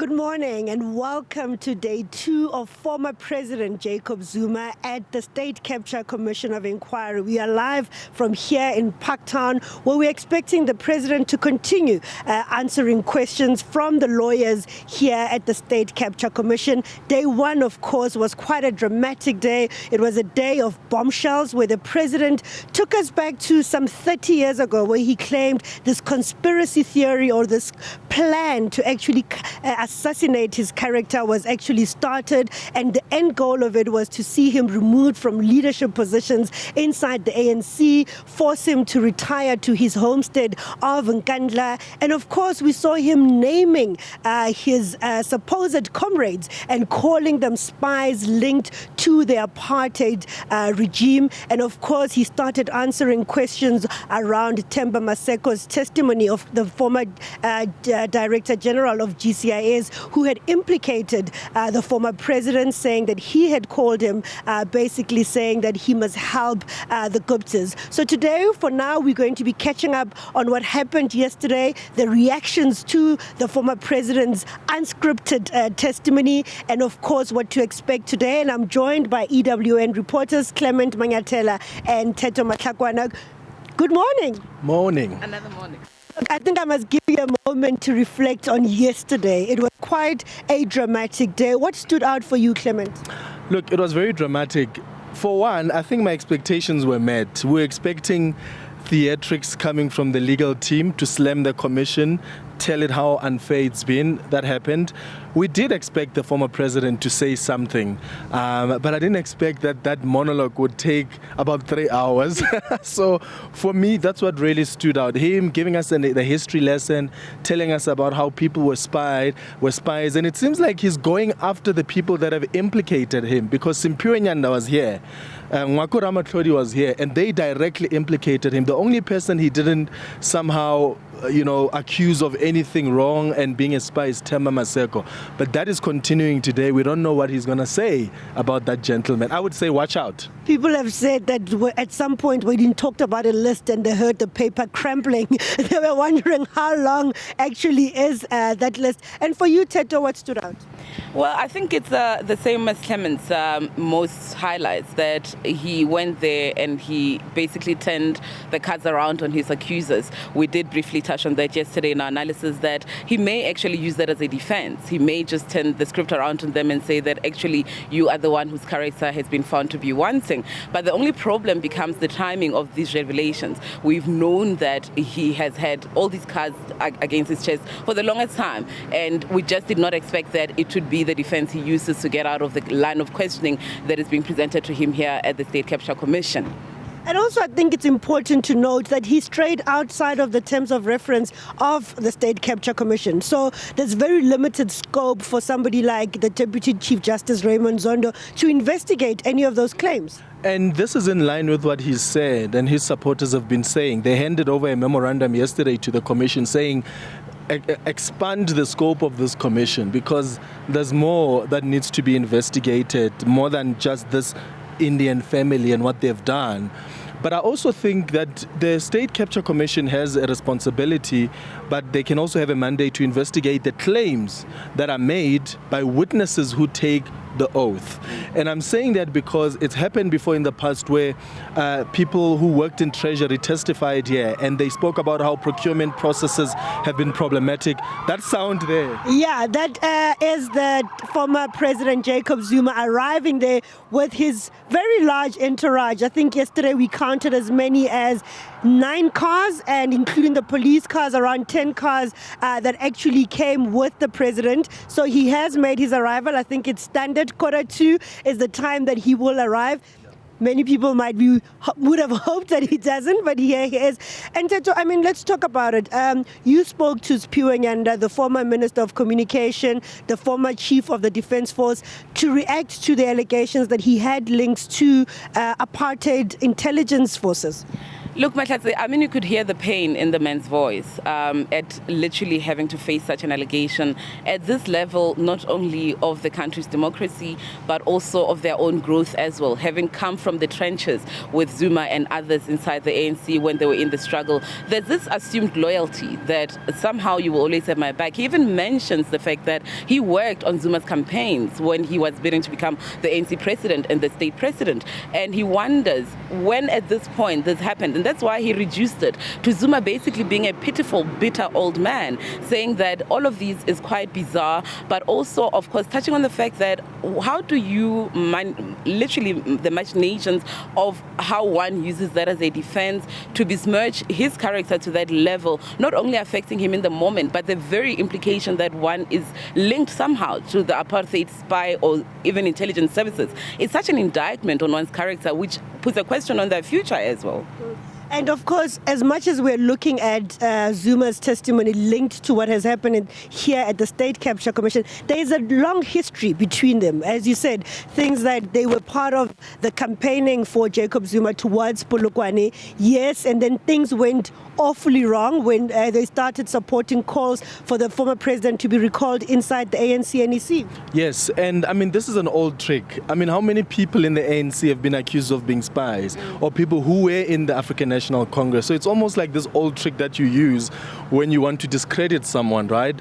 Good morning and welcome to day 2 of former President Jacob Zuma at the State Capture Commission of Inquiry. We are live from here in Parktown, where we're expecting the President to continue answering questions from the lawyers here at the State Capture Commission. Day 1, of course, was quite a dramatic day. It was a day of bombshells where the President took us back to some 30 years ago, where he claimed this conspiracy theory or this plan to actually assassinate his character was actually started, and the end goal of it was to see him removed from leadership positions inside the ANC, force him to retire to his homestead of Nkandla, and of course we saw him naming his supposed comrades and calling them spies linked to the apartheid regime. And of course he started answering questions around Themba Maseko's testimony of the former Director General of GCIS, who had implicated the former president, saying that he had called him, basically saying that he must help the Guptas. So today, for now, we're going to be catching up on what happened yesterday, the reactions to the former president's unscripted testimony, and of course, what to expect today. And I'm joined by EWN reporters Clement Mangatela and Teto Matlakwana. Good morning. Morning. Another morning. I think I must give you a moment to reflect on yesterday. It was quite a dramatic day. What stood out for you, Clement? Look, it was very dramatic. For one, I think my expectations were met. We were expecting theatrics coming from the legal team to slam the commission, tell it how unfair it's been. That happened. We did expect the former president to say something, but I didn't expect that monologue would take about 3 hours. So for me, that's what really stood out. Him giving us the history lesson, telling us about how people were spies, and it seems like he's going after the people that have implicated him, because Simpiwe Nyanda was here, Ngwako Ramatlhodi was here, and they directly implicated him. The only person he didn't somehow accuse of anything wrong and being a spy is Themba Maseko. But that is continuing today. We don't know what he's going to say about that gentleman. I would say watch out. People have said that at some point when he talked about a list and they heard the paper crumbling, they were wondering how long actually is that list. And for you, Teto, what stood out? Well, I think it's the same as Clement's most highlights, that he went there and he basically turned the cards around on his accusers. We did briefly touch on that yesterday in our analysis, that he may actually use that as a defense. He may just turn the script around on them and say that actually you are the one whose character has been found to be wanting. But the only problem becomes the timing of these revelations. We've known that he has had all these cards against his chest for the longest time, and we just did not expect that it would be the defense he uses to get out of the line of questioning that is being presented to him here at the State Capture Commission. And also, I think it's important to note that he strayed outside of the terms of reference of the State Capture Commission. So there's very limited scope for somebody like the Deputy Chief Justice Raymond Zondo to investigate any of those claims. And this is in line with what he said and his supporters have been saying. They handed over a memorandum yesterday to the commission saying, expand the scope of this commission, because there's more that needs to be investigated, more than just this Indian family and what they've done. But I also think that the State Capture Commission has a responsibility, but they can also have a mandate to investigate the claims that are made by witnesses who take the oath. And I'm saying that because it's happened before in the past where people who worked in Treasury testified here and they spoke about how procurement processes have been problematic. That sound there. Yeah, that is the former President Jacob Zuma arriving there with his very large entourage. I think yesterday we counted as many as 9 cars, and including the police cars, around 10 cars that actually came with the president. So he has made his arrival. I think it's standard. 1:45 is the time that he will arrive. Many people would have hoped that he doesn't, but here he is. And Teto, let's talk about it. You spoke to Spies Nyanda, the former Minister of Communication, the former Chief of the Defence Force, to react to the allegations that he had links to apartheid intelligence forces. Look, Mahlatse, I mean, you could hear the pain in the man's voice at literally having to face such an allegation at this level, not only of the country's democracy, but also of their own growth as well, having come from the trenches with Zuma and others inside the ANC when they were in the struggle. There's this assumed loyalty that somehow you will always have my back. He even mentions the fact that he worked on Zuma's campaigns when he was bidding to become the ANC president and the state president. And he wonders when at this point this happened. And that's why he reduced it to Zuma basically being a pitiful, bitter old man, saying that all of these is quite bizarre, but also, of course, touching on the fact that how do you, literally the machinations of how one uses that as a defense to besmirch his character to that level, not only affecting him in the moment, but the very implication that one is linked somehow to the apartheid spy or even intelligence services. It's such an indictment on one's character, which puts a question on their future as well. And of course, as much as we're looking at Zuma's testimony linked to what has happened here at the State Capture Commission, there is a long history between them. As you said, things that they were part of the campaigning for Jacob Zuma towards Polokwane, yes, and then things went awfully wrong when they started supporting calls for the former president to be recalled inside the ANC NEC. Yes, and I mean, this is an old trick. I mean, how many people in the ANC have been accused of being spies or people who were in the African National Congress? So it's almost like this old trick that you use when you want to discredit someone, right?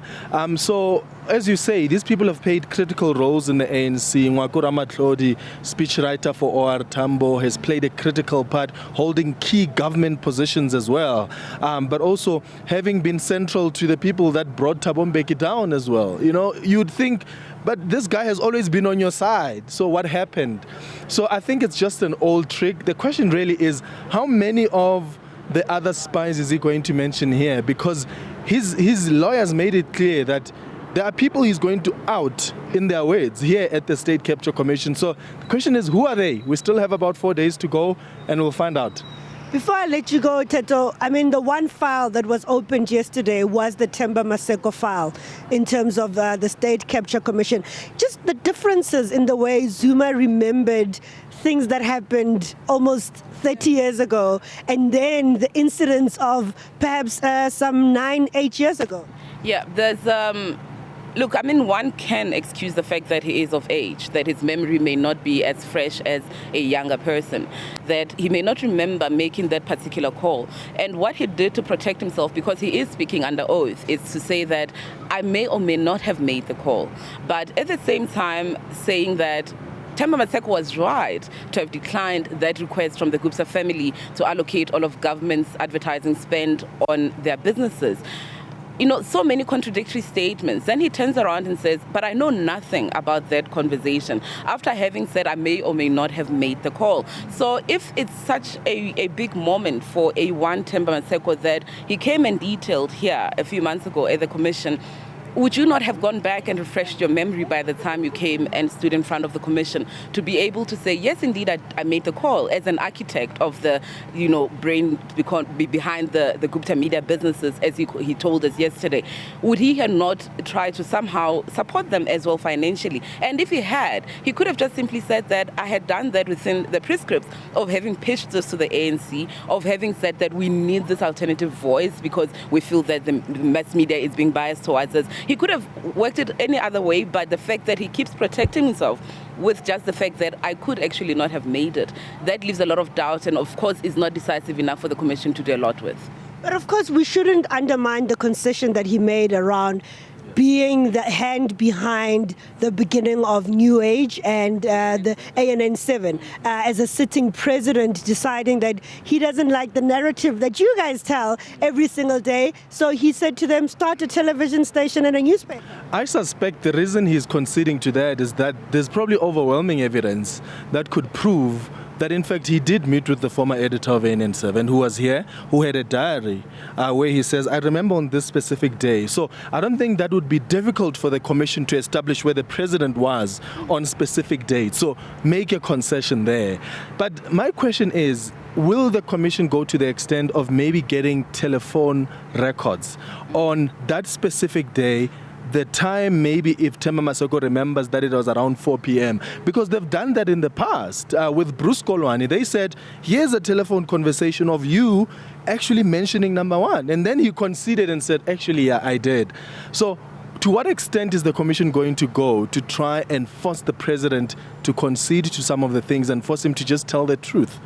So as you say, these people have played critical roles in the ANC. Ngwakura Matlodi, speechwriter for OR Tambo, has played a critical part, holding key government positions as well. But also having been central to the people that brought Thabo Mbeki down as well. You know, you'd think, but this guy has always been on your side. So what happened? So I think it's just an old trick. The question really is, how many of the other spies is he going to mention here? Because his lawyers made it clear that there are people he's going to out, in their words, here at the State Capture Commission. So the question is, who are they? We still have about 4 days to go, and we'll find out. Before I let you go, Teto, I mean, the one file that was opened yesterday was the Themba Maseko file in terms of the State Capture Commission. Just the differences in the way Zuma remembered things that happened almost 30 years ago, and then the incidents of perhaps some 8 years ago. Yeah, there's look, I mean, one can excuse the fact that he is of age, that his memory may not be as fresh as a younger person, that he may not remember making that particular call. And what he did to protect himself, because he is speaking under oath, is to say that I may or may not have made the call. But at the same time, saying that Themba Maseko was right to have declined that request from the Gupta family to allocate all of government's advertising spend on their businesses. You know, so many contradictory statements. Then he turns around and says, but I know nothing about that conversation, after having said I may or may not have made the call. So if it's such a big moment for A1 Themba Maseko that he came and detailed here a few months ago at the commission, would you not have gone back and refreshed your memory by the time you came and stood in front of the commission to be able to say, yes, indeed, I made the call as an architect of the, brain behind the Gupta media businesses, as he told us yesterday? Would he have not tried to somehow support them as well financially? And if he had, he could have just simply said that I had done that within the prescripts of having pitched this to the ANC, of having said that we need this alternative voice because we feel that the mass media is being biased towards us. He could have worked it any other way, but the fact that he keeps protecting himself with just the fact that I could actually not have made it, that leaves a lot of doubt and, of course, is not decisive enough for the Commission to do a lot with. But, of course, we shouldn't undermine the concession that he made around being the hand behind the beginning of New Age and the ANN7 as a sitting president deciding that he doesn't like the narrative that you guys tell every single day. So he said to them, start a television station and a newspaper. I suspect the reason he's conceding to that is that there's probably overwhelming evidence that could prove that in fact he did meet with the former editor of ANN7 who was here, who had a diary where he says, I remember on this specific day. So I don't think that would be difficult for the commission to establish where the president was on specific dates. So make a concession there. But my question is, will the commission go to the extent of maybe getting telephone records on that specific day the time, maybe if Themba Maseko remembers that it was around 4 p.m. Because they've done that in the past. With Bruce Kolwani, they said, here's a telephone conversation of you actually mentioning number one. And then he conceded and said, actually, yeah, I did. So to what extent is the commission going to go to try and force the president to concede to some of the things and force him to just tell the truth?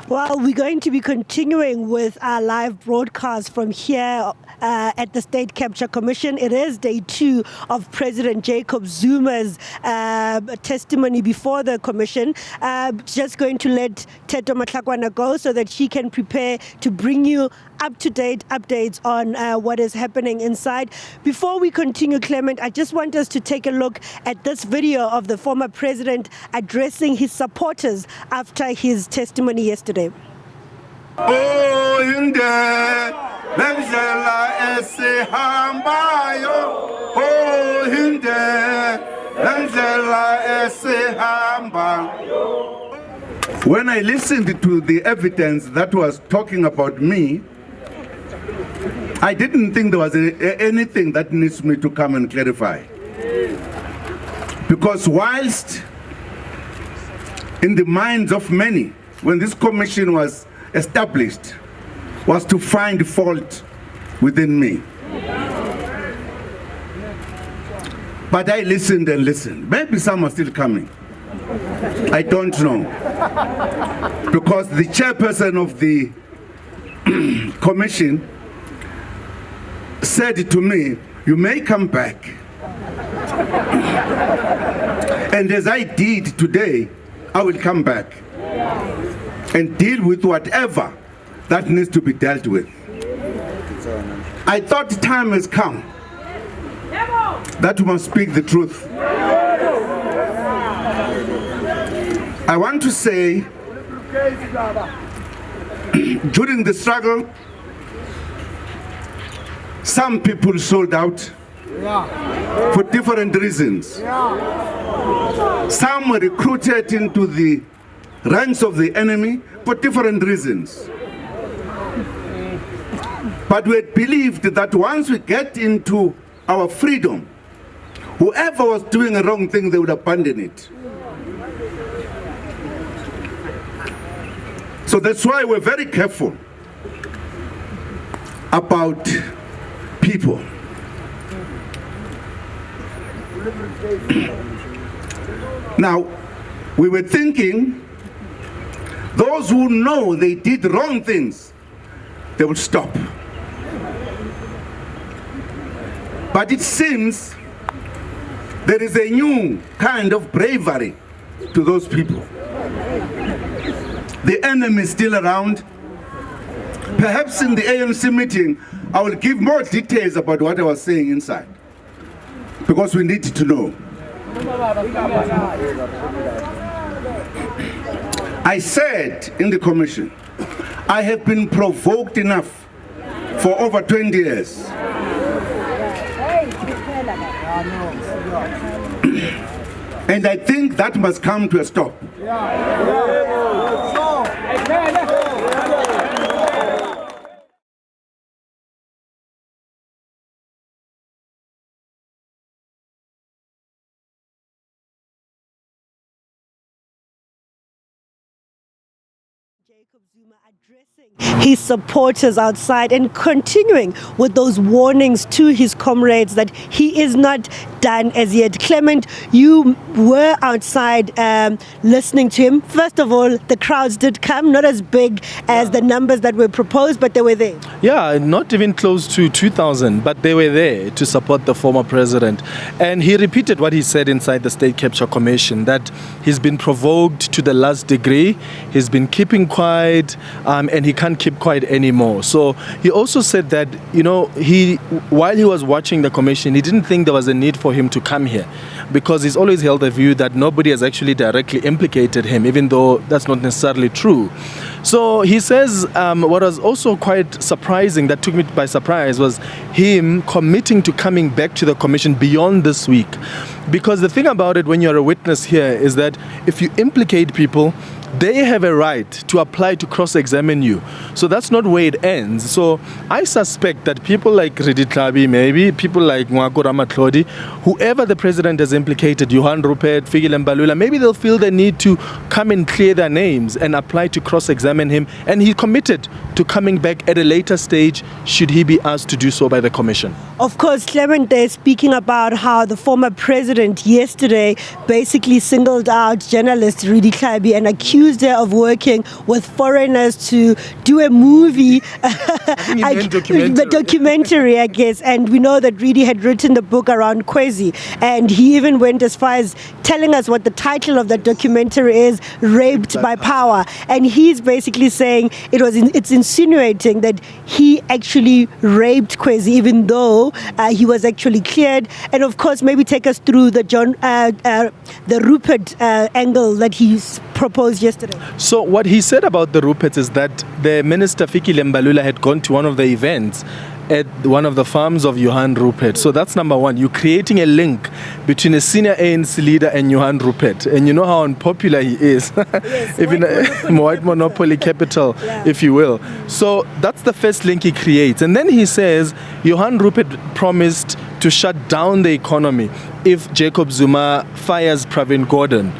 Well, we're going to be continuing with our live broadcast from here at the State Capture Commission. It is day 2 of President Jacob Zuma's testimony before the commission. Just going to let Teto Matlakwana go so that she can prepare to bring you up-to-date updates on what is happening inside. Before we continue, Clement, I just want us to take a look at this video of the former president addressing his supporters after his testimony yesterday. Oh, inde lendlela esihambayo. Oh, inde lendlela esihambayo. When I listened to the evidence that was talking about me, I didn't think there was anything that needs me to come and clarify. Because whilst in the minds of many, when this commission was established, was to find fault within me. But I listened and listened. Maybe some are still coming. I don't know. Because the chairperson of the commission said to me, you may come back. And as I did today, I will come back and deal with whatever that needs to be dealt with. I thought the time has come that we must speak the truth. I want to say, during the struggle, some people sold out for different reasons. Some were recruited into the ranks of the enemy for different reasons. But we believed that once we get into our freedom, whoever was doing a wrong thing, they would abandon it. So that's why we're very careful about people. Now, we were thinking those who know they did wrong things, they will stop. But it seems there is a new kind of bravery to those people. The enemy is still around. Perhaps in the ANC meeting, I will give more details about what I was saying inside, because we need to know. I said in the commission, I have been provoked enough for over 20 years. And I think that must come to a stop. Jacob Zuma addressing his supporters outside and continuing with those warnings to his comrades that he is not done as yet. Clement, you were outside listening to him. First of all, the crowds did come, not as big as the numbers that were proposed, but they were there. Yeah, not even close to 2,000, but they were there to support the former president. And he repeated what he said inside the State Capture Commission, that he's been provoked to the last degree, he's been keeping quiet, and he can't keep quiet anymore. So he also said that, you know, while he was watching the commission, he didn't think there was a need for him to come here, because he's always held the view that nobody has actually directly implicated him, even though that's not necessarily true. So he says what was also quite surprising, that took me by surprise, was him committing to coming back to the commission beyond this week. Because the thing about it when you're a witness here is that if you implicate people, they have a right to apply to cross-examine you. So that's not where it ends. So I suspect that people like Riditlabi, maybe people like Mwako Ramatlodi, whoever the president has implicated, Johan Rupert, Fikile Mbalula, maybe they'll feel the need to come and clear their names and apply to cross-examine him. And he committed to coming back at a later stage should he be asked to do so by the commission. Of course, Clement, they're speaking about how the former president yesterday basically singled out journalist Rudi Klabi and accused her of working with foreigners to do a movie, the documentary, I guess. And we know that Rudi had written the book around Kwezi, and he even went as far as telling us what the title of that documentary is, Raped by Power. And he's basically saying it's insinuating that he actually raped Kwezi, even though he was actually cleared. And of course, maybe take us through the Rupert angle that he proposed yesterday. So what he said about the Ruperts is that the minister Fikile Mbalula had gone to one of the events at one of the farms of Johan Rupert. So that's number one. You're creating a link between a senior ANC leader and Johan Rupert. And you know how unpopular he is. Yes, even white monopoly capital, if you will. So that's the first link he creates. And then he says Johan Rupert promised to shut down the economy if Jacob Zuma fires Pravin Gordhan.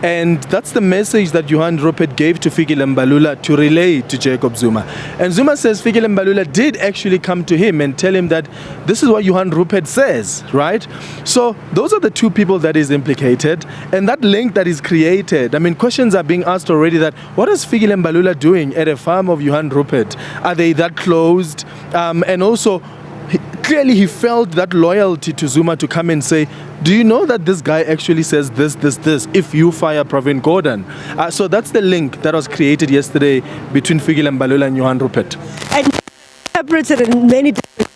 And that's the message that Johan Rupert gave to Fikile Mbalula to relay to Jacob Zuma. And Zuma says Fikile Mbalula did actually come to him and tell him that this is what Johan Rupert says, right? So those are the two people that is implicated. And that link that is created, I mean, questions are being asked already that what is Fikile Mbalula doing at a farm of Johan Rupert? Are they that closed? And also, clearly he felt that loyalty to Zuma to come and say, do you know that this guy actually says this, if you fire Pravin Gordhan? So that's the link that was created yesterday between Fikile Mbalula and Johan Rupert. And interpreted in many different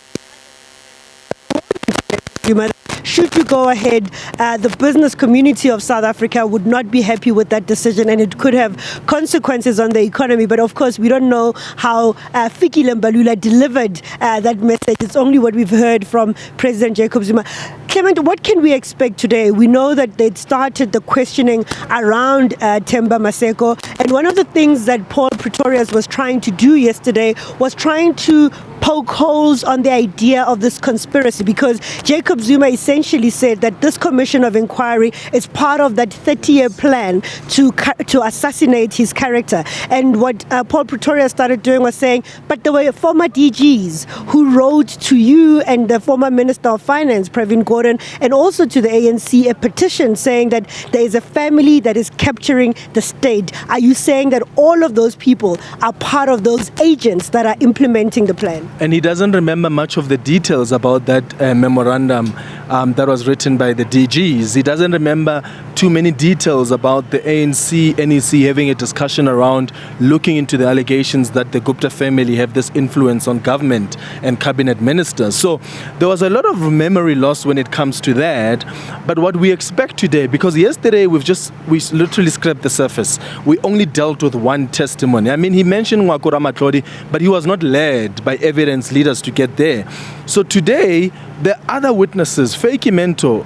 should you go ahead, the business community of South Africa would not be happy with that decision, and it could have consequences on the economy. But of course, we don't know how Fikile Mbalula delivered that message. It's only what we've heard from President Jacob Zuma. Clement, what can we expect today? We know that they'd started the questioning around Themba Maseko, and one of the things that Paul Pretorius was trying to do yesterday was trying to poke holes on the idea of this conspiracy, because Jacob Zuma essentially said that this commission of inquiry is part of that 30-year plan to assassinate his character. And what Paul Pretorius started doing was saying, but there were former DGs who wrote to you and the former Minister of Finance, Pravin Gordhan, and also to the ANC a petition saying that there is a family that is capturing the state. Are you saying that all of those people are part of those agents that are implementing the plan? And he doesn't remember much of the details about that memorandum that was written by the DGs. He doesn't remember too many details about the ANC, NEC having a discussion around looking into the allegations that the Gupta family have this influence on government and cabinet ministers. So there was a lot of memory loss when it comes to that. But what we expect today, because yesterday we literally scraped the surface. We only dealt with one testimony. I mean, he mentioned Mwako Ramatlodi, but he was not led by evidence leaders to get there. So today, the other witnesses, Feki Mento,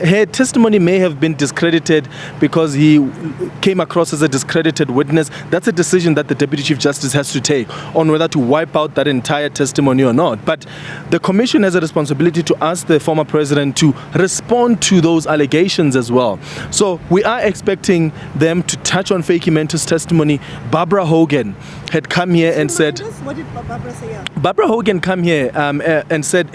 her testimony may have been discredited because he came across as a discredited witness. That's a decision that the Deputy Chief Justice has to take on whether to wipe out that entire testimony or not. But the Commission has a responsibility to ask the former president to respond to those allegations as well. So we are expecting them to touch on Feki Mento's testimony. Barbara Hogan had come here and said... What did Barbara say? Barbara Hogan come here and said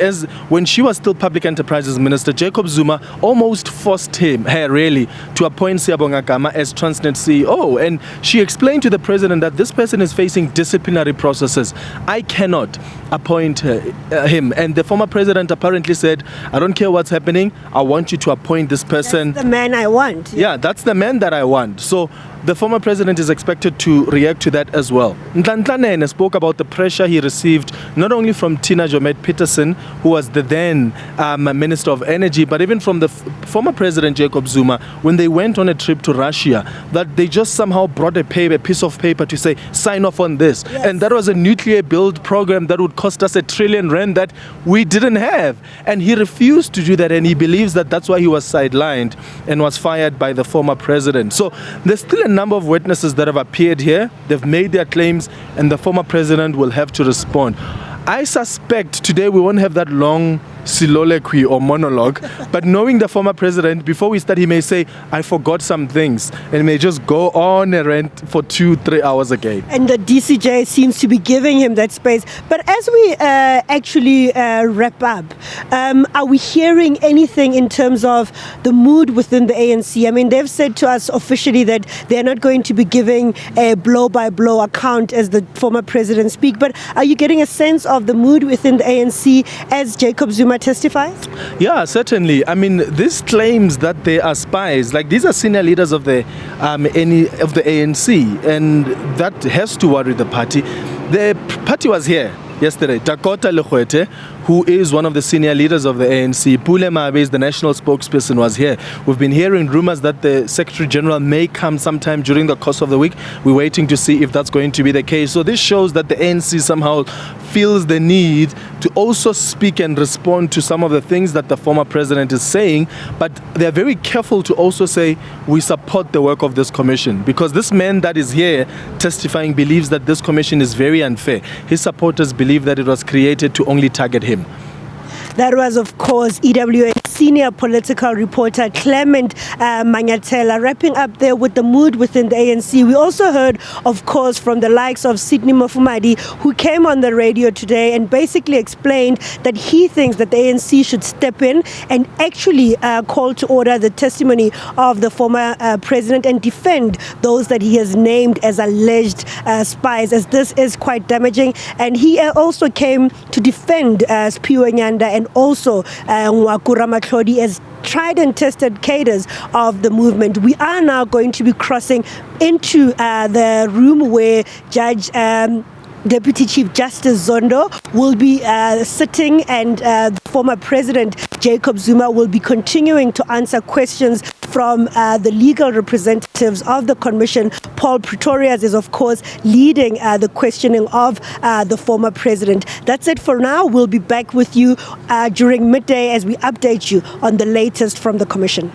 when she was still Public Enterprises Minister, Jacob Zuma almost forced her really to appoint Siyabonga Gama as Transnet CEO. And she explained to the president that this person is facing disciplinary processes. I cannot appoint him. And the former president apparently said, I don't care what's happening. I want you to appoint this person. That's the man I want. Yeah, that's the man that I want. So the former president is expected to react to that as well. Ntlantlane spoke about the pressure he received not only from Tina Jomet Peterson, who was the then Minister of Energy, but even from the former President Jacob Zuma, when they went on a trip to Russia, that they just somehow brought a piece of paper to say, sign off on this. Yes. And that was a nuclear build program that would cost us R1 trillion that we didn't have. And he refused to do that, and he believes that that's why he was sidelined and was fired by the former president. So there's still a number of witnesses that have appeared here. They've made their claims, and the former president will have to respond. I suspect today we won't have that long soliloquy or monologue, but knowing the former president, before we start, he may say, I forgot some things, and he may just go on a rant for 2-3 hours again. And the DCJ seems to be giving him that space. But as we actually wrap up, are we hearing anything in terms of the mood within the ANC? I mean, they've said to us officially that they're not going to be giving a blow-by-blow account as the former president speak, but are you getting a sense of the mood within the ANC as Jacob Zuma testifies? Yeah, certainly. I mean, these claims that they are spies, like these are senior leaders of the ANC, and that has to worry the party. The party was here yesterday. Dakota Lekwete, who is one of the senior leaders of the ANC, Pule Mabe, the national spokesperson, was here. We've been hearing rumors that the Secretary General may come sometime during the course of the week. We're waiting to see if that's going to be the case. So this shows that the ANC somehow feels the need to also speak and respond to some of the things that the former president is saying, but they're very careful to also say, we support the work of this commission, because this man that is here testifying believes that this commission is very unfair. His supporters believe that it was created to only target him. That was, of course, EWA senior political reporter Clement Manyathela, wrapping up there with the mood within the ANC. We also heard, of course, from the likes of Sidney Mofumadi, who came on the radio today and basically explained that he thinks that the ANC should step in and actually call to order the testimony of the former president and defend those that he has named as alleged spies, as this is quite damaging. And he also came to defend Spiwe Nyanda and also Ngwakura Matlodi as tried and tested cadres of the movement. We are now going to be crossing into the room where Judge Deputy Chief Justice Zondo will be sitting, and the former President Jacob Zuma will be continuing to answer questions from the legal representatives of the Commission. Paul Pretorius is, of course, leading the questioning of the former President. That's it for now. We'll be back with you during midday as we update you on the latest from the Commission.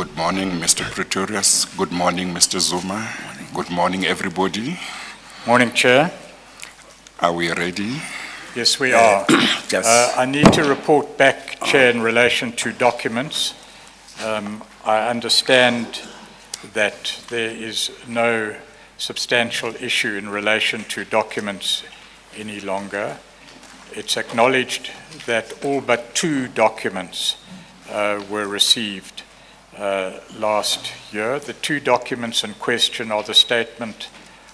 Good morning, Mr. Pretorius. Good morning, Mr. Zuma. Good morning, everybody. Morning, Chair. Are we ready? Yes, we are. Yes. I need to report back, Chair, in relation to documents. I understand that there is no substantial issue in relation to documents any longer. It's acknowledged that all but 2 documents were received last year. The 2 documents in question are the statement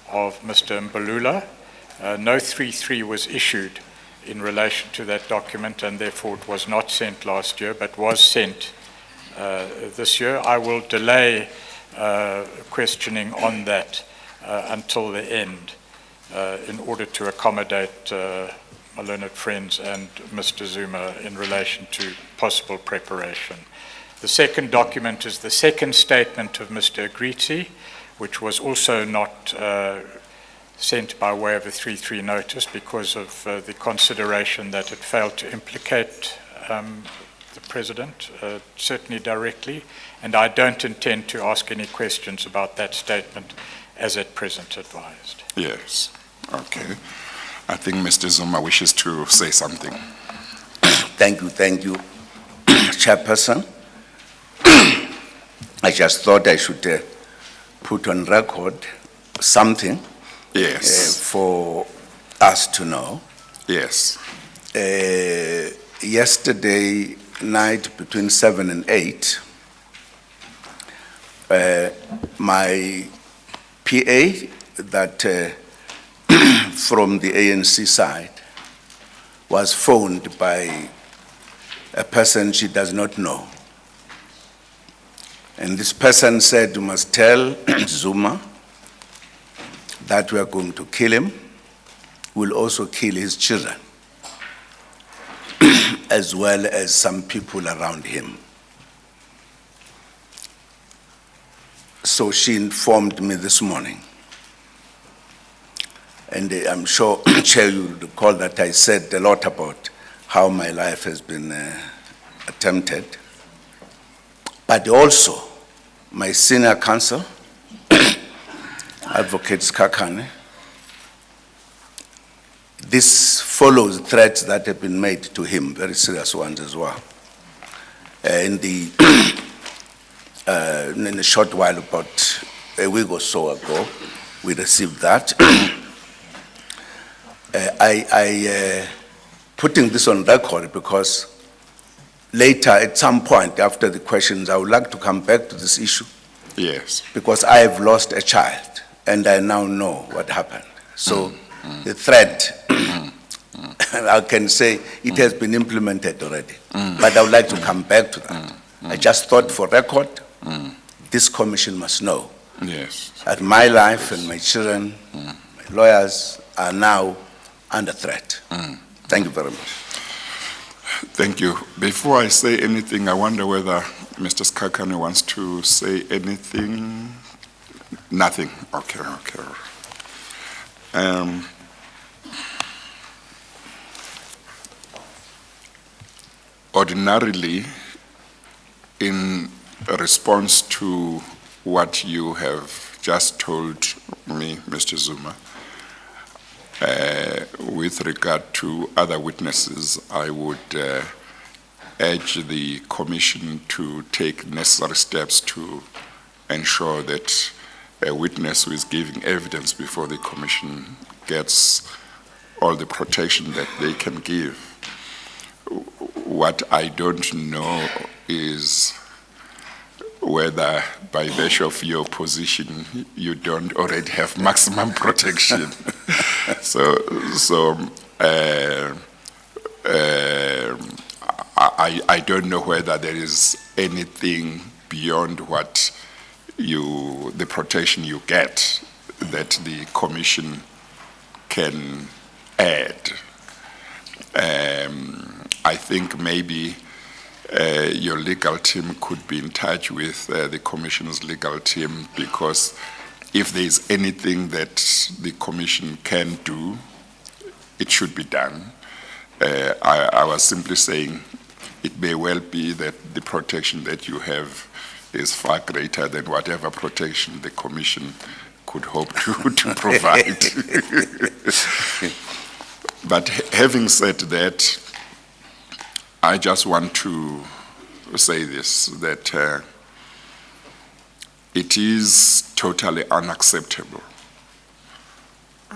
of Mr. Mbalula. No 3-3 was issued in relation to that document, and therefore it was not sent last year, but was sent this year. I will delay questioning on that until the end in order to accommodate my learned friends and Mr. Zuma in relation to possible preparation. The second document is the second statement of Mr. Agrizi, which was also not sent by way of a 3-3 notice because of the consideration that it failed to implicate the President, certainly directly, and I don't intend to ask any questions about that statement as at present advised. Yes. Okay. I think Mr. Zuma wishes to say something. Thank you, Chairperson. I just thought I should put on record something Yes. for us to know. Yes. Yesterday night between 7 and 8, my PA that from the ANC side was phoned by a person she does not know. And this person said, "You must tell Zuma that we are going to kill him. We'll also kill his children, as well as some people around him." So she informed me this morning. And I'm sure, Chair, you recall that I said a lot about how my life has been attempted. But also, my senior counsel, Advocate Skakane, this follows threats that have been made to him, very serious ones as well. In a short while, about a week or so ago, we received that. Putting this on record because later, at some point after the questions, I would like to come back to this issue. Yes. Because I have lost a child, and I now know what happened. So the threat, I can say it has been implemented already. But I would like to come back to that. I just thought for record, this commission must know Yes. that my life and my children, my lawyers are now under threat. Thank you very much. Thank you. Before I say anything, I wonder whether Mr. Skakane wants to say anything. Nothing. Okay. Ordinarily, in response to what you have just told me, Mr. Zuma, with regard to other witnesses, I would urge the Commission to take necessary steps to ensure that a witness who is giving evidence before the Commission gets all the protection that they can give. What I don't know is whether by virtue of your position you don't already have maximum protection. I don't know whether there is anything beyond what the protection you get that the Commission can add. I think maybe your legal team could be in touch with the Commission's legal team, because if there is anything that the Commission can do, it should be done. I was simply saying it may well be that the protection that you have is far greater than whatever protection the Commission could hope to provide. But having said that, I just want to say this, that it is totally unacceptable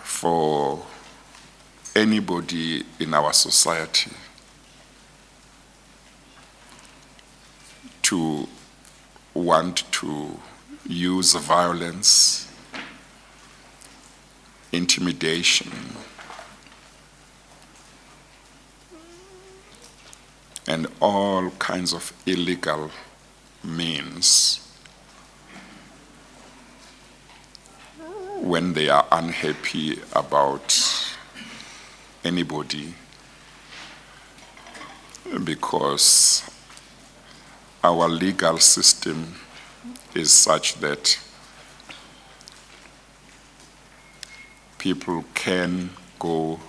for anybody in our society to want to use violence, intimidation, and all kinds of illegal means when they are unhappy about anybody, because our legal system is such that people can go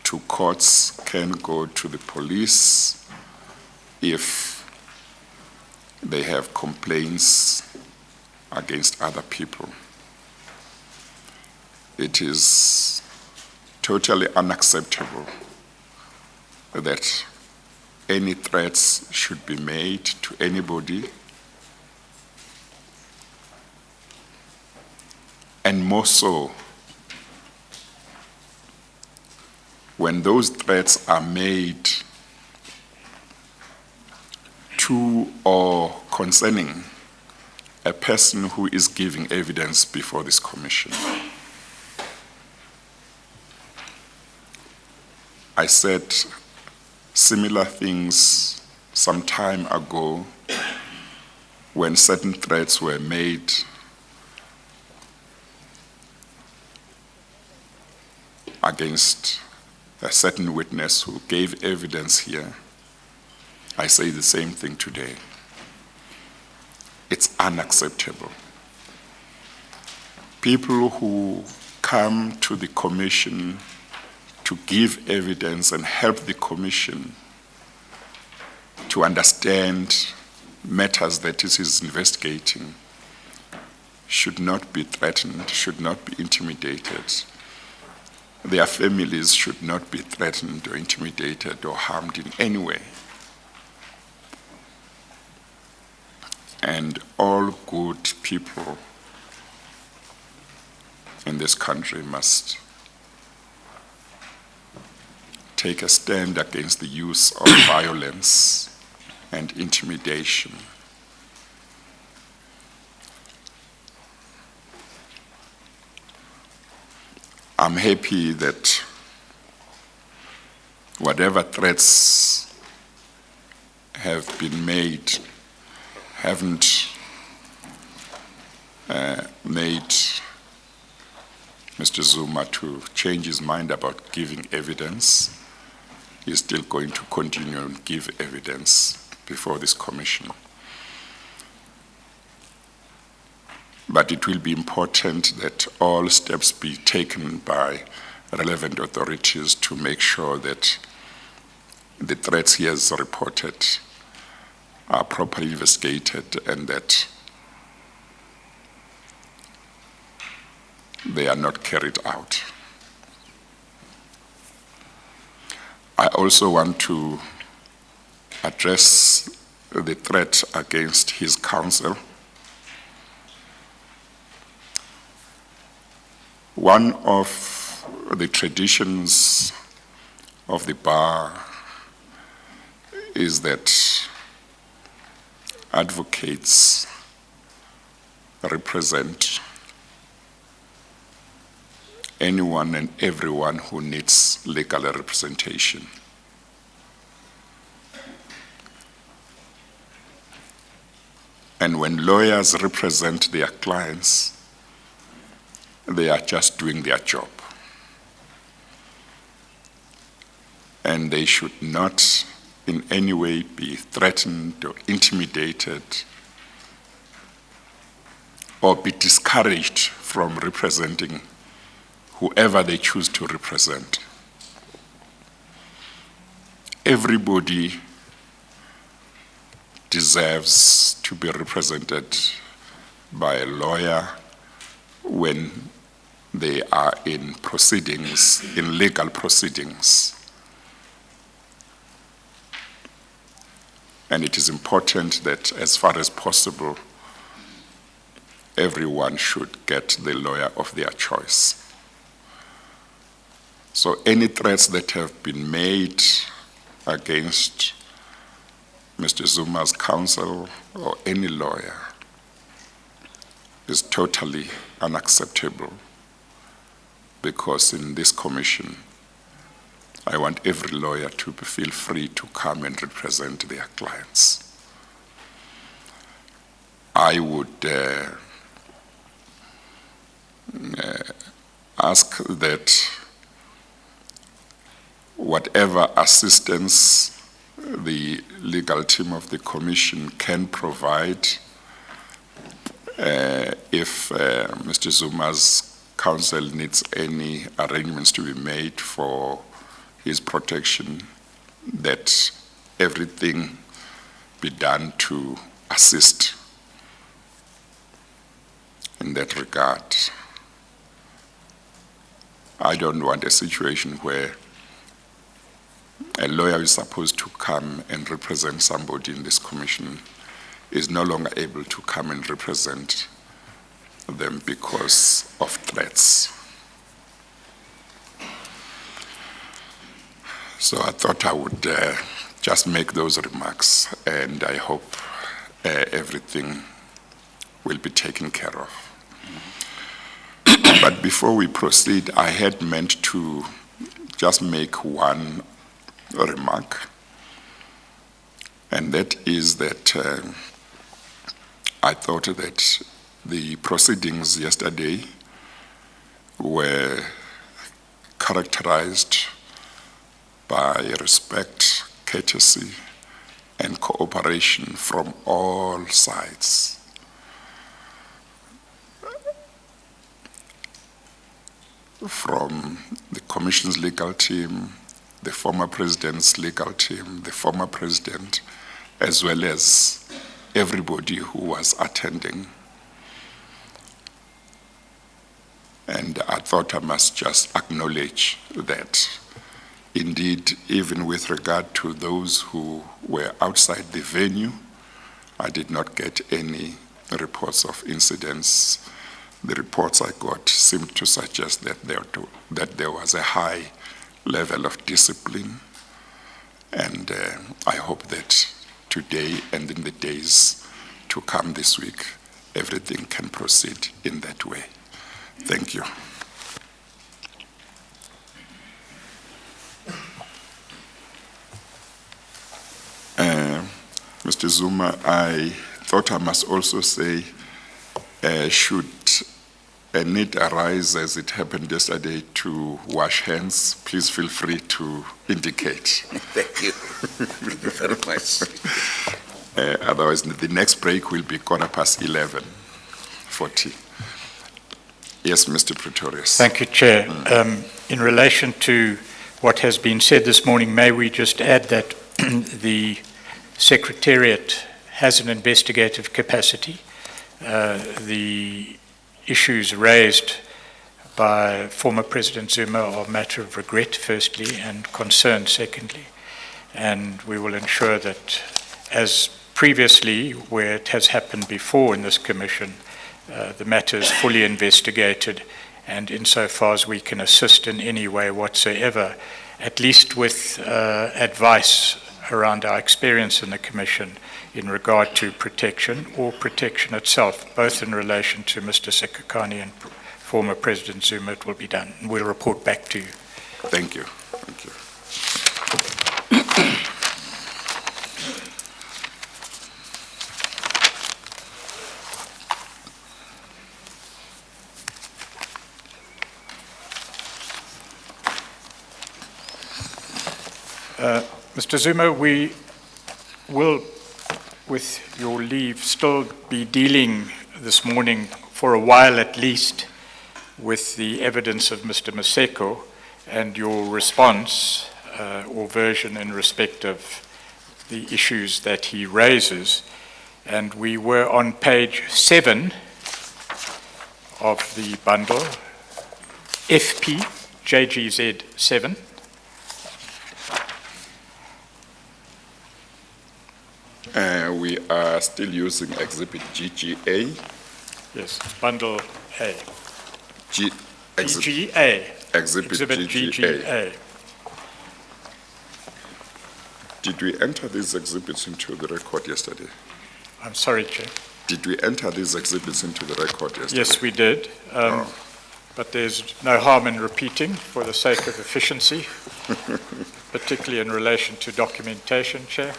to courts, can go to the police if they have complaints against other people. It is totally unacceptable that any threats should be made to anybody, and more so when those threats are made to or concerning a person who is giving evidence before this commission. I said similar things some time ago when certain threats were made against a certain witness who gave evidence here. I say the same thing today. It's unacceptable. People who come to the commission to give evidence and help the commission to understand matters that it is investigating should not be threatened, should not be intimidated. Their families should not be threatened or intimidated or harmed in any way. And all good people in this country must take a stand against the use of violence and intimidation. I'm happy that whatever threats have been made haven't made Mr. Zuma to change his mind about giving evidence. He's still going to continue and give evidence before this commission. But it will be important that all steps be taken by relevant authorities to make sure that the threats he has reported are properly investigated and that they are not carried out. I also want to address the threat against his counsel. One of the traditions of the bar is that advocates represent anyone and everyone who needs legal representation. And when lawyers represent their clients, they are just doing their job. And they should not in any way be threatened or intimidated or be discouraged from representing whoever they choose to represent. Everybody deserves to be represented by a lawyer when they are in proceedings, in legal proceedings. And it is important that, as far as possible, everyone should get the lawyer of their choice. So any threats that have been made against Mr. Zuma's counsel or any lawyer is totally unacceptable, because in this commission, I want every lawyer to feel free to come and represent their clients. I would ask that whatever assistance the legal team of the Commission can provide, if Mr. Zuma's counsel needs any arrangements to be made for his protection, that everything be done to assist in that regard. I don't want a situation where a lawyer is supposed to come and represent somebody in this commission is no longer able to come and represent them because of threats. So I thought I would just make those remarks, and I hope everything will be taken care of. But before we proceed, I had meant to just make one remark, and that is that I thought that the proceedings yesterday were characterized by respect, courtesy, and cooperation from all sides. From the Commission's legal team, the former President's legal team, the former President, as well as everybody who was attending. And I thought I must just acknowledge that indeed, even with regard to those who were outside the venue, I did not get any reports of incidents. The reports I got seemed to suggest that there was a high level of discipline, and I hope that today and in the days to come this week, everything can proceed in that way. Thank you. Mr. Zuma, I thought I must also say, should a need arise, as it happened yesterday, to wash hands, please feel free to indicate. Thank you. Thank you very much. Otherwise, the next break will be 11:40. Yes, Mr. Pretorius. Thank you, Chair. In relation to what has been said this morning, may we just add that the Secretariat has an investigative capacity. The issues raised by former President Zuma are a matter of regret, firstly, and concern, secondly. And we will ensure that, as previously, where it has happened before in this Commission, the matter is fully investigated, and insofar as we can assist in any way whatsoever, at least with advice around our experience in the Commission in regard to protection or protection itself, both in relation to Mr. Sekakane and former President Zuma, it will be done. And we'll report back to you. Thank you. Thank you. Mr. Zuma, we will, with your leave, still be dealing this morning, for a while at least, with the evidence of Mr. Maseko and your response or version in respect of the issues that he raises. And we were on page 7 of the bundle, FP, JGZ 7. We are still using Exhibit GGA. Yes, bundle A. Exhibit Exhibit GGA. Did we enter these exhibits into the record yesterday? I'm sorry, Chair. Did we enter these exhibits into the record yesterday? Yes, we did. But there's no harm in repeating for the sake of efficiency, particularly in relation to documentation, Chair,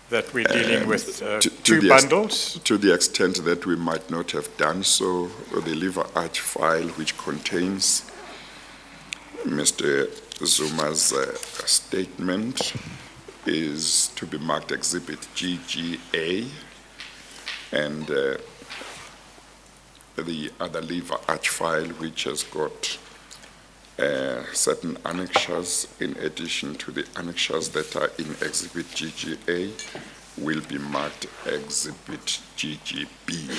that we're dealing with two bundles. To the extent that we might not have done so, the Liver Arch file, which contains Mr. Zuma's statement, is to be marked Exhibit GGA, and the other Liver Arch file, which has got certain annexures in addition to the annexures that are in Exhibit GGA, will be marked Exhibit GGB.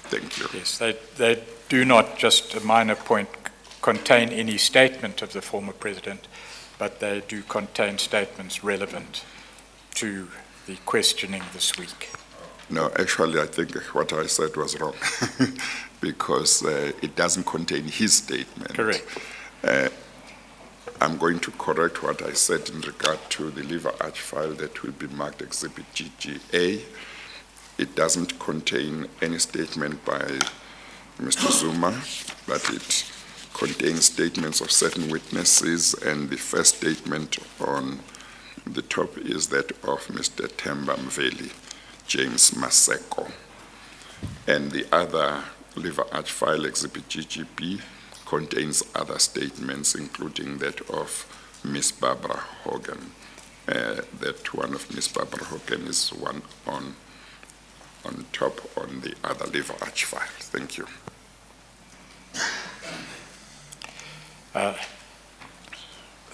Thank you. Yes, they do not, just a minor point, contain any statement of the former president, but they do contain statements relevant to the questioning this week. No, actually, I think what I said was wrong because it doesn't contain his statement. Correct. I'm going to correct what I said in regard to the Liver Arch file that will be marked Exhibit GGA. It doesn't contain any statement by Mr. Zuma, but it contains statements of certain witnesses, and the first statement on the top is that of Mr. Themba Mveli, James Maseko. And the other Liver Arch file, Exhibit GGB, contains other statements, including that of Miss Barbara Hogan. That one of Miss Barbara Hogan is one on top on the other Liver Arch file. Thank you.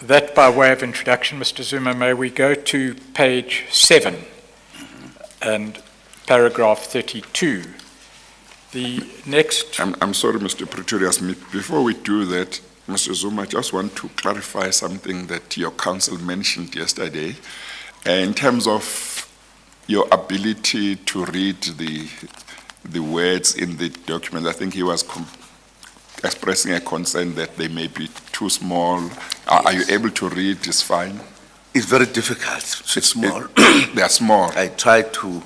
That by way of introduction, Mr. Zuma, may we go to page 7 and paragraph 32. The next... I'm sorry, Mr. Pretorius. Before we do that, Mr. Zuma, I just want to clarify something that your counsel mentioned yesterday. In terms of your ability to read the words in the document, I think he was expressing a concern that they may be too small. Are you able to read? It's fine. It's very difficult. It's small. They are small. I try to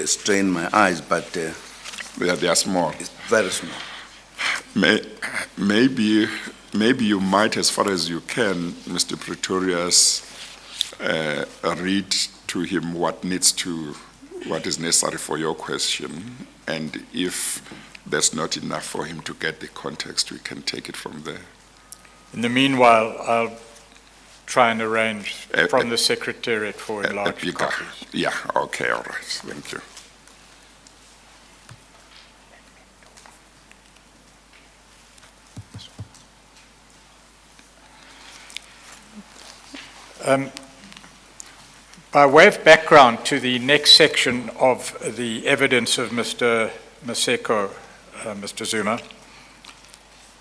strain my eyes, but they are small. It's very small. Maybe you might, as far as you can, Mr. Pretorius, read to him what is necessary for your question, and if that's not enough for him to get the context, we can take it from there. In the meanwhile, I'll try and arrange from the Secretariat for enlarged copies. Yeah, okay, all right, thank you. By way of background to the next section of the evidence of Mr. Maseko, Mr. Zuma,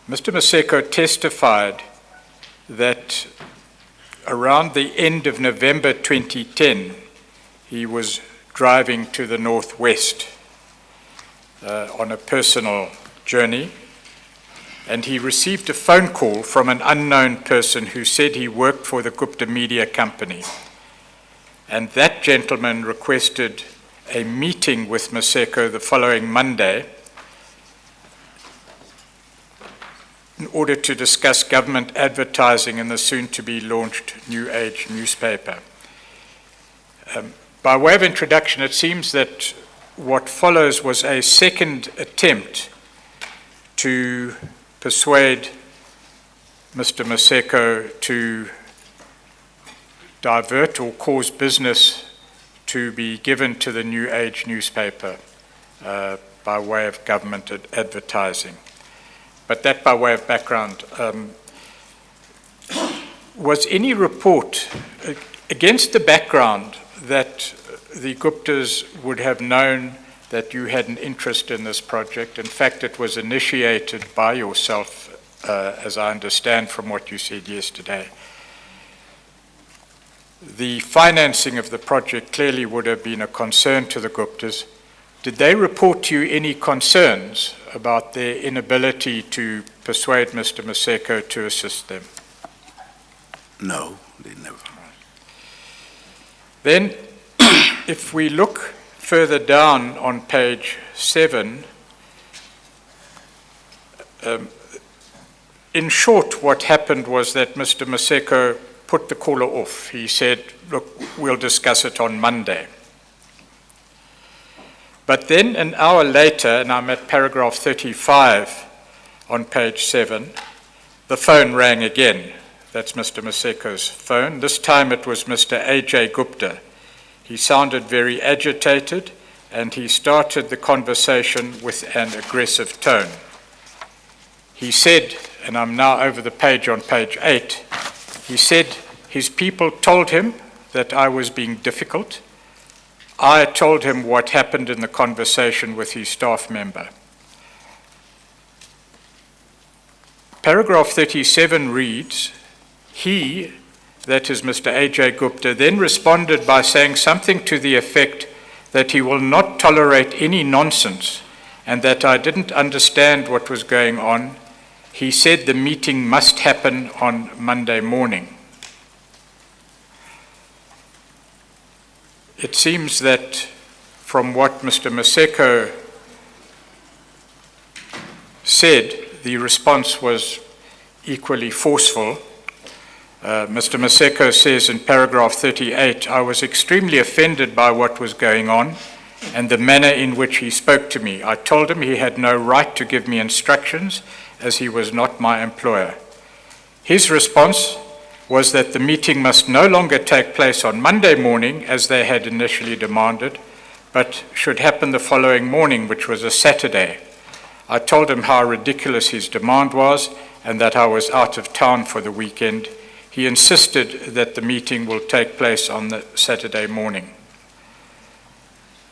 Mr. Maseko testified that around the end of November 2010, he was driving to the northwest on a personal journey, and he received a phone call from an unknown person who said he worked for the Gupta media company. And that gentleman requested a meeting with Maseko the following Monday in order to discuss government advertising in the soon-to-be-launched New Age newspaper. By way of introduction, it seems that what follows was a second attempt to persuade Mr. Maseko to divert or cause business to be given to the New Age newspaper by way of government advertising. But that by way of background. Was any report Against the background that the Guptas would have known that you had an interest in this project, in fact, it was initiated by yourself, as I understand from what you said yesterday. The financing of the project clearly would have been a concern to the Guptas. Did they report to you any concerns about their inability to persuade Mr. Maseko to assist them? No, they never. Then, if we look further down on page 7, in short, what happened was that Mr. Maseko put the caller off. He said, look, we'll discuss it on Monday. But then an hour later, and I'm at paragraph 35 on page 7, the phone rang again. That's Mr. Maseko's phone. This time it was Mr. A.J. Gupta. He sounded very agitated, and he started the conversation with an aggressive tone. He said, and I'm now over the page on page 8, he said his people told him that I was being difficult. I told him what happened in the conversation with his staff member. Paragraph 37 reads, he, that is Mr. A.J. Gupta, then responded by saying something to the effect that he will not tolerate any nonsense and that I didn't understand what was going on. He said the meeting must happen on Monday morning. It seems that from what Mr. Maseko said, the response was equally forceful. Mr. Maseko says in paragraph 38, I was extremely offended by what was going on and the manner in which he spoke to me. I told him he had no right to give me instructions as he was not my employer. His response was that the meeting must no longer take place on Monday morning as they had initially demanded, but should happen the following morning, which was a Saturday. I told him how ridiculous his demand was and that I was out of town for the weekend. He insisted that the meeting will take place on the Saturday morning.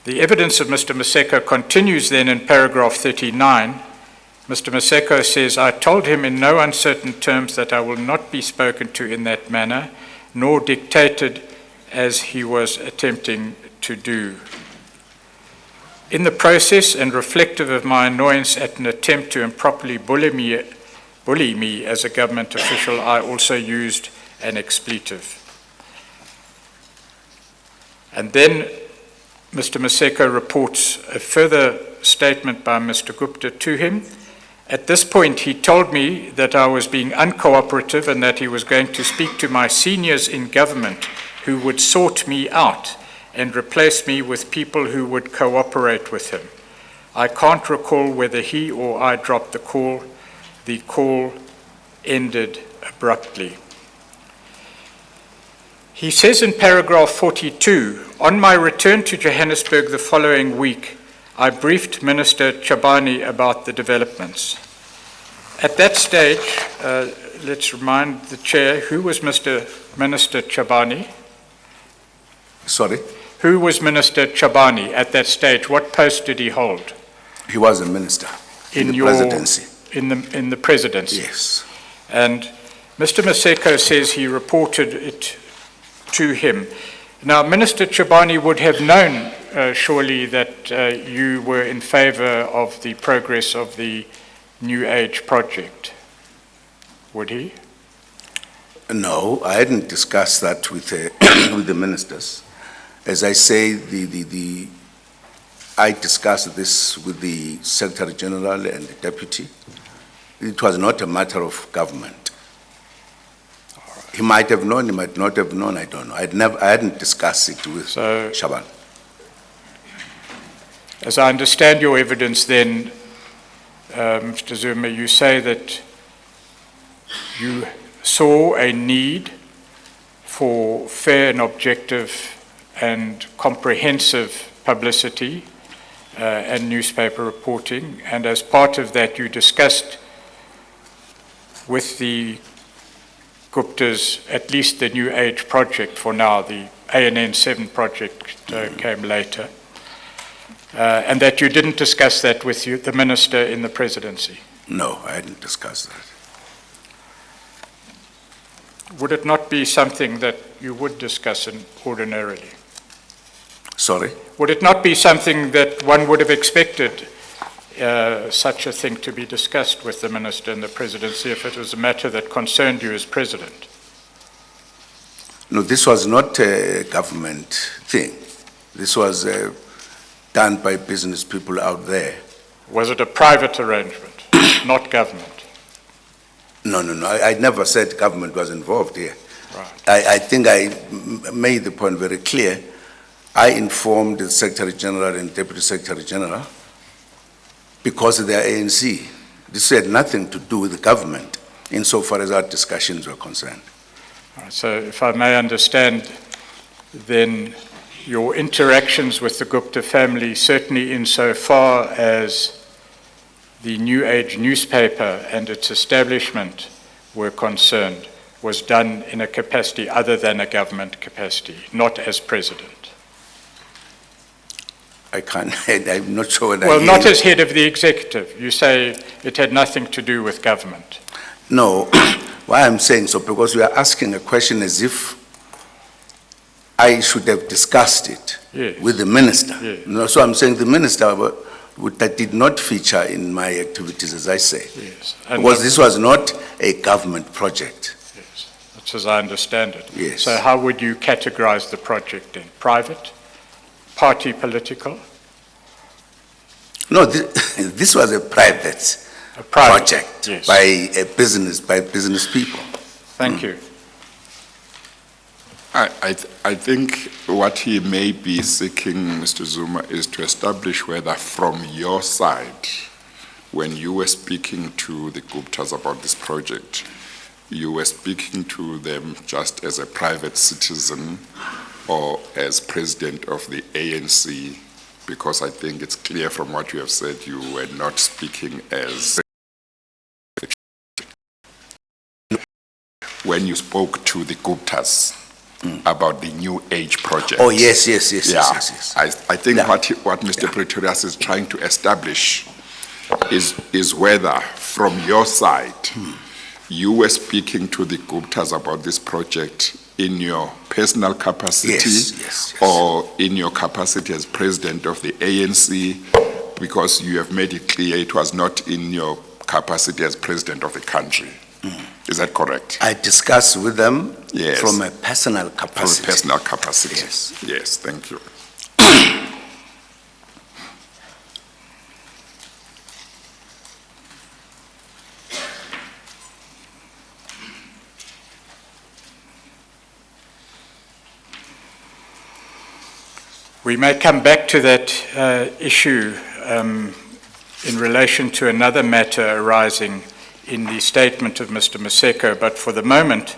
The evidence of Mr. Maseko continues then in paragraph 39. Mr. Maseko says, I told him in no uncertain terms that I will not be spoken to in that manner, nor dictated as he was attempting to do. In the process, and reflective of my annoyance at an attempt to improperly bully me as a government official, I also used an expletive. And then Mr. Maseko reports a further statement by Mr. Gupta to him. At this point, he told me that I was being uncooperative and that he was going to speak to my seniors in government who would sort me out and replace me with people who would cooperate with him. I can't recall whether he or I dropped the call. The call ended abruptly. He says in paragraph 42, on my return to Johannesburg the following week, I briefed Minister Chabani about the developments. At that stage, let's remind the Chair, who was Minister Chabani? Sorry? Who was Minister Chabani at that stage? What post did he hold? He was a minister in the presidency. In the presidency? Yes. And Mr. Maseko says he reported it to him. Now, Minister Chabani would have known, surely, that you were in favor of the progress of the New Age project. Would he? No, I hadn't discussed that with with the ministers. As I say, I discussed this with the Secretary General and the Deputy. It was not a matter of government. He might have known, he might not have known, I don't know. I hadn't discussed it with Shaban. As I understand your evidence then, Mr. Zuma, you say that you saw a need for fair and objective and comprehensive publicity and newspaper reporting, and as part of that you discussed with the Gupta's, at least the New Age project for now, the ANN 7 project came later, and that you didn't discuss that with the minister in the presidency? No, I didn't discuss that. Would it not be something that you would discuss ordinarily? Sorry? Would it not be something that one would have expected such a thing to be discussed with the minister in the presidency if it was a matter that concerned you as president? No, this was not a government thing. This was done by business people out there. Was it a private arrangement, not government? No. I never said government was involved here. Right. I think I made the point very clear. I informed the Secretary General and Deputy Secretary General because they are ANC. This had nothing to do with the government insofar as our discussions were concerned. Right, so if I may understand, then your interactions with the Gupta family, certainly insofar as the New Age newspaper and its establishment were concerned, was done in a capacity other than a government capacity, not as president. I'm not sure what Well, not as head of the executive. You say it had nothing to do with government. No, why I'm saying so, because we are asking a question as if I should have discussed it Yes. with the minister. Yes. No, so I'm saying the minister, that did not feature in my activities, as I say. Yes. Because this was not a government project. Yes, that's as I understand it. Yes. So how would you categorize the project then? Private? Party political? No, this was a private project yes. by business people. Thank you. I think what he may be seeking, Mr. Zuma, is to establish whether from your side, when you were speaking to the Guptas about this project, you were speaking to them just as a private citizen or as president of the ANC, because I think it's clear from what you have said, you were not speaking as when you spoke to the Guptas about the New Age project. Oh, yes. Yeah. Yes. I think what Mr. Pretorius is trying to establish is whether from your side you were speaking to the Guptas about this project in your personal capacity Yes. or in your capacity as president of the ANC, because you have made it clear it was not in your capacity as president of the country. Is that correct? I discussed with them Yes. from a personal capacity. From a personal capacity. Yes. Yes, thank you. We may come back to that issue in relation to another matter arising in the statement of Mr. Maseko, but for the moment,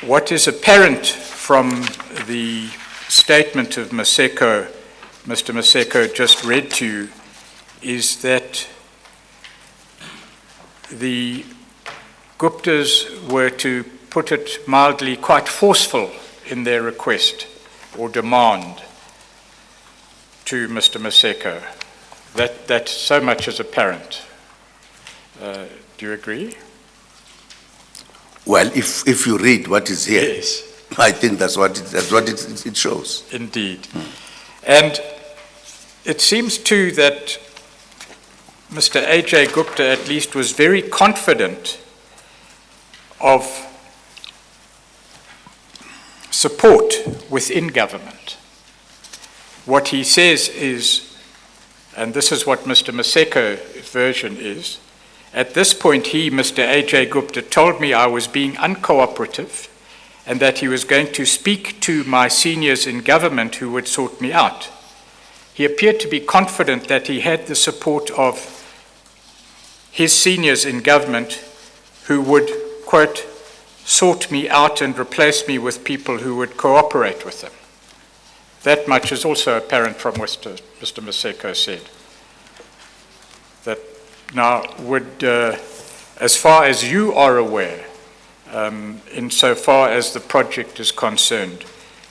what is apparent from the statement of Maseko, Mr. Maseko just read to you, is that the Guptas were, to put it mildly, quite forceful in their request or demand to Mr. Maseko. That so much is apparent. Do you agree? Well, if you read what is here, Yes, I think that's what it shows. indeed. And it seems too that Mr. A.J. Gupta at least was very confident of support within government. What he says is, and this is what Mr. Maseko's version is, at this point he, Mr. A.J. Gupta, told me I was being uncooperative and that he was going to speak to my seniors in government who would sort me out. He appeared to be confident that he had the support of his seniors in government who would, quote, sort me out and replace me with people who would cooperate with them. That much is also apparent from what Mr. Maseko said. That now would, as far as you are aware, insofar as the project is concerned.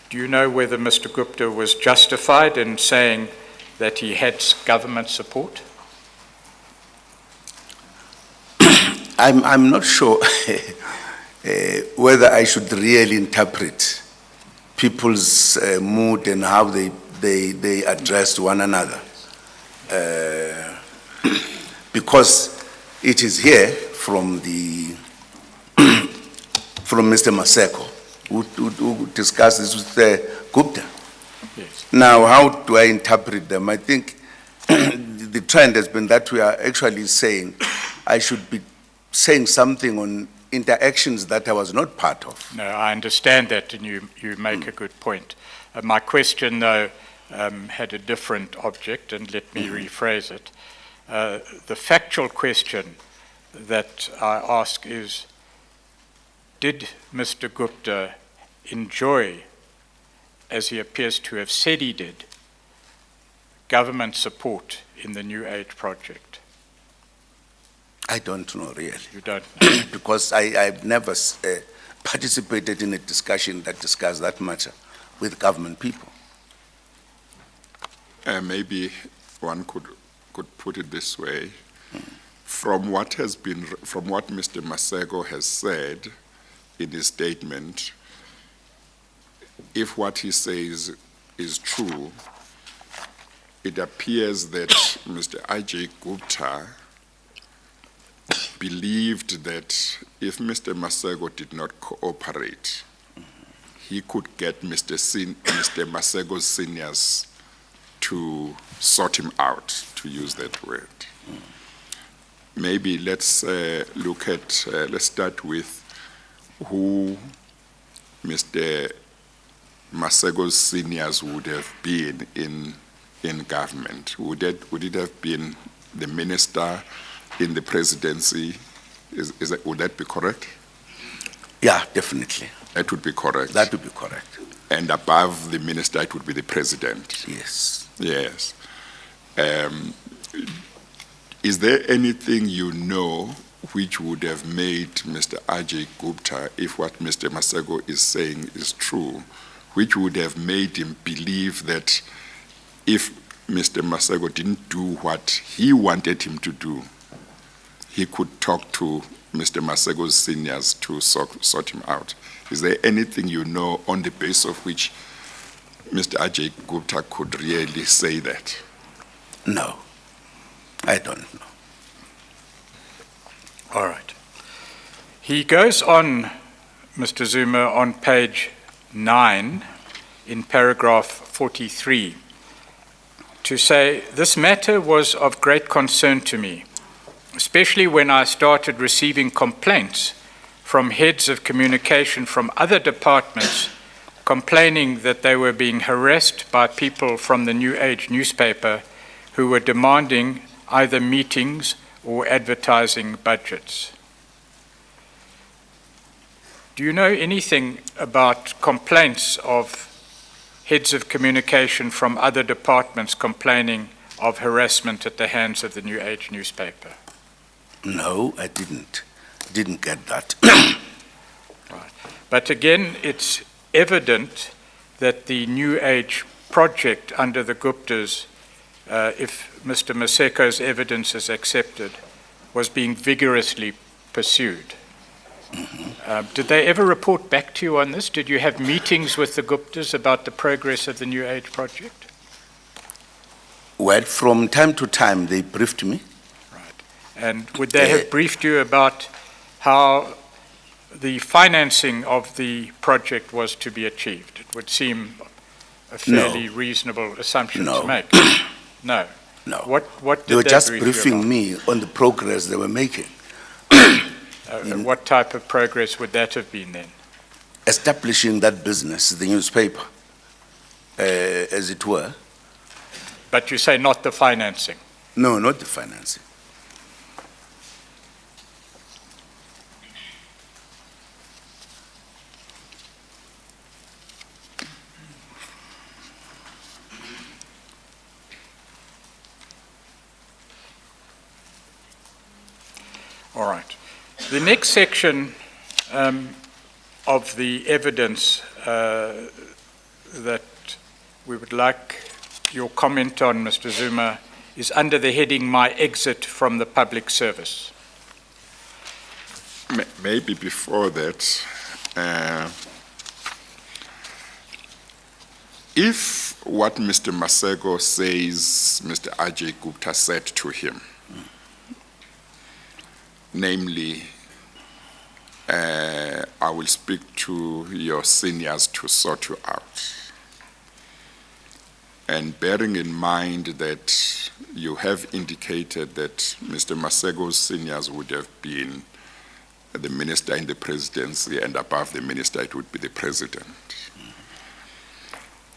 Do you know whether Mr. Gupta was justified in saying that he had government support? I'm not sure whether I should really interpret people's mood and how they address one another. Because it is here from from Mr. Maseko, who discussed this with Gupta. Yes. Now, how do I interpret them? I think the trend has been that we are actually saying I should be saying something on interactions that I was not part of. No, I understand that, and you make a good point. My question, though, had a different object, and let me rephrase it. The factual question that I ask is, did Mr. Gupta enjoy, as he appears to have said he did, government support in the New Age project? I don't know, really. You don't know? Because I've never participated in a discussion that discussed that matter with government people. Maybe one could put it this way. From what Mr. Maseko has said in his statement, if what he says is true, it appears that Mr. I.J. Gupta believed that if Mr. Maseko did not cooperate, he could get Mr. Maseko's seniors to sort him out, to use that word. Maybe let's let's start with who Mr. Maseko's seniors would have been in government. Would it have been the minister in the presidency? Would that be correct? Yeah, definitely. That would be correct. That would be correct. And above the minister, it would be the president. Yes. Yes. Is there anything you know which would have made Mr. Ajay Gupta, if what Mr. Maseko is saying is true, which would have made him believe that if Mr. Maseko didn't do what he wanted him to do, he could talk to Mr. Maseko's seniors to sort him out? Is there anything you know on the basis of which Mr. Ajay Gupta could really say that? No, I don't know. All right. He goes on, Mr. Zuma, on page 9 in paragraph 43 to say, "This matter was of great concern to me, especially when I started receiving complaints from heads of communication from other departments complaining that they were being harassed by people from the New Age newspaper who were demanding either meetings or advertising budgets." Do you know anything about complaints of heads of communication from other departments complaining of harassment at the hands of the New Age newspaper? No, I didn't get that. Right. But again, it's evident that the New Age project under the Guptas, if Mr. Maseko's evidence is accepted, was being vigorously pursued. Mm-hmm. Did they ever report back to you on this? Did you have meetings with the Guptas about the progress of the New Age project? Well, from time to time, they briefed me. Right. And would they have briefed you about how the financing of the project was to be achieved? It would seem a fairly reasonable assumption to make. No. No. What did They were just brief you briefing about? me on the progress they were making. And what type of progress would that have been then? Establishing that business, the newspaper, as it were. But you say not the financing. No, not the financing. All right. The next section of the evidence that we would like your comment on, Mr. Zuma, is under the heading, My Exit from the Public Service. Maybe before that, if what Mr. Maseko says Mr. Ajay Gupta said to him, namely, I will speak to your seniors to sort you out, and bearing in mind that you have indicated that Mr. Maseko's seniors would have been the minister in the presidency, and above the minister it would be the president.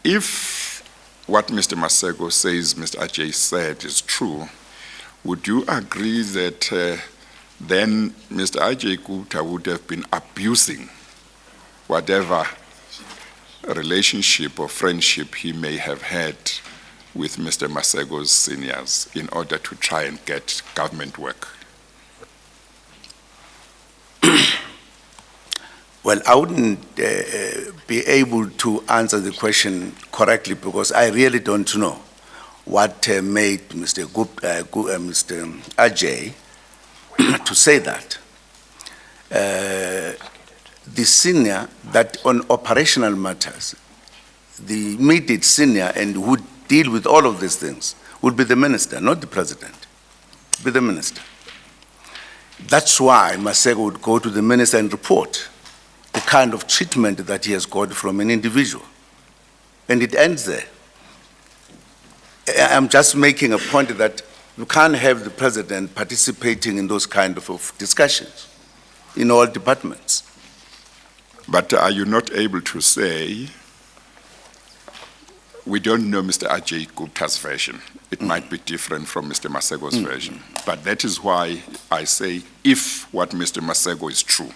If what Mr. Maseko says Mr. Ajay said is true, would you agree that then Mr. Ajay Gupta would have been abusing whatever relationship or friendship he may have had with Mr. Maseko's seniors in order to try and get government work? Well, I wouldn't be able to answer the question correctly because I really don't know what made Mr. Mr. Ajay to say that. The senior, that on operational matters, the immediate senior and who deal with all of these things would be the minister, not the president, be the minister. That's why Maseko would go to the minister and report the kind of treatment that he has got from an individual. And it ends there. I'm just making a point that you can't have the president participating in those kind of discussions in all departments. But are you not able to say, we don't know Mr. Ajay Gupta's version. It might be different from Mr. Maseko's version. But that is why I say, if what Mr. Maseko is true,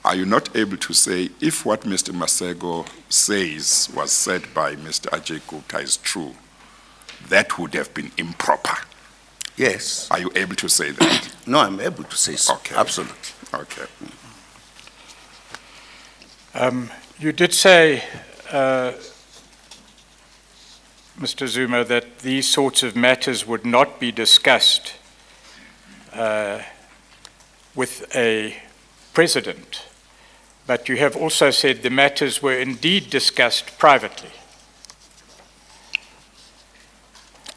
are you not able to say, if what Mr. Maseko says was said by Mr. Ajay Gupta is true, that would have been improper? Yes. Are you able to say that? No, I'm able to say so. Okay. Absolutely. Okay. You did say, Mr. Zuma, that these sorts of matters would not be discussed with a president, but you have also said the matters were indeed discussed privately.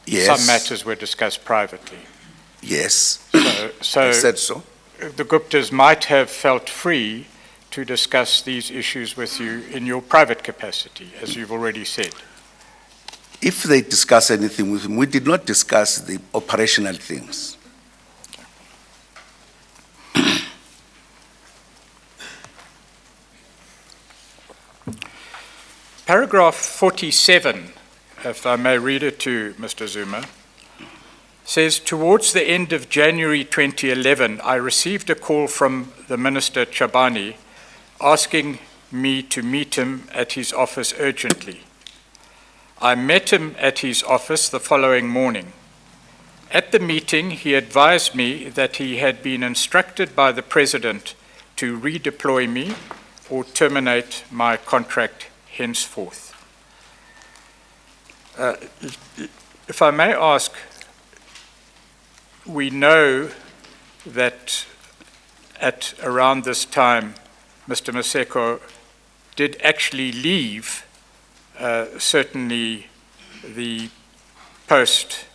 Yes. Some matters were discussed privately. Yes. So I said so. The Guptas might have felt free to discuss these issues with you in your private capacity, as you've already said. If they discuss anything with him, we did not discuss the operational things. Paragraph 47, if I may read it to Mr. Zuma, says, towards the end of January 2011, I received a call from the Minister Chabani asking me to meet him at his office urgently. I met him at his office the following morning. At the meeting, he advised me that he had been instructed by the President to redeploy me or terminate my contract henceforth. If I may ask, we know that at around this time, Mr. Maseko did actually leave certainly the post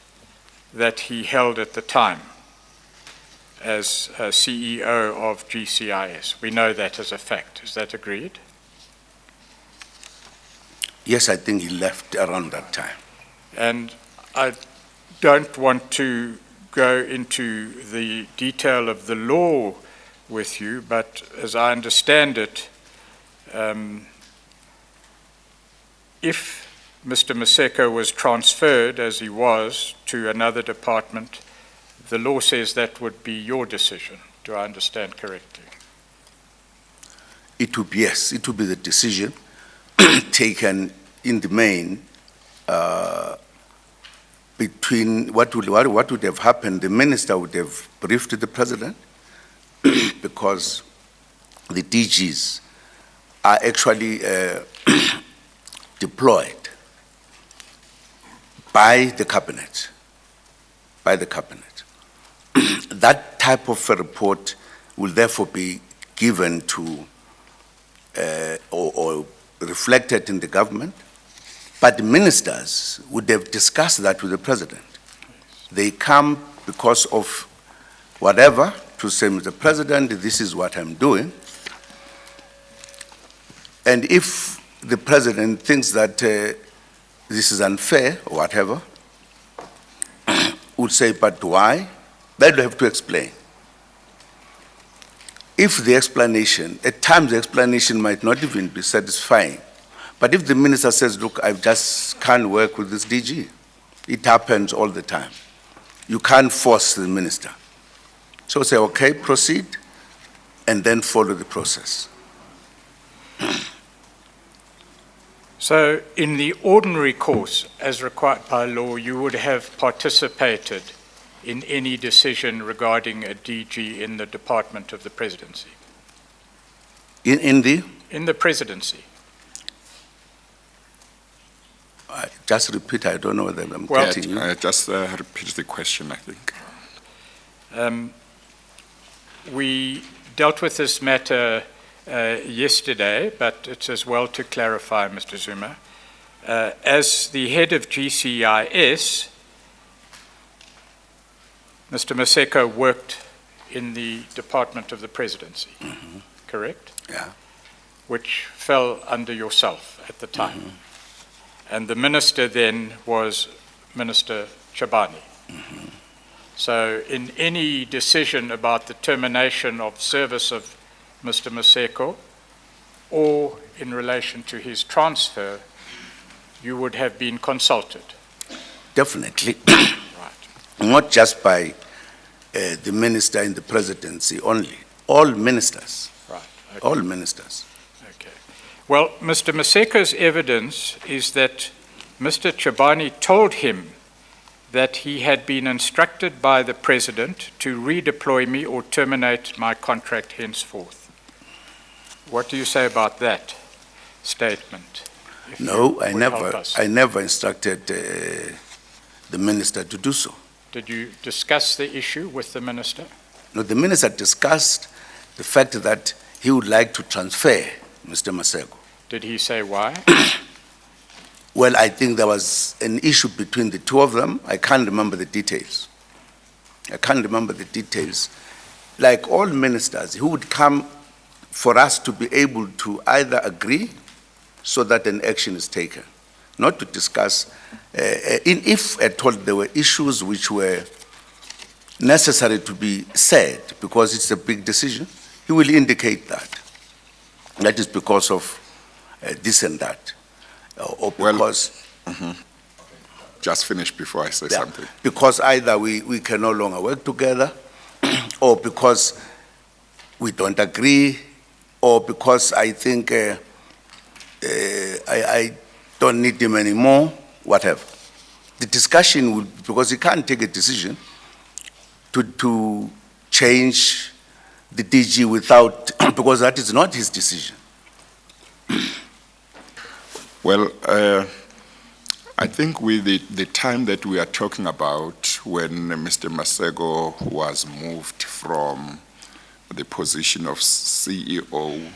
that he held at the time as CEO of GCIS. We know that as a fact. Is that agreed? Yes, I think he left around that time. And I don't want to go into the detail of the law with you, but as I understand it, if Mr. Maseko was transferred, as he was, to another department, the law says that would be your decision. Do I understand correctly? It would be, yes, it would be the decision taken in the main between what would have happened. The minister would have briefed the president because the DGs are actually deployed by the cabinet. That type of a report will therefore be given to or reflected in the government, but the ministers would have discussed that with the president. They come because of whatever to say, Mr. President, this is what I'm doing. And if the president thinks that this is unfair or whatever, would say, but why? They'll have to explain. If the explanation, at times the explanation might not even be satisfying, but if the minister says, look, I just can't work with this DG, it happens all the time. You can't force the minister. So say, okay, proceed, and then follow the process. So in the ordinary course, as required by law, you would have participated in any decision regarding a DG in the Department of the Presidency? In the Presidency. Just repeat, I don't know whether I'm getting you. Just repeat the question, I think. We dealt with this matter yesterday, but it's as well to clarify, Mr. Zuma. As the head of GCIS, Mr. Maseko worked in the Department of the Presidency, correct? Yeah. Which fell under yourself at the time. And the minister then was Minister Chabani. So in any decision about the termination of service of Mr. Maseko or in relation to his transfer, you would have been consulted. Definitely. Right. Not just by the minister in the presidency only. All ministers. Right. Okay. All ministers. Okay. Well, Mr. Maseko's evidence is that Mr. Chabani told him that he had been instructed by the president to redeploy me or terminate my contract henceforth. What do you say about that statement? No, I never instructed the minister to do so. Did you discuss the issue with the minister? No, the minister discussed the fact that he would like to transfer Mr. Maseko. Did he say why? Well, I think there was an issue between the two of them. I can't remember the details. Like all ministers, he would come for us to be able to either agree so that an action is taken, not to discuss, if at all there were issues which were necessary to be said, because it's a big decision, he will indicate that. That is because of this and that. Or because... Just finish before I say something. Because either we can no longer work together, or because we don't agree, or because I think I don't need him anymore, whatever. The discussion would, because he can't take a decision to change the DG without, because that is not his decision. Well, I think with the time that we are talking about, when Mr. Maseko was moved from the position of CEO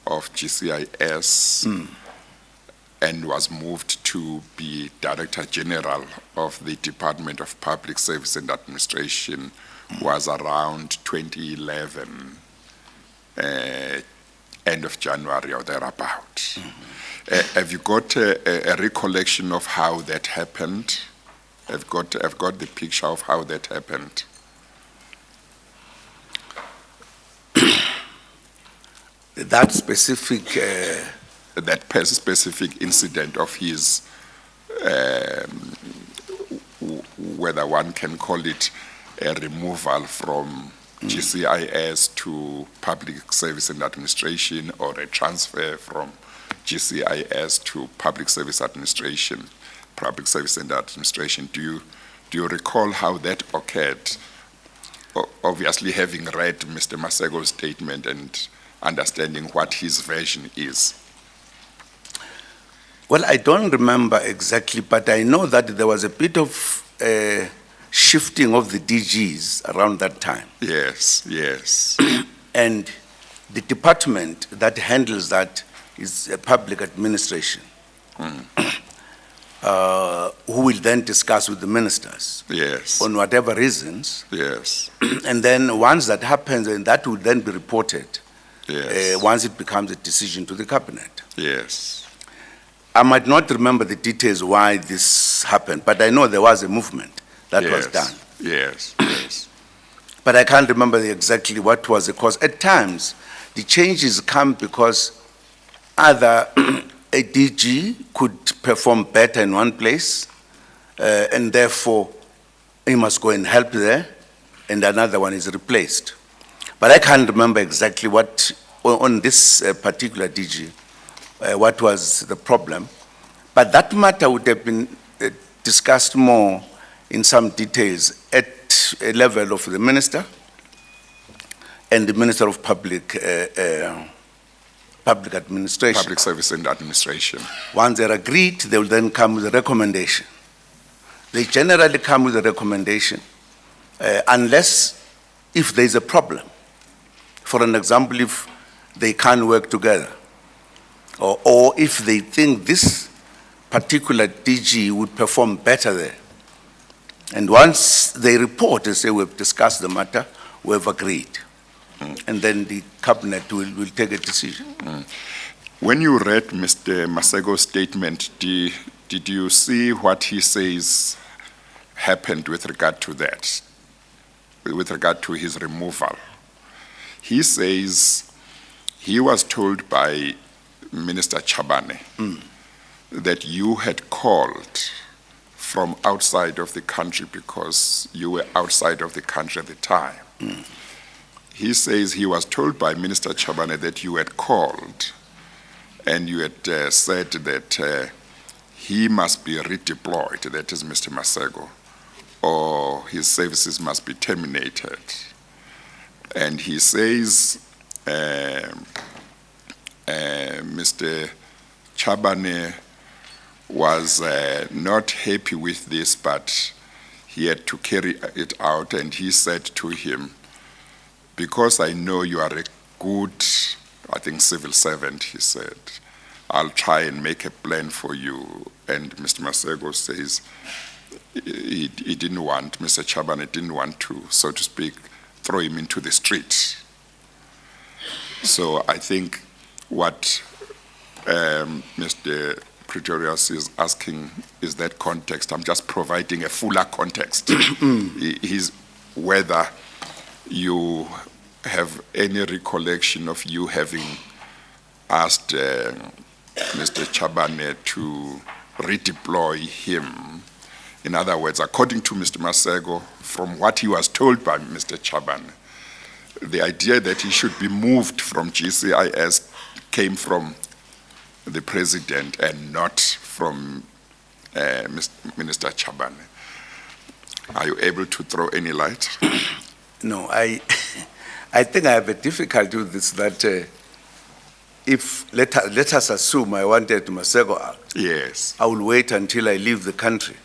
of GCIS and was moved to be Director General of the Department of Public Service and Administration, was around 2011, end of January or thereabout. Have you got a recollection of how that happened? I've got the picture of how that happened. That specific... specific incident of his, whether one can call it a removal from GCIS to Public Service and Administration, or a transfer from GCIS to Public Service Administration, Public Service and Administration. Do you recall how that occurred? Obviously, having read Mr. Maseko's statement and understanding what his version is. Well, I don't remember exactly, but I know that there was a bit of shifting of the DGs around that time. Yes, yes. And the department that handles that is public administration, who will then discuss with the ministers Yes. on whatever reasons. Yes. And then once that happens, and that will then be reported Yes. once it becomes a decision to the cabinet. Yes. I might not remember the details why this happened, but I know there was a movement that was Yes. done. Yes. Yes. But I can't remember exactly what was the cause. At times, the changes come because either a DG could perform better in one place, and therefore he must go and help there, and another one is replaced. But I can't remember exactly what, on this particular DG, what was the problem. But that matter would have been discussed more in some details at a level of the minister and the Minister of Public Administration. Public Service and Administration. Once they're agreed, they will then come with a recommendation. They generally come with a recommendation unless if there's a problem. For an example, if they can't work together, or if they think this particular DG would perform better there. And once they report, they say, we've discussed the matter, we've agreed. And then the cabinet will take a decision. When you read Mr. Maseko's statement, did you see what he says happened with regard to that, with regard to his removal? He says he was told by Minister Chabane that you had called from outside of the country because you were outside of the country at the time. He says he was told by Minister Chabane that you had called and you had said that he must be redeployed, that is Mr. Maseko, or his services must be terminated. And he says Mr. Chabane was not happy with this, but he had to carry it out, and he said to him, because I know you are a good, I think, civil servant, he said, I'll try and make a plan for you. And Mr. Maseko says he didn't want, Mr. Chabane didn't want to, so to speak, throw him into the street. So I think what Mr. Pretorius is asking is that context. I'm just providing a fuller context. Is whether you have any recollection of you having asked Mr. Chabane to redeploy him. In other words, according to Mr. Maseko, from what he was told by Mr. Chabane, the idea that he should be moved from GCIS came from the president and not from Minister Chabane. Are you able to throw any light? No, I think I have a difficulty with this, that if, let us assume I wanted Maseko out. Yes. I will wait until I leave the country.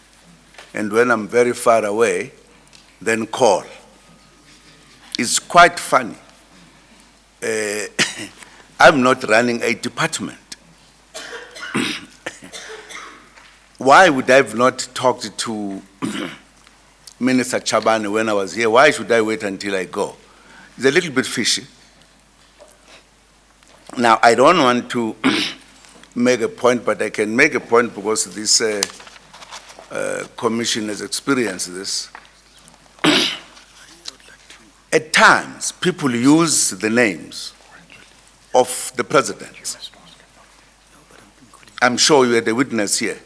And when I'm very far away, then call. It's quite funny. I'm not running a department. Why would I have not talked to Minister Chabane when I was here? Why should I wait until I go? It's a little bit fishy. Now, I don't want to make a point, but I can make a point because this commission has experienced this. At times, people use the names of the president. I'm sure you had a witness here.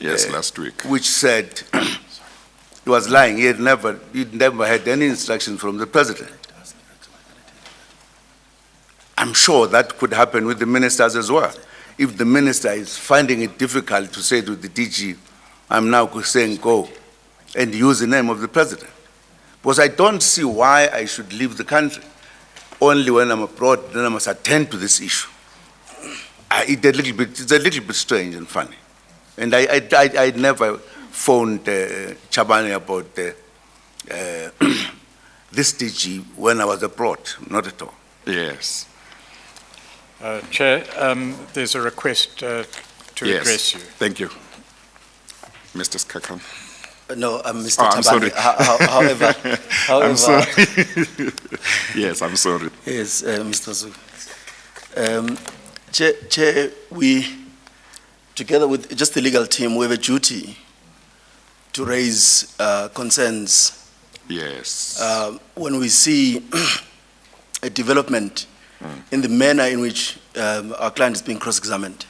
Yes, last week. Which said he was lying. He'd never had any instructions from the president. I'm sure that could happen with the ministers as well. If the minister is finding it difficult to say to the DG, I'm now saying go, and use the name of the president. Because I don't see why I should leave the country. only when I'm abroad, then I must attend to this issue. It's a little bit strange and funny. And I never phoned Chabane about this DG when I was abroad, not at all. Yes. Chair, there's a request to address you. Thank you. Mr. Skakan. No, Mr. Oh, I'm sorry. However, I'm sorry. Yes, I'm sorry. Yes, Mr. Zuma. Chair, we, together with just the legal team, we have a duty to raise concerns Yes. when we see a development in the manner in which our client is being cross-examined.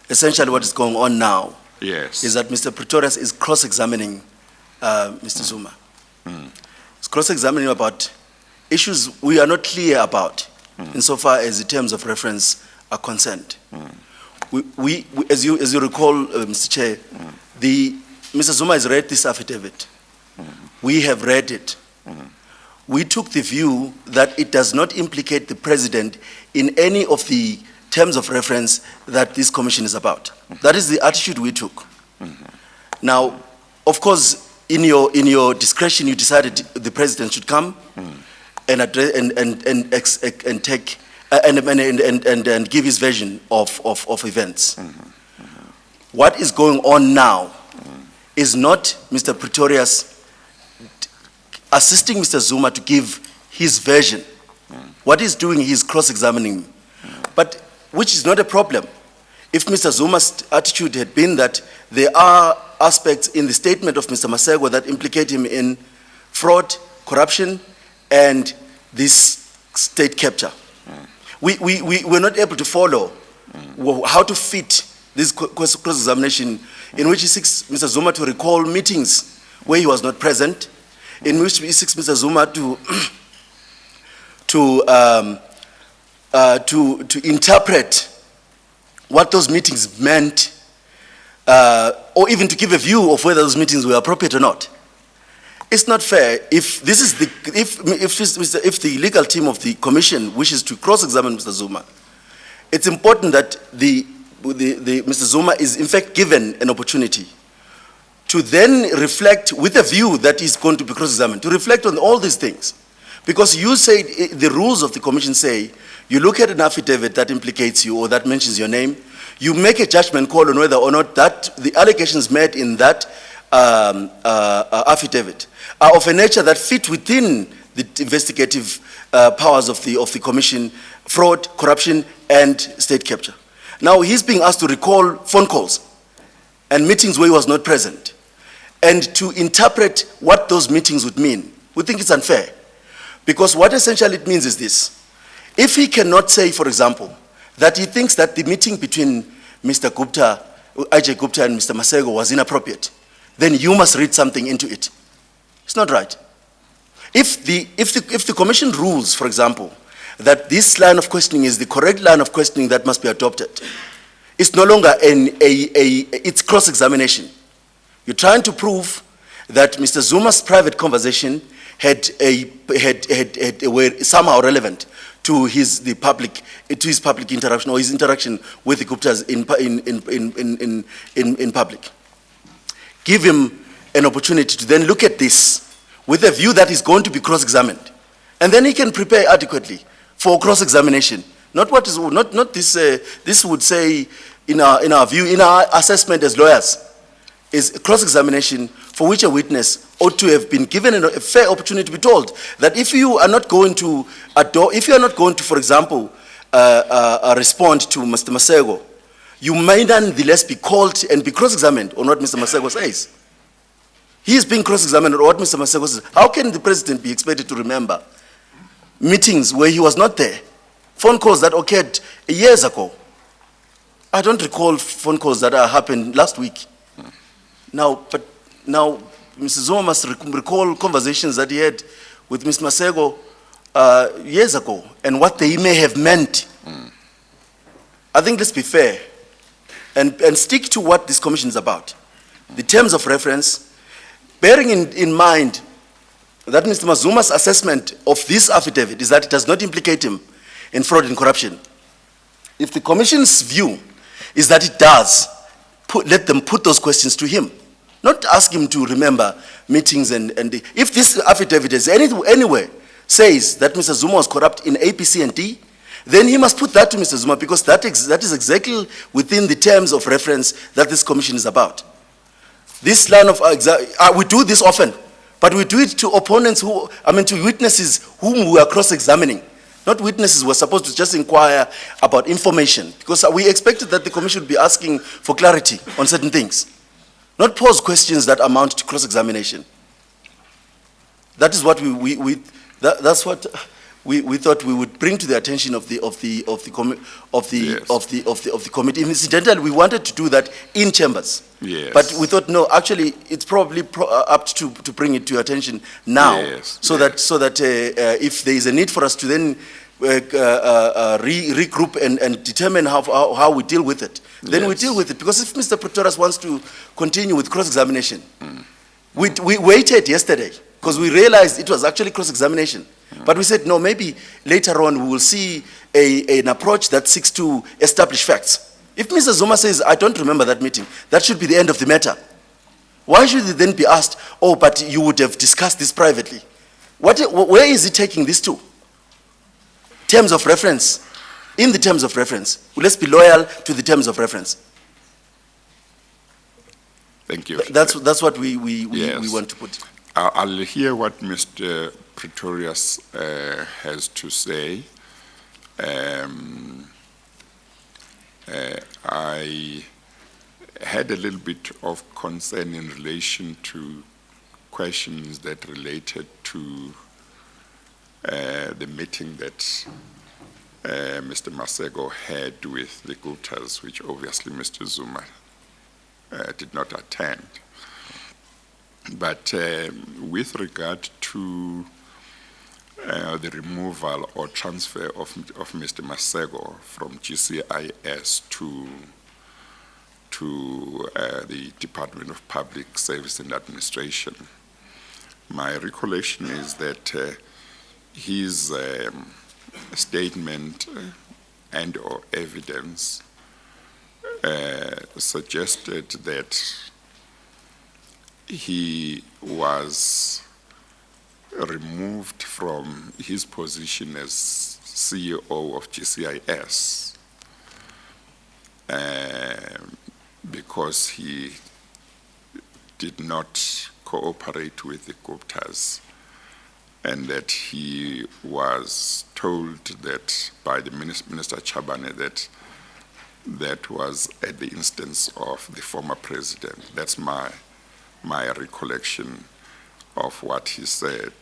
Essentially what is going on now Yes. is that Mr. Pretorius is cross-examining Mr. Zuma. He's cross-examining about issues we are not clear about insofar as the terms of reference are concerned. We, as you recall, Mr. Chair, Mr. Zuma has read this affidavit. We have read it. We took the view that it does not implicate the president in any of the terms of reference that this commission is about. That is the attitude we took. Now, of course, in your discretion, you decided the president should come and address and take and give his version of events. What is going on now is not Mr. Pretorius assisting Mr. Zuma to give his version. What he's doing, he's cross-examining him. But which is not a problem. If Mr. Zuma's attitude had been that there are aspects in the statement of Mr. Maseko that implicate him in fraud, corruption, and this state capture. We were not able to follow how to fit this cross-examination in which he seeks Mr. Zuma to recall meetings where he was not present, in which he seeks Mr. Zuma to interpret what those meetings meant, or even to give a view of whether those meetings were appropriate or not. It's not fair if this is if the legal team of the commission wishes to cross-examine Mr. Zuma. It's important that Mr. Zuma is in fact given an opportunity to then reflect with a view that he's going to be cross-examined, to reflect on all these things. Because you say, the rules of the commission say, you look at an affidavit that implicates you or that mentions your name, you make a judgment call on whether or not that the allegations made in that affidavit are of a nature that fit within the investigative powers of the commission, fraud, corruption, and state capture. Now he's being asked to recall phone calls and meetings where he was not present, and to interpret what those meetings would mean. We think it's unfair. Because what essentially it means is this. If he cannot say, for example, that he thinks that the meeting between Mr. Gupta, IJ Gupta and Mr. Maseko was inappropriate, then you must read something into it. It's not right. If the commission rules, for example, that this line of questioning is the correct line of questioning that must be adopted, it's no longer it's cross-examination. You're trying to prove that Mr. Zuma's private conversation were somehow relevant to his public interaction or his interaction with the Guptas in public. Give him an opportunity to then look at this with a view that he's going to be cross-examined, and then he can prepare adequately for cross-examination. Not what is not this. This would say, in our view, in our assessment as lawyers, is cross-examination for which a witness ought to have been given a fair opportunity to be told that if you are not going to for example, respond to Mr. Maseko, you may nonetheless be called and be cross-examined on what Mr. Maseko says. He is being cross-examined on what Mr. Maseko says. How can the president be expected to remember meetings where he was not there? Phone calls that occurred years ago. I don't recall phone calls that happened last week. Now, Mr. Zuma must recall conversations that he had with Mr. Maseko years ago and what they may have meant. I think let's be fair and stick to what this commission is about. The terms of reference, bearing in mind that Mr. Zuma's assessment of this affidavit is that it does not implicate him in fraud and corruption. If the Commission's view is that it does, let them put those questions to him. Not ask him to remember meetings if this affidavit is anywhere says that Mr. Zuma was corrupt in A, B, C, and D, then he must put that to Mr. Zuma, because that is exactly within the terms of reference that this commission is about. This line of, we do this often, but we do it to opponents to witnesses whom we are cross-examining. Not witnesses who are supposed to just inquire about information, because we expected that the commission would be asking for clarity on certain things. Not pose questions that amount to cross-examination. That is what that's what we thought we would bring to the attention of the committee. Incidentally, we wanted to do that in chambers. Yes. But we thought, no, actually, it's probably apt to bring it to your attention now, yes. so that if there is a need for us to then regroup and determine how we deal with it, then we deal with it. Because if Mr. Pretorius wants to continue with cross-examination, we waited yesterday because we realized it was actually cross-examination. But we said, no, maybe later on we will see an approach that seeks to establish facts. If Mr. Zuma says, I don't remember that meeting, that should be the end of the matter. Why should it then be asked, oh, but you would have discussed this privately? Where is he taking this to? Terms of reference. In the terms of reference. Let's be loyal to the terms of reference. Thank you. That's what we want to put. I'll hear what Mr. Pretorius has to say. I had a little bit of concern in relation to questions that related to the meeting that Mr. Maseko had with the Guptas, which obviously Mr. Zuma did not attend. But with regard to the removal or transfer of Mr. Maseko from GCIS to the Department of Public Service and Administration, my recollection is that his statement and or evidence suggested that he was removed from his position as CEO of GCIS because he did not cooperate with the Guptas, and that he was told that by the Minister Chabane that was at the instance of the former president. That's my recollection of what he said.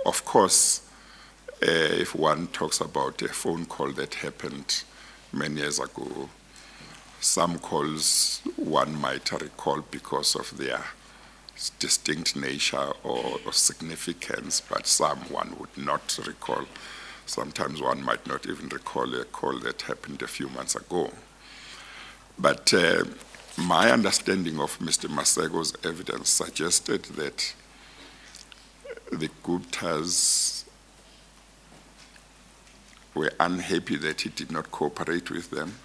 Of course, if one talks about a phone call that happened many years ago, some calls one might recall because of their distinct nature or significance, but some one would not recall. Sometimes one might not even recall a call that happened a few months ago. But my understanding of Mr. Maseko's evidence suggested that the Guptas were unhappy that he did not cooperate with them,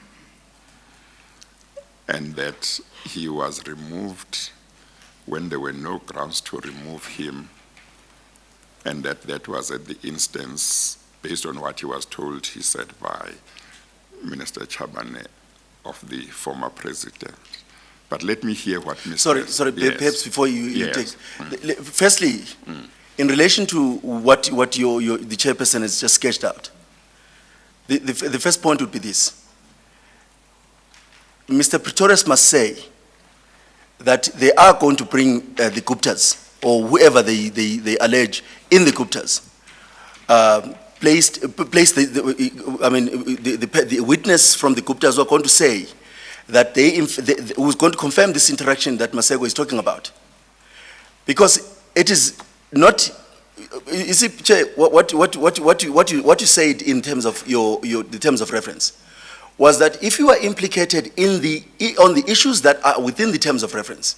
and that he was removed when there were no grounds to remove him, and that was at the instance, based on what he was told, he said, by Minister Chabane of the former president. But let me hear what Mr. Sorry, Yes. perhaps before you Yes. take. Firstly, in relation to what the chairperson has just sketched out, the first point would be this. Mr. Pretorius must say that they are going to bring the Guptas, or whoever they allege in the Guptas, the witness from the Guptas who are going to say that who's going to confirm this interaction that Maseko is talking about. Because it is not, you see, Chair, what you said in terms of the terms of reference was that if you are implicated on the issues that are within the terms of reference,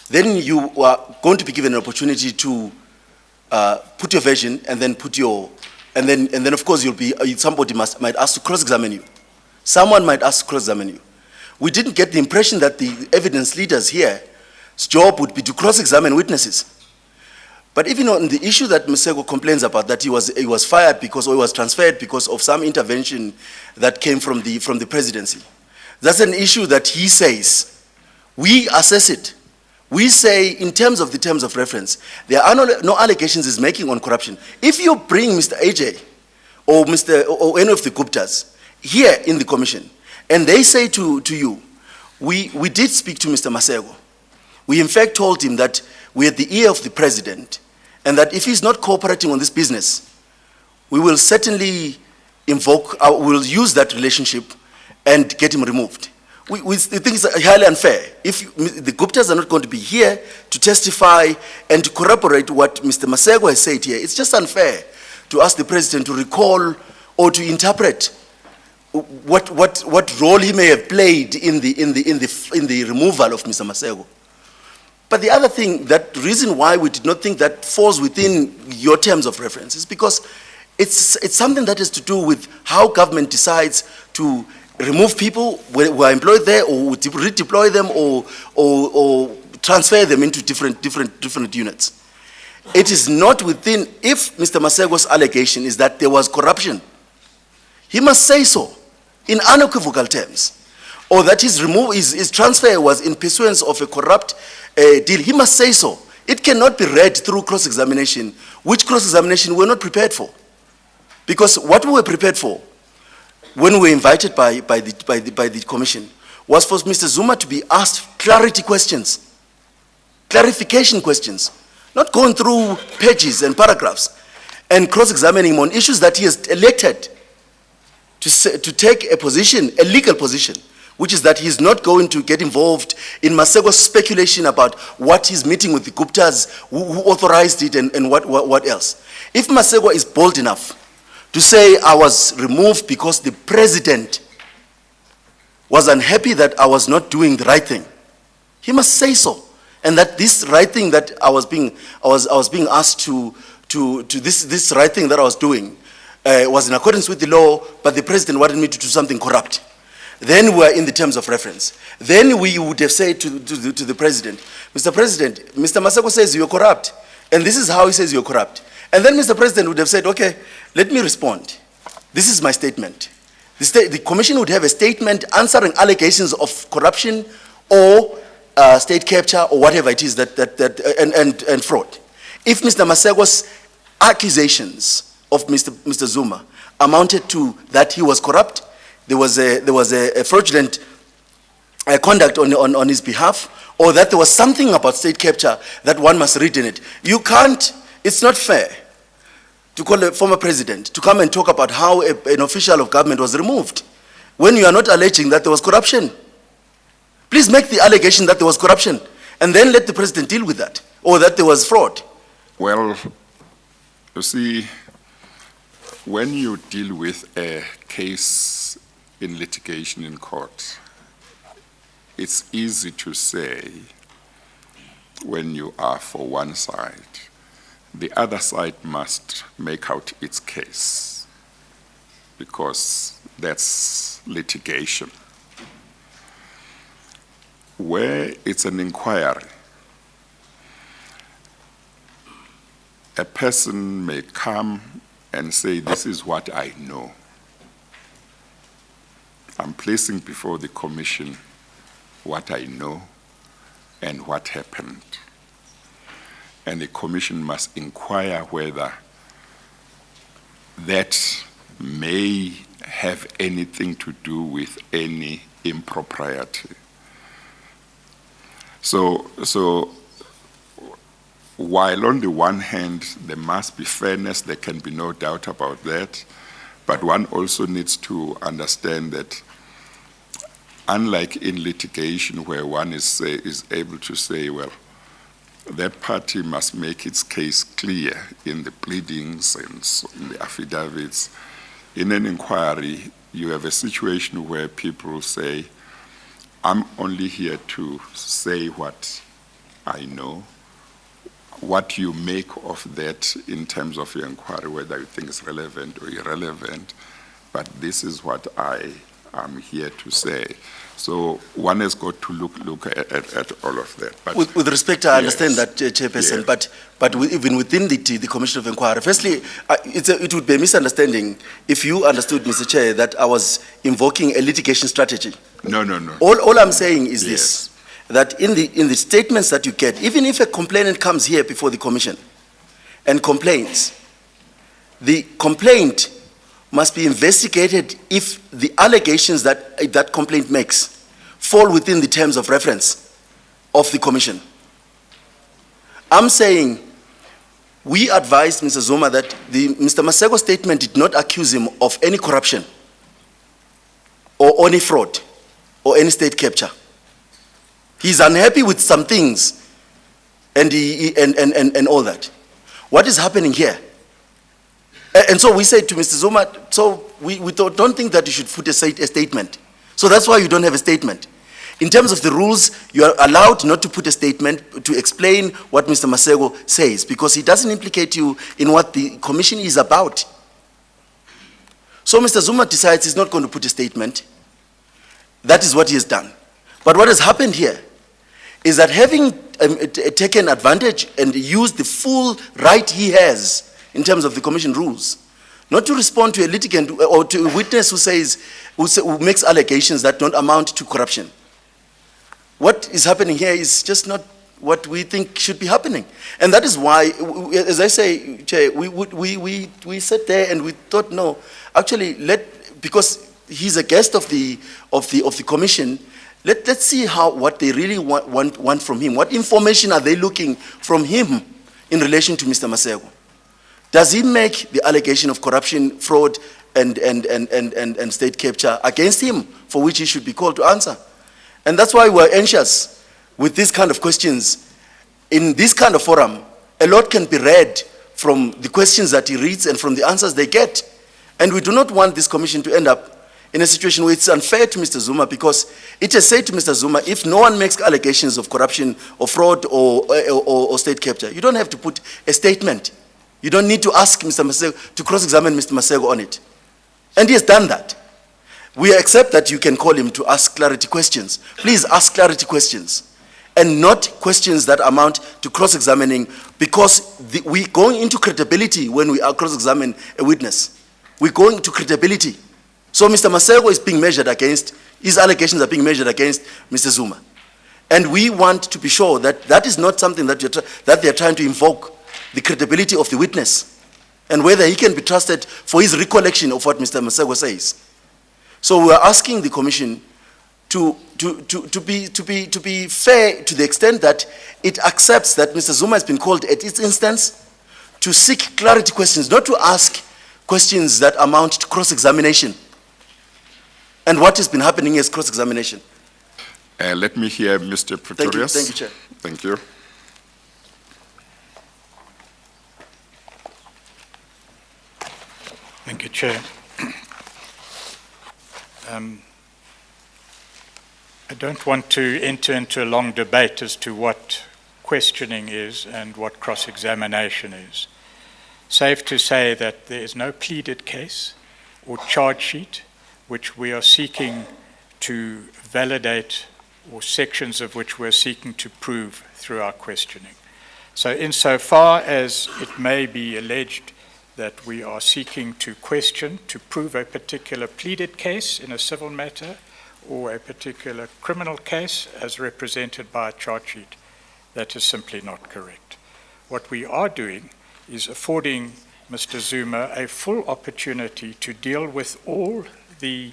then you are going to be given an opportunity to put your version and then put your, and then of course somebody might ask to cross-examine you. Someone might ask to cross-examine you. We didn't get the impression that the evidence leaders here's job would be to cross-examine witnesses. But even on the issue that Maseko complains about, that he was fired because, or he was transferred because of some intervention that came from the presidency, that's an issue that he says, we assess it. We say, in terms of the terms of reference, there are no allegations he's making on corruption. If you bring Mr. AJ or or any of the Guptas here in the commission, and they say to you, we did speak to Mr. Maseko. We in fact told him that we're at the ear of the president, and that if he's not cooperating on this business, we will certainly we'll use that relationship and get him removed. We think it's highly unfair. If the Guptas are not going to be here to testify and to corroborate what Mr. Maseko has said here, it's just unfair to ask the president to recall or to interpret what role he may have played in the removal of Mr. Maseko. But the other thing, that reason why we did not think that falls within your terms of reference is because it's something that has to do with how government decides to remove people who are employed there, or redeploy them, or transfer them into different units. It is not within, if Mr. Maseko's allegation is that there was corruption, he must say so in unequivocal terms, or that his transfer was in pursuance of a corrupt deal. He must say so. It cannot be read through cross-examination, which cross-examination we're not prepared for. Because what we were prepared for, when we were invited by the commission, was for Mr. Zuma to be asked clarity questions, clarification questions, not going through pages and paragraphs and cross-examining him on issues that he has elected to take a position, a legal position, which is that he's not going to get involved in Maseko's speculation about what he's meeting with the Guptas, who authorized it, and what else. If Maseko is bold enough to say, I was removed because the president was unhappy that I was not doing the right thing, he must say so. And that this right thing that I was being asked to this right thing that I was doing was in accordance with the law, but the president wanted me to do something corrupt. Then we're in the terms of reference. Then we would have said to the president, Mr. President, Mr. Maseko says you're corrupt, and this is how he says you're corrupt. And then Mr. President would have said, okay, let me respond. This is my statement. The commission would have a statement answering allegations of corruption or state capture or whatever it is and fraud. If Mr. Maseko's accusations of Mr. Zuma amounted to that he was corrupt, there was a fraudulent conduct on his behalf, or that there was something about state capture that one must read in it. You can't, it's not fair to call a former president to come and talk about how an official of government was removed when you are not alleging that there was corruption. Please make the allegation that there was corruption, and then let the president deal with that, or that there was fraud. Well, you see, when you deal with a case in litigation in court, it's easy to say when you are for one side, the other side must make out its case, because that's litigation. Where it's an inquiry, a person may come and say, this is what I know. I'm placing before the commission what I know and what happened. And the commission must inquire whether that may have anything to do with any impropriety. So while on the one hand there must be fairness, there can be no doubt about that, but one also needs to understand that unlike in litigation where one is able to say, well, that party must make its case clear in the pleadings and in the affidavits, in an inquiry you have a situation where people say, I'm only here to say what I know. What you make of that in terms of your inquiry, whether you think it's relevant or irrelevant, but this is what I am here to say. So one has got to look at all of that. But with respect, I understand that, Chairperson, Yes. but even within the Commission of Inquiry, firstly, it would be a misunderstanding if you understood, Mr. Chair, that I was invoking a litigation strategy. No. All I'm saying is Yes. this, that in the statements that you get, even if a complainant comes here before the Commission and complains, the complaint must be investigated if the allegations that complaint makes fall within the terms of reference of the Commission. I'm saying we advised Mr. Zuma that Mr. Maseko's statement did not accuse him of any corruption or any fraud or any state capture. He's unhappy with some things and all that. What is happening here? And so we said to Mr. Zuma, so we don't think that you should put a statement. So that's why you don't have a statement. In terms of the rules, you are allowed not to put a statement to explain what Mr. Maseko says, because he doesn't implicate you in what the Commission is about. So Mr. Zuma decides he's not going to put a statement. That is what he has done. But what has happened here is that having taken advantage and used the full right he has in terms of the Commission rules, not to respond to a litigant or to a witness who makes allegations that don't amount to corruption. What is happening here is just not what we think should be happening. And that is why, as I say, Chair, we sat there and we thought, no, actually, because he's a guest of the Commission, let's see what they really want from him. What information are they looking from him in relation to Mr. Maseko? Does he make the allegation of corruption, fraud, and state capture against him, for which he should be called to answer? And that's why we're anxious with these kind of questions. In this kind of forum, a lot can be read from the questions that he reads and from the answers they get. And we do not want this Commission to end up in a situation where it's unfair to Mr. Zuma, because it has said to Mr. Zuma, if no one makes allegations of corruption or fraud or state capture, you don't have to put a statement. You don't need to ask Mr. Maseko to cross-examine Mr. Maseko on it. And he has done that. We accept that you can call him to ask clarity questions. Please ask clarity questions, and not questions that amount to cross-examining, because we're going into credibility when we cross-examine a witness. We're going to credibility. So Mr. Maseko is being measured against, his allegations are being measured against Mr. Zuma. And we want to be sure that that is not something that they're trying to invoke the credibility of the witness, and whether he can be trusted for his recollection of what Mr. Maseko says. So we're asking the Commission to be fair to the extent that it accepts that Mr. Zuma has been called at its instance to seek clarity questions, not to ask questions that amount to cross-examination. And what has been happening is cross-examination. Let me hear Mr. Pretorius. Thank you, Chair. Thank you. Thank you, Chair. I don't want to enter into a long debate as to what questioning is and what cross-examination is. Safe to say that there is no pleaded case or charge sheet which we are seeking to validate, or sections of which we're seeking to prove through our questioning. So insofar as it may be alleged that we are seeking to question, to prove a particular pleaded case in a civil matter or a particular criminal case as represented by a charge sheet, that is simply not correct. What we are doing is affording Mr. Zuma a full opportunity to deal with all the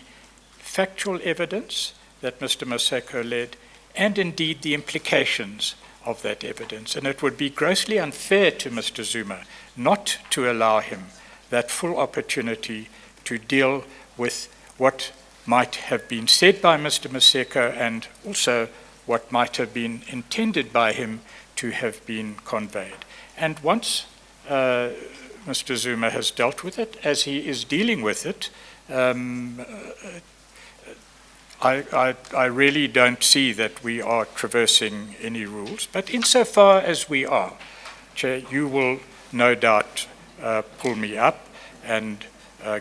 factual evidence that Mr. Maseko led, and indeed the implications of that evidence. And it would be grossly unfair to Mr. Zuma not to allow him that full opportunity to deal with what might have been said by Mr. Maseko, and also what might have been intended by him to have been conveyed. And once Mr. Zuma has dealt with it, as he is dealing with it, I really don't see that we are traversing any rules, but insofar as we are, Chair, you will no doubt pull me up and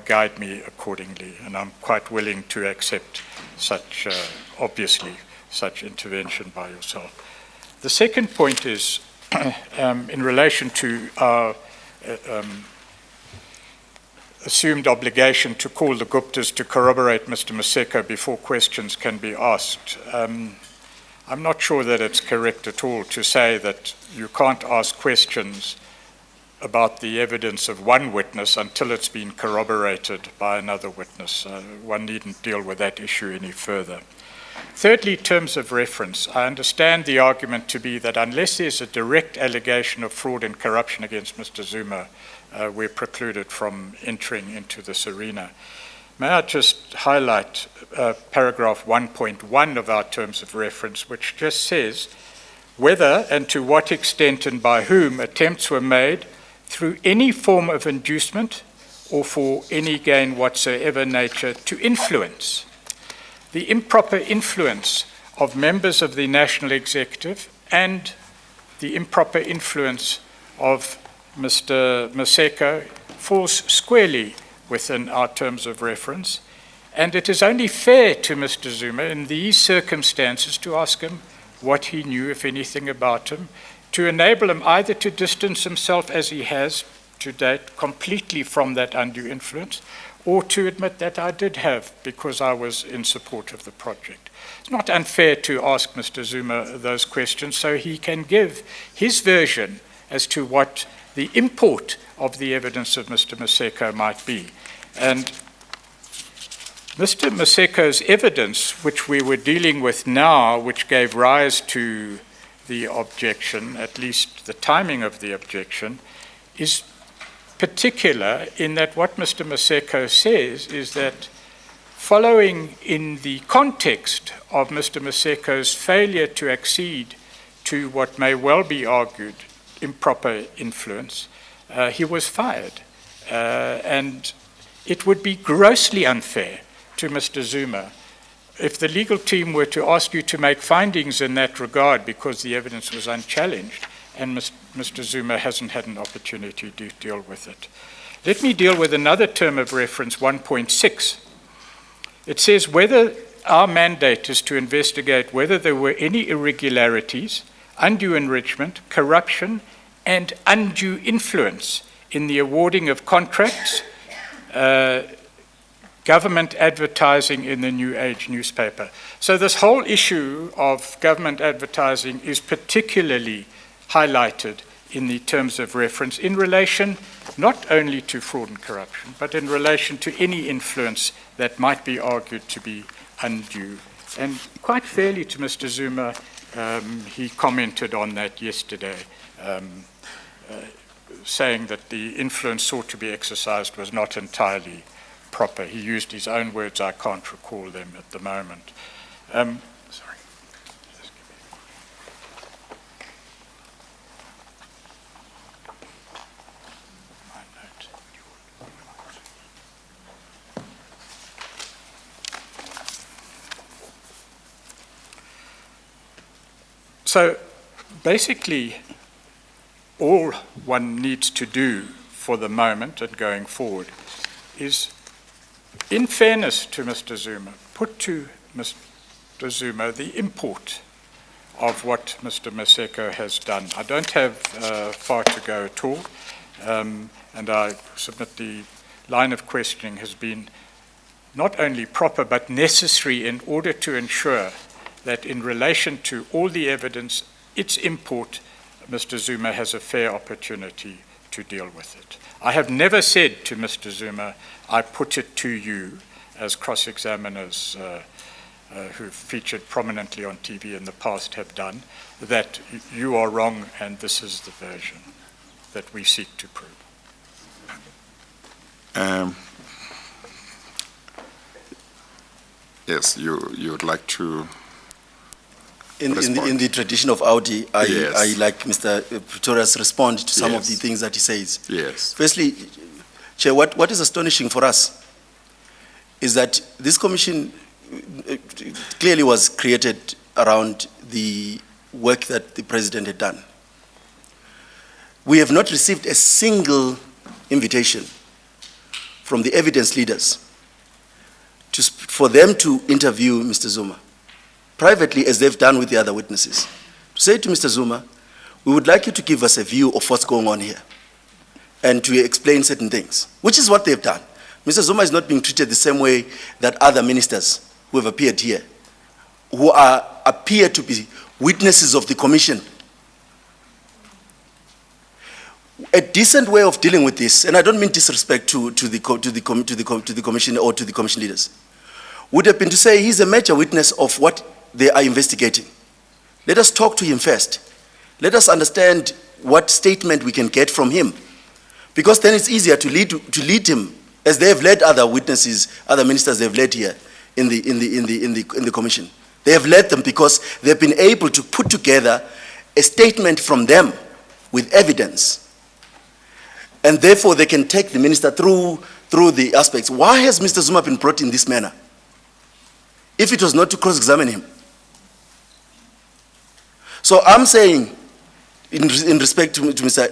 guide me accordingly, and I'm quite willing to accept such, obviously, such intervention by yourself. The second point is in relation to our assumed obligation to call the Guptas to corroborate Mr. Maseko before questions can be asked. I'm not sure that it's correct at all to say that you can't ask questions about the evidence of one witness until it's been corroborated by another witness. One needn't deal with that issue any further. Thirdly, terms of reference. I understand the argument to be that unless there's a direct allegation of fraud and corruption against Mr. Zuma, we're precluded from entering into this arena. May I just highlight paragraph 1.1 of our terms of reference, which just says, whether and to what extent and by whom attempts were made through any form of inducement or for any gain whatsoever nature to influence. The improper influence of members of the National Executive and the improper influence of Mr. Maseko falls squarely within our terms of reference, and it is only fair to Mr. Zuma in these circumstances to ask him what he knew, if anything, about him, to enable him either to distance himself as he has to date completely from that undue influence, or to admit that I did have, because I was in support of the project. It's not unfair to ask Mr. Zuma those questions so he can give his version as to what the import of the evidence of Mr. Maseko might be. And Mr. Maseko's evidence, which we were dealing with now, which gave rise to the objection, at least the timing of the objection, is particular in that what Mr. Maseko says is that following in the context of Mr. Maseko's failure to accede to what may well be argued improper influence, he was fired. And it would be grossly unfair to Mr. Zuma if the legal team were to ask you to make findings in that regard because the evidence was unchallenged and Mr. Zuma hasn't had an opportunity to deal with it. Let me deal with another term of reference, 1.6. It says whether our mandate is to investigate whether there were any irregularities, undue enrichment, corruption, and undue influence in the awarding of contracts, government advertising in the New Age newspaper. So this whole issue of government advertising is particularly highlighted in the terms of reference in relation not only to fraud and corruption, but in relation to any influence that might be argued to be undue. And quite fairly to Mr. Zuma, he commented on that yesterday, saying that the influence sought to be exercised was not entirely proper. He used his own words, I can't recall them at the moment. Sorry. So basically, all one needs to do for the moment and going forward is, in fairness to Mr. Zuma, put to Mr. Zuma the import of what Mr. Maseko has done. I don't have far to go at all, and I submit the line of questioning has been not only proper but necessary in order to ensure that in relation to all the evidence, its import, Mr. Zuma has a fair opportunity to deal with it. I have never said to Mr. Zuma, I put it to you, as cross-examiners who've featured prominently on TV in the past have done, that you are wrong and this is the version that we seek to prove. Yes, you would like to... In the tradition of Audi, Yes. I like Mr. Pretorius respond to some of Yes. the things that he says. Yes. Firstly, Chair, what is astonishing for us is that this commission clearly was created around the work that the President had done. We have not received a single invitation from the evidence leaders for them to interview Mr. Zuma privately, as they've done with the other witnesses. To say to Mr. Zuma, we would like you to give us a view of what's going on here and to explain certain things, which is what they've done. Mr. Zuma is not being treated the same way that other ministers who have appeared here, who appear to be witnesses of the commission. A decent way of dealing with this, and I don't mean disrespect to the commission or to the commission leaders, would have been to say he's a major witness of what they are investigating. Let us talk to him first. Let us understand what statement we can get from him, because then it's easier to lead him, as they have led other witnesses, other ministers they've led here in the commission. They have led them because they've been able to put together a statement from them with evidence. And therefore, they can take the minister through the aspects. Why has Mr. Zuma been brought in this manner, if it was not to cross-examine him? So I'm saying, in respect to Mr.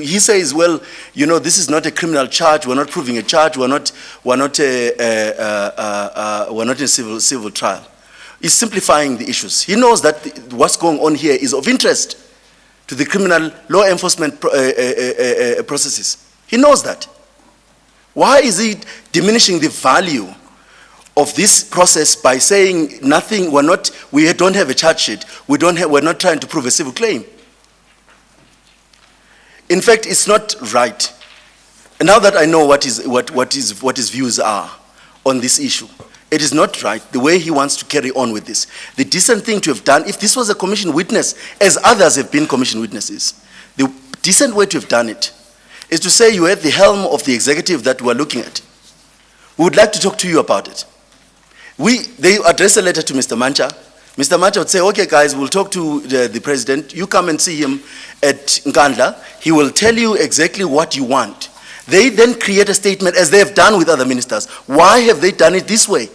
He says, well, you know, this is not a criminal charge. We're not proving a charge. We're not in civil trial. He's simplifying the issues. He knows that what's going on here is of interest to the criminal law enforcement processes. He knows that. Why is he diminishing the value of this process by saying nothing? We don't have a charge sheet. We're not trying to prove a civil claim. In fact, it's not right. And now that I know what his views are on this issue, it is not right the way he wants to carry on with this. The decent thing to have done, if this was a commission witness, as others have been commission witnesses, the decent way to have done it is to say, you are at the helm of the executive that we're looking at. We would like to talk to you about it. They address a letter to Mr. Mancha. Mr. Mancha would say, okay, guys, we'll talk to the president. You come and see him at Nkandla. He will tell you exactly what you want. They then create a statement, as they have done with other ministers. Why have they done it this way?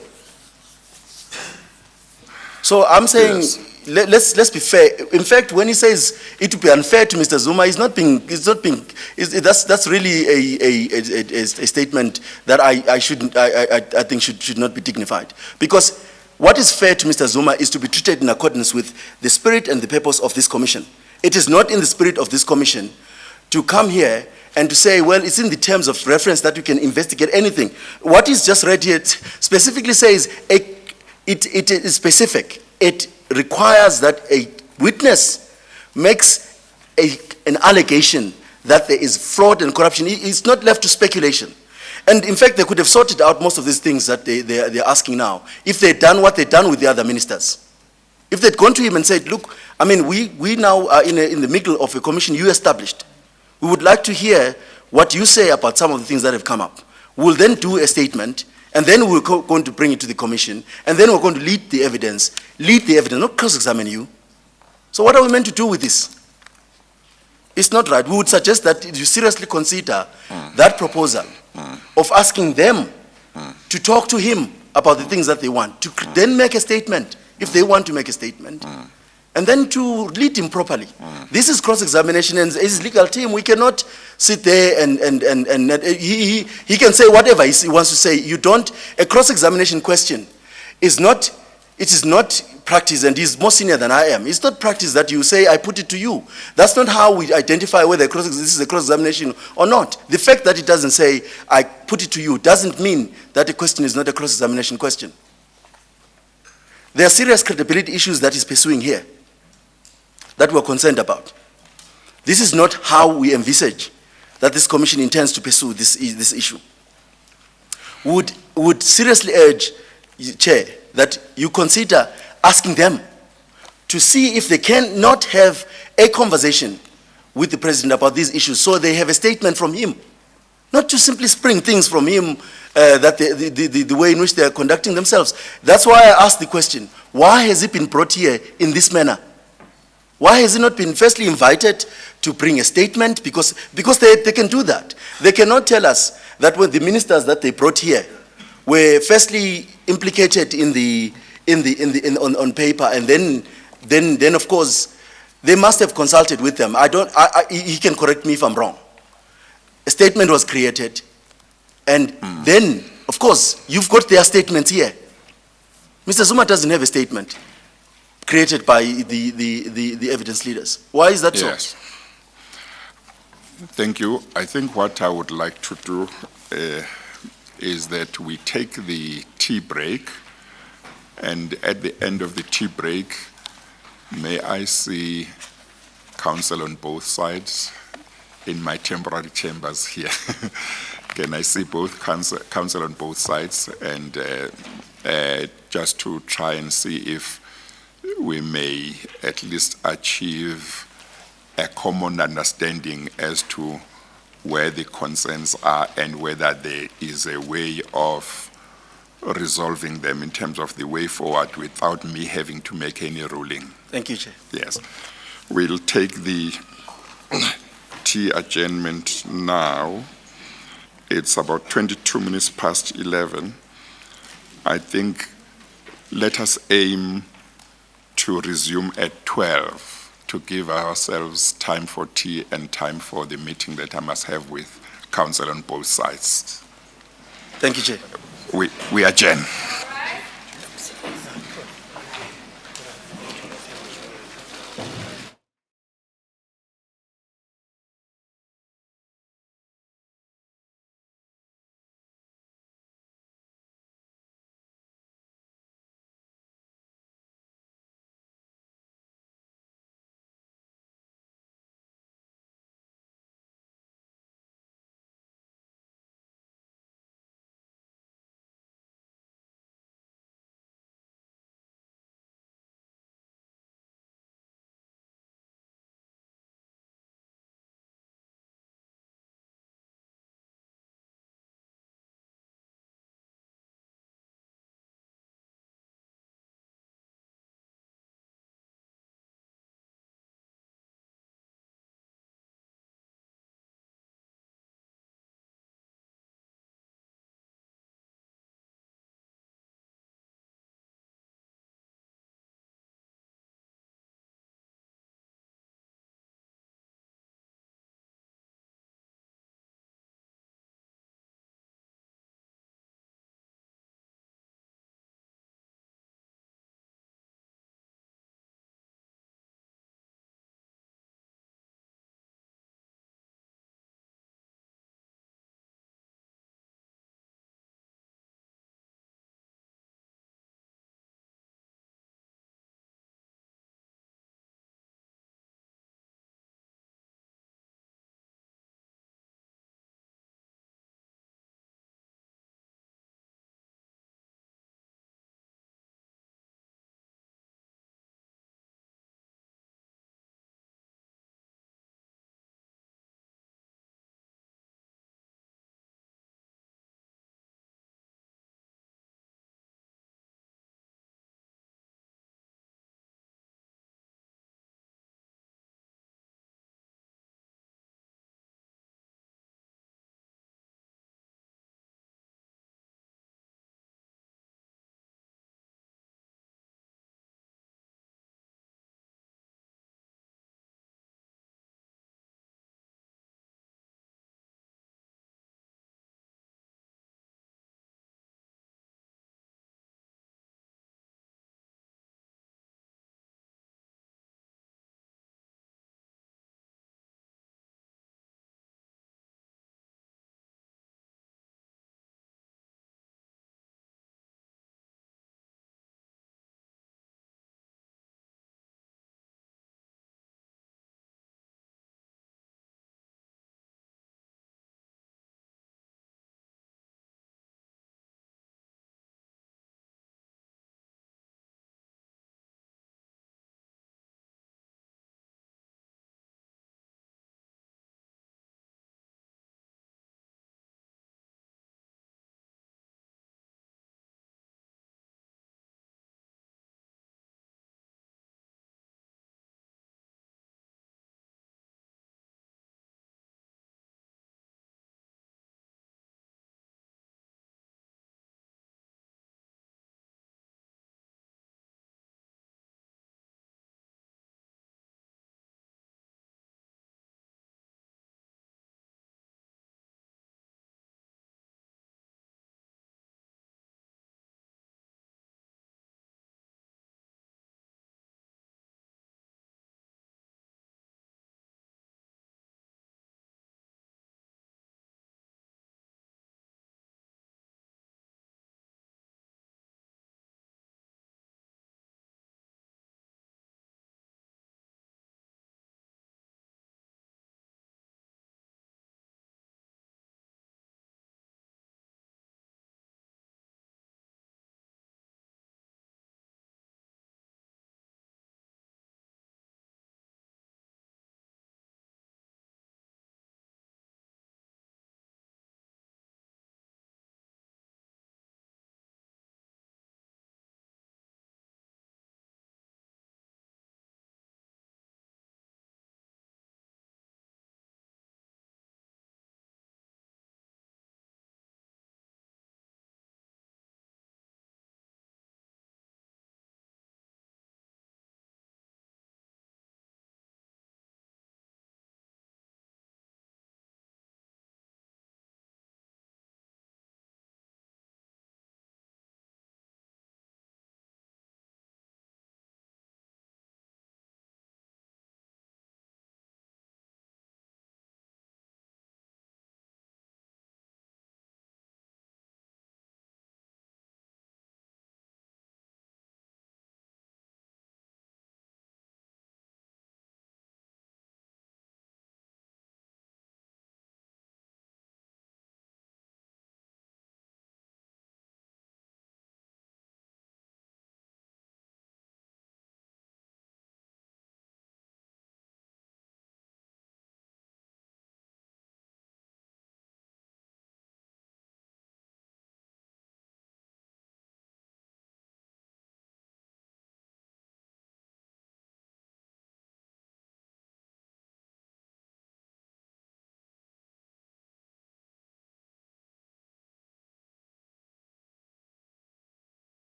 So I'm saying, yes, let's be fair. In fact, when he says it would be unfair to Mr. Zuma, that's really a statement that I think should not be dignified. Because what is fair to Mr. Zuma is to be treated in accordance with the spirit and the purpose of this commission. It is not in the spirit of this commission to come here and to say, well, it's in the terms of reference that you can investigate anything. What is just read here specifically says it is specific. It requires that a witness makes an allegation that there is fraud and corruption. It's not left to speculation. And in fact, they could have sorted out most of these things that they're asking now if they'd done what they'd done with the other ministers. If they'd gone to him and said, look, I mean, we now are in the middle of a commission you established. We would like to hear what you say about some of the things that have come up. We'll then do a statement, and then we're going to bring it to the commission, and then we're going to lead the evidence, not cross-examine you. So what are we meant to do with this? It's not right. We would suggest that you seriously consider that proposal of asking them to talk to him about the things that they want, to then make a statement, if they want to make a statement, and then to lead him properly. This is cross-examination, and his legal team, we cannot sit there and he can say whatever he wants to say. A cross-examination question is not practice, and he's more senior than I am. It's not practice that you say, I put it to you. That's not how we identify whether this is a cross-examination or not. The fact that it doesn't say, I put it to you, doesn't mean that the question is not a cross-examination question. There are serious credibility issues that he's pursuing here that we're concerned about. This is not how we envisage that this commission intends to pursue this issue. Would seriously urge, Chair, that you consider asking them to see if they cannot have a conversation with the president about these issues, so they have a statement from him, not to simply spring things from him, that the way in which they are conducting themselves. That's why I asked the question, why has he been brought here in this manner? Why has he not been firstly invited to bring a statement? Because they can do that. They cannot tell us that when the ministers that they brought here were firstly implicated on paper, and then of course they must have consulted with them. He can correct me if I'm wrong. A statement was created, and then of course you've got their statements here. Mr. Zuma doesn't have a statement created by the evidence leaders. Why is that so? Yes. Thank you. I think what I would like to do is that we take the tea break, and at the end of the tea break, may I see counsel on both sides in my temporary chambers here. Can I see both counsel on both sides, and just to try and see if we may at least achieve a common understanding as to where the concerns are and whether there is a way of resolving them in terms of the way forward without me having to make any ruling. Thank you, Chair. Yes. We'll take the tea adjournment now. It's about 22 minutes past 11. I think let us aim to resume at 12 to give ourselves time for tea and time for the meeting that I must have with counsel on both sides. Thank you, Chair. We adjourn.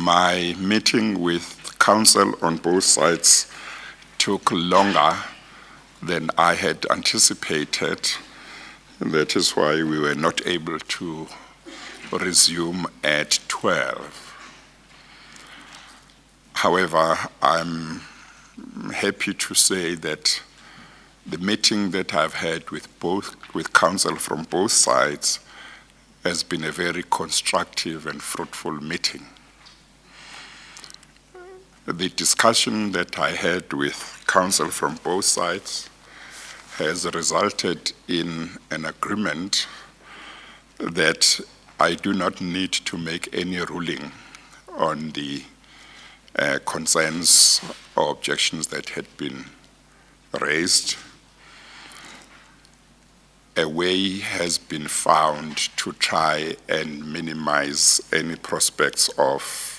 My meeting with counsel on both sides took longer than I had anticipated. That is why we were not able to resume at 12. However, I'm happy to say that the meeting that I've had with counsel from both sides has been a very constructive and fruitful meeting. The discussion that I had with counsel from both sides has resulted in an agreement that I do not need to make any ruling on the concerns or objections that had been raised. A way has been found to try and minimize any prospects of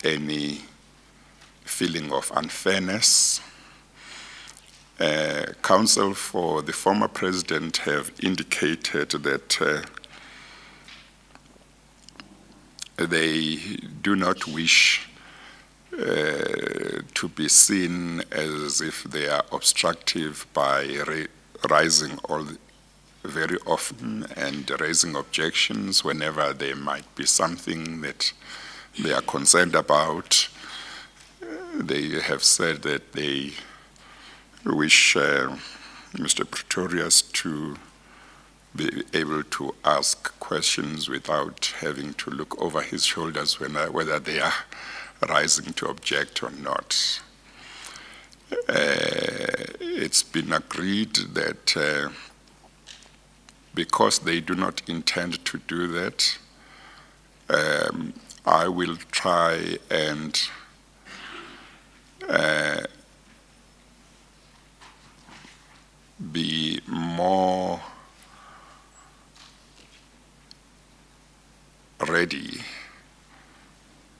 any feeling of unfairness. Counsel for the former president have indicated that they do not wish to be seen as if they are obstructive by rising very often and raising objections whenever there might be something that they are concerned about. They have said that they wish Mr. Pretorius to be able to ask questions without having to look over his shoulders whether they are rising to object or not. It's been agreed that because they do not intend to do that, I will try and be more ready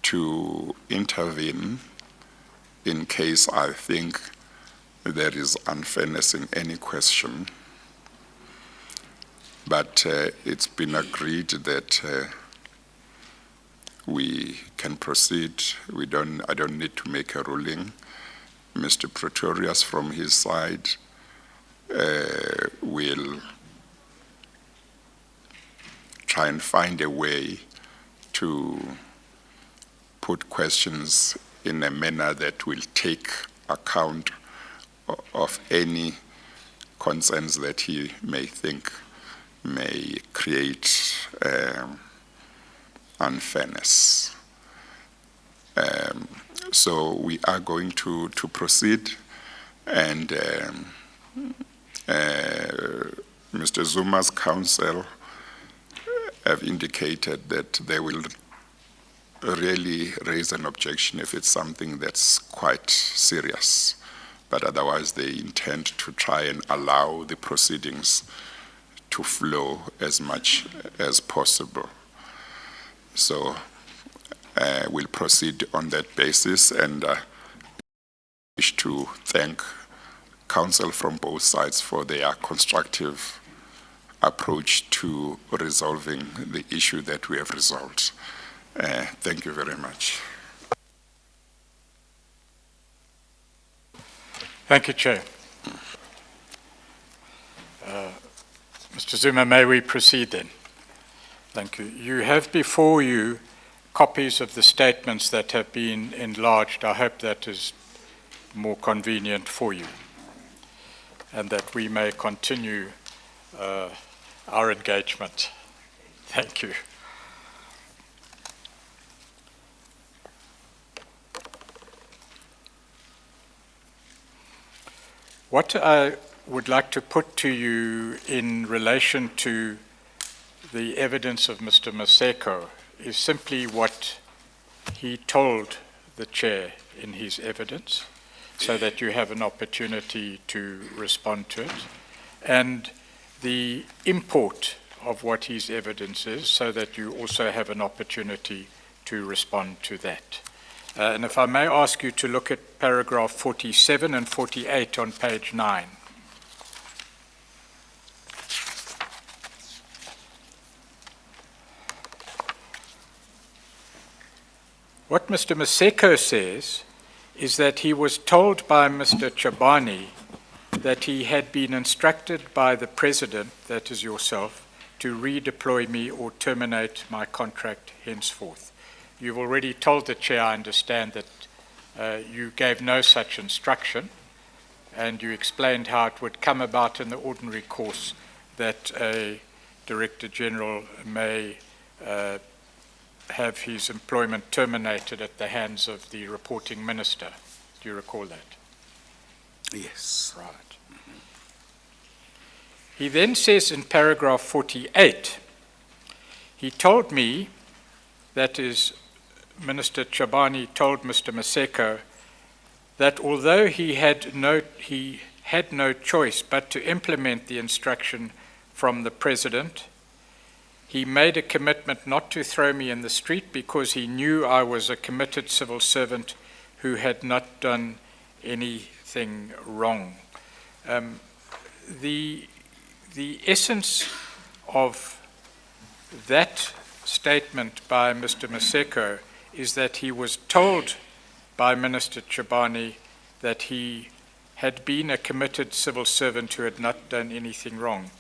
to intervene in case I think there is unfairness in any question. But it's been agreed that we can proceed. I don't need to make a ruling. Mr. Pretorius, from his side, will try and find a way to put questions in a manner that will take account of any concerns that he may think may create unfairness. So we are going to proceed, and Mr. Zuma's counsel have indicated that they will really raise an objection if it's something that's quite serious. But otherwise, they intend to try and allow the proceedings to flow as much as possible. So we'll proceed on that basis, and I wish to thank counsel from both sides for their constructive approach to resolving the issue that we have resolved. Thank you very much. Thank you, Chair. Mr. Zuma, may we proceed then? Thank you. You have before you copies of the statements that have been enlarged. I hope that is more convenient for you, and that we may continue our engagement. Thank you. What I would like to put to you in relation to the evidence of Mr. Maseko is simply what he told the chair in his evidence, so that you have an opportunity to respond to it, and the import of what his evidence is, so that you also have an opportunity to respond to that. And if I may ask you to look at paragraph 47 and 48 on page 9. What Mr. Maseko says is that he was told by Mr. Chabani that he had been instructed by the President, that is yourself, to redeploy me or terminate my contract henceforth. You've already told the Chair, I understand, that you gave no such instruction, and you explained how it would come about in the ordinary course that a Director General may have his employment terminated at the hands of the reporting minister. Do you recall that? Yes. Right. He then says in paragraph 48, he told me, that is, Minister Chabani told Mr. Maseko, that although he had no choice but to implement the instruction from the President, he made a commitment not to throw me in the street because he knew I was a committed civil servant who had not done anything wrong. The essence of that statement by Mr. Maseko is that he was told by Minister Chabani that he had been a committed civil servant who had not done anything wrong.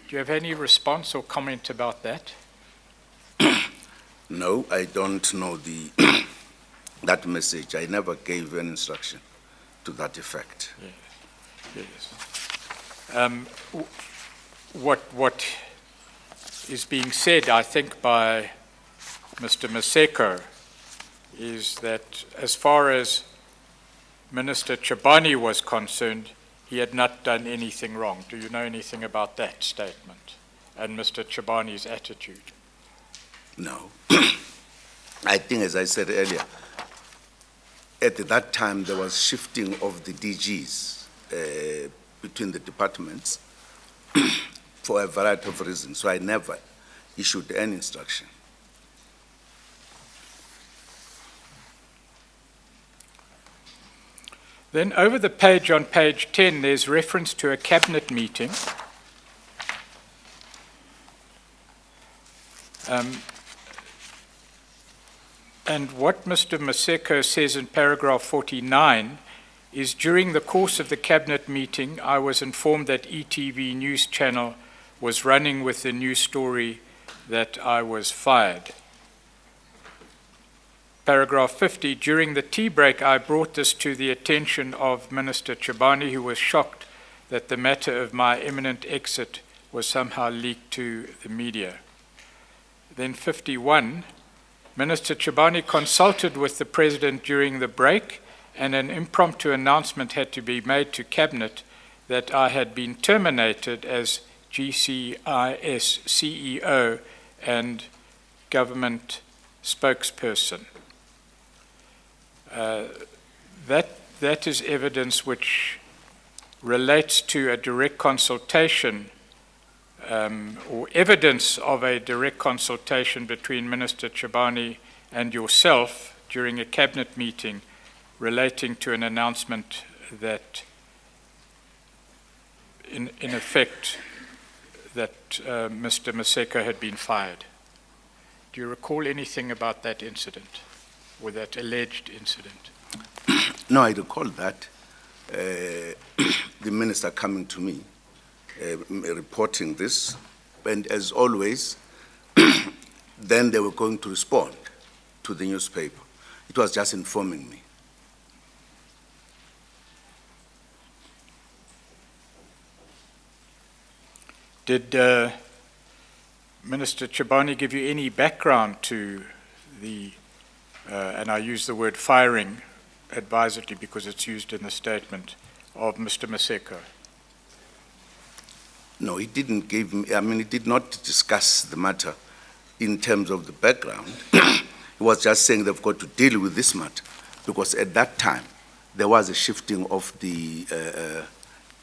Do you have any response or comment about that? No, I don't know that message. I never gave an instruction to that effect. Yes. What is being said, I think, by Mr. Maseko is that as far as Minister Chabani was concerned, he had not done anything wrong. Do you know anything about that statement and Mr. Chabani's attitude? No. I think, as I said earlier, at that time there was shifting of the DGs between the departments for a variety of reasons, so I never issued any instruction. Then over the page on page 10, there's reference to a cabinet meeting. And what Mr. Maseko says in paragraph 49 is, during the course of the cabinet meeting, I was informed that ETV News Channel was running with the news story that I was fired. Paragraph 50, during the tea break, I brought this to the attention of Minister Chabani, who was shocked that the matter of my imminent exit was somehow leaked to the media. Then 51, Minister Chabani consulted with the President during the break, and an impromptu announcement had to be made to Cabinet that I had been terminated as GCIS CEO and government spokesperson. That is evidence which relates to a direct consultation or evidence of a direct consultation between Minister Chabani and yourself during a cabinet meeting relating to an announcement that, in effect, that Mr. Maseko had been fired. Do you recall anything about that incident, or that alleged incident? No, I recall that. The minister coming to me, reporting this, and as always, then they were going to respond to the newspaper. It was just informing me. Did Minister Chabani give you any background to the, and I use the word firing advisedly because it's used in the statement, of Mr. Maseko? No, he didn't give me, he did not discuss the matter in terms of the background. He was just saying they've got to deal with this matter, because at that time, there was a shifting of the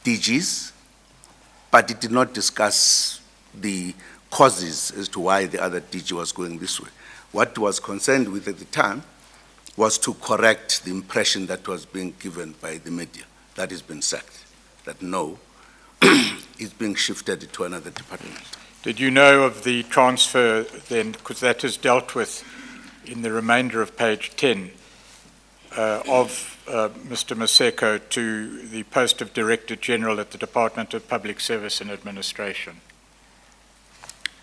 DGs, but it did not discuss the causes as to why the other DG was going this way. What was concerned with at the time was to correct the impression that was being given by the media, that has been sacked, that no, it's being shifted to another department. Did you know of the transfer then, because that is dealt with in the remainder of page 10 of Mr. Maseko to the post of Director General at the Department of Public Service and Administration.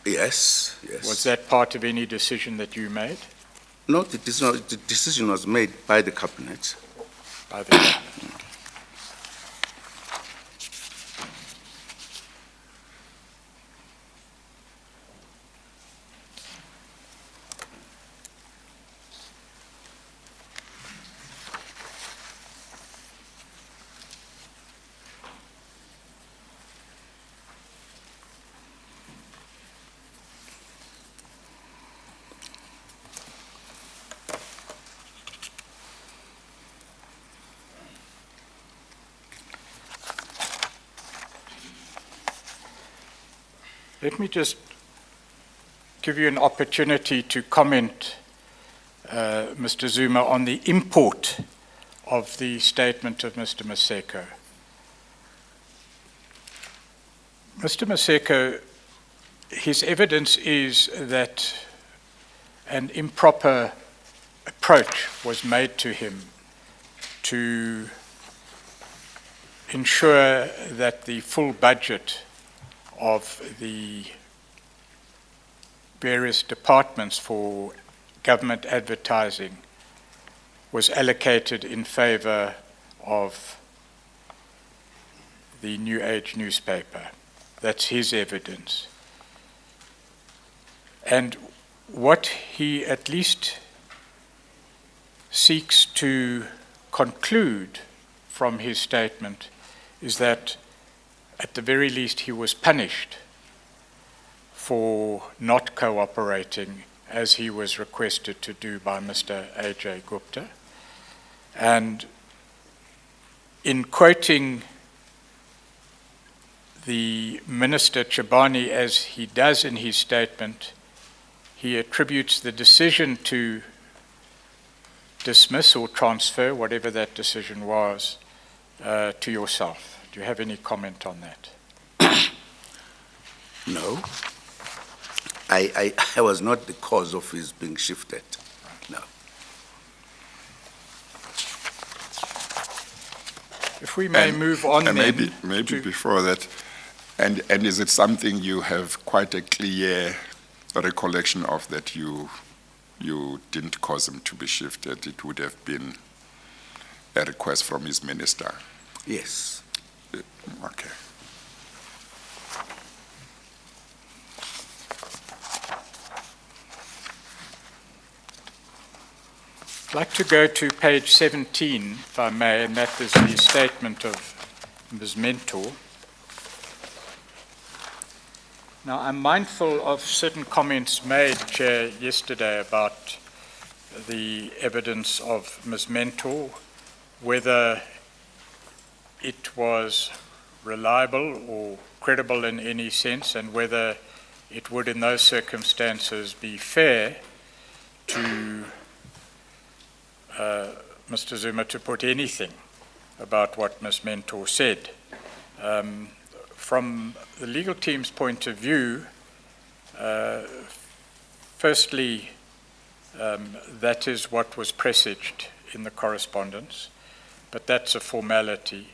Yes, yes. Was that part of any decision that you made? No, the decision was made by the Cabinet. By the Cabinet. Let me just give you an opportunity to comment, Mr. Zuma, on the import of the statement of Mr. Maseko. Mr. Maseko, his evidence is that an improper approach was made to him to ensure that the full budget of the various departments for government advertising was allocated in favor of the New Age newspaper. That's his evidence. And what he at least seeks to conclude from his statement is that at the very least he was punished for not cooperating as he was requested to do by Mr. A.J. Gupta. And in quoting the Minister Chabani as he does in his statement, he attributes the decision to dismiss or transfer, whatever that decision was, to yourself. Do you have any comment on that? No. I was not the cause of his being shifted. No. If we may move on then. Maybe before that, and is it something you have quite a clear recollection of, that you didn't cause him to be shifted? It would have been a request from his minister. Yes. Okay. I'd like to go to page 17, if I may, and that is the statement of Ms. Mentor. Now, I'm mindful of certain comments made, Chair, yesterday about the evidence of Ms. Mentor, whether it was reliable or credible in any sense, and whether it would in those circumstances be fair to Mr. Zuma to put anything about what Ms. Mentor said. From the legal team's point of view, firstly, that is what was presaged in the correspondence, but that's a formality.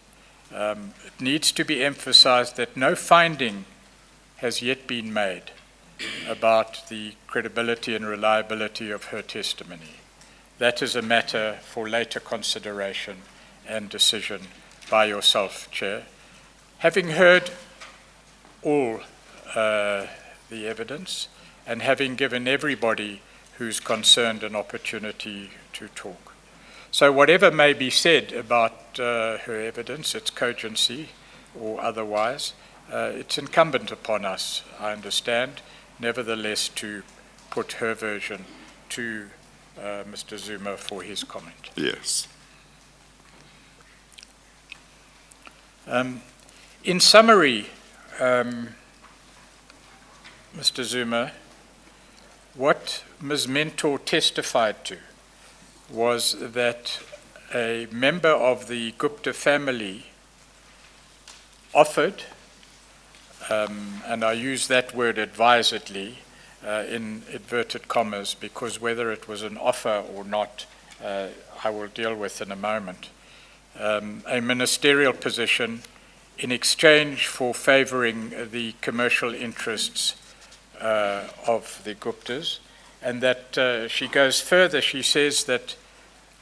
It needs to be emphasized that no finding has yet been made about the credibility and reliability of her testimony. That is a matter for later consideration and decision by yourself, Chair. Having heard all the evidence and having given everybody who's concerned an opportunity to talk. So whatever may be said about her evidence, its cogency or otherwise, it's incumbent upon us, I understand, nevertheless to put her version to Mr. Zuma for his comment. Yes. In summary, Mr. Zuma, what Ms. Mentor testified to was that a member of the Gupta family offered, and I use that word advisedly, in inverted commas, because whether it was an offer or not, I will deal with in a moment. A ministerial position in exchange for favoring the commercial interests of the Guptas, and that she goes further. She says that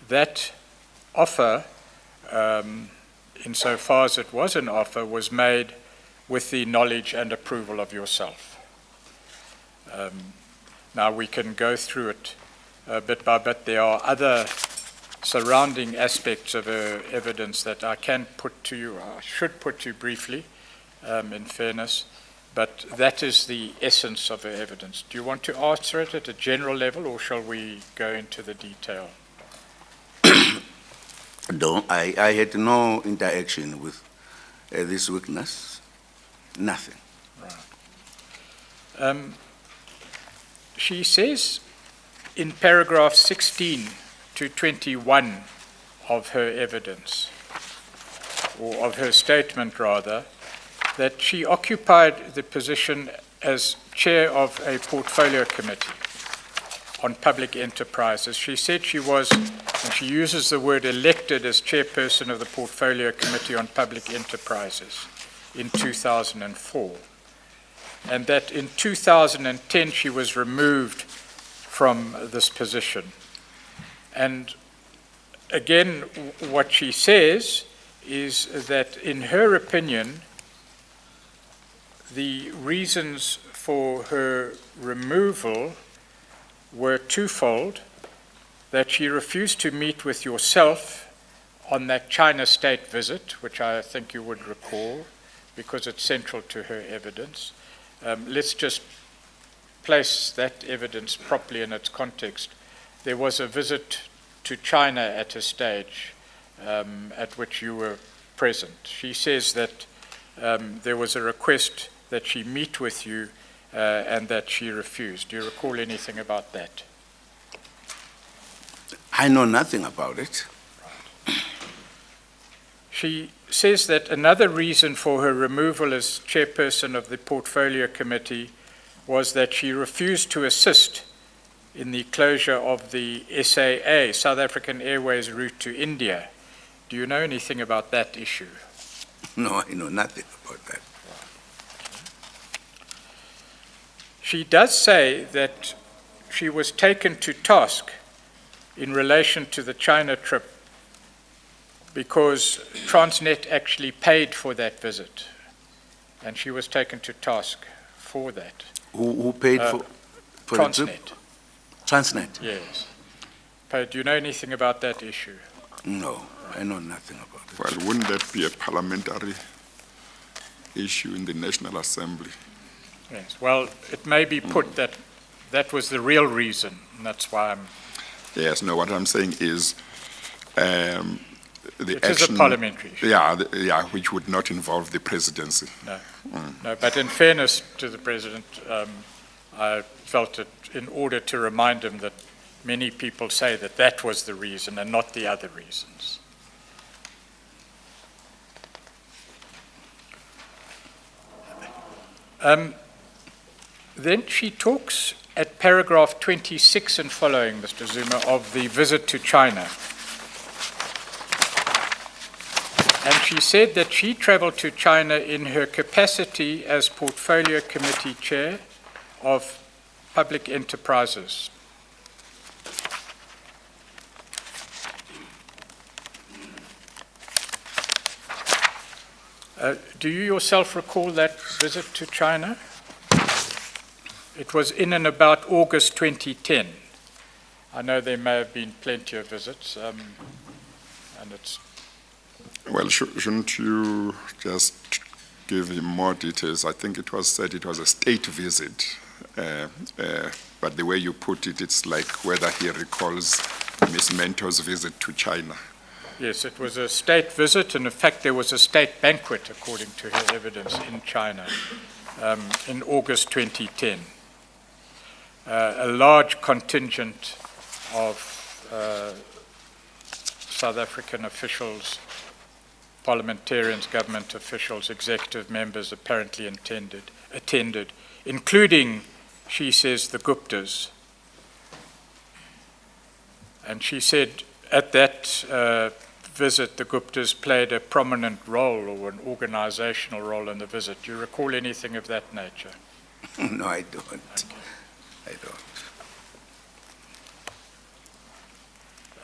that offer, insofar as it was an offer, was made with the knowledge and approval of yourself. Now we can go through it bit by bit. There are other surrounding aspects of her evidence that I can put to you, I should put to you briefly, in fairness, but that is the essence of her evidence. Do you want to answer it at a general level, or shall we go into the detail? No, I had no interaction with this witness, nothing. Right. She says in paragraph 16 to 21 of her evidence, or of her statement rather, that she occupied the position as chair of a portfolio committee on public enterprises. She said she was, and she uses the word elected as chairperson of the portfolio committee on public enterprises in 2004. And that in 2010 she was removed from this position. And again, what she says is that in her opinion, the reasons for her removal were twofold: that she refused to meet with yourself on that China state visit, which I think you would recall, because it's central to her evidence. Let's just place that evidence properly in its context. There was a visit to China at a stage at which you were present. She says that there was a request that she meet with you and that she refused. Do you recall anything about that? I know nothing about it. Right. She says that another reason for her removal as chairperson of the portfolio committee was that she refused to assist in the closure of the SAA, South African Airways route to India. Do you know anything about that issue? No, I know nothing about that. She does say that she was taken to task in relation to the China trip because Transnet actually paid for that visit, and she was taken to task for that. Who paid for Transnet. the trip? Transnet? Yes. Do you know anything about that issue? No, I know nothing about it. Well, wouldn't that be a parliamentary issue in the National Assembly? Yes. Well, it may be put that that was the real reason, and that's why I'm... Yes, no, what I'm saying is the it action... is a parliamentary issue. Yeah, which would not involve the presidency. No, no, but in fairness to the President, I felt it in order to remind him that many people say that that was the reason and not the other reasons. Then she talks at paragraph 26 and following, Mr. Zuma, of the visit to China. And she said that she traveled to China in her capacity as portfolio committee chair of public enterprises. Do you yourself recall that visit to China? It was in and about August 2010. I know there may have been plenty of visits, and it's... Well, shouldn't you just give him more details? I think it was said it was a state visit, but the way you put it, it's like whether he recalls Ms. Mentor's visit to China. Yes, it was a state visit, and in fact there was a state banquet, according to her evidence, in China in August 2010. A large contingent of South African officials, parliamentarians, government officials, executive members apparently attended, including, she says the Guptas. And she said at that visit, the Guptas played a prominent role or an organizational role in the visit. Do you recall anything of that nature? No, I don't. Okay. I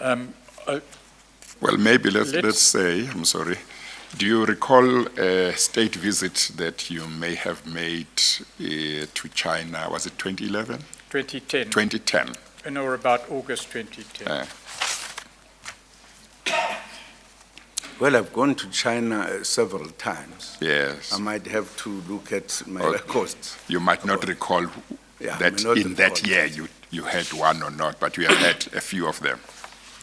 don't. Well, maybe let's say, I'm sorry, do you recall a state visit that you may have made to China? Was it 2011? 2010. 2010. Or about August 2010. Well, I've gone to China several times. Yes. I might have to look at my records. You might not recall that in that year you had one or not, but you have had a few of them,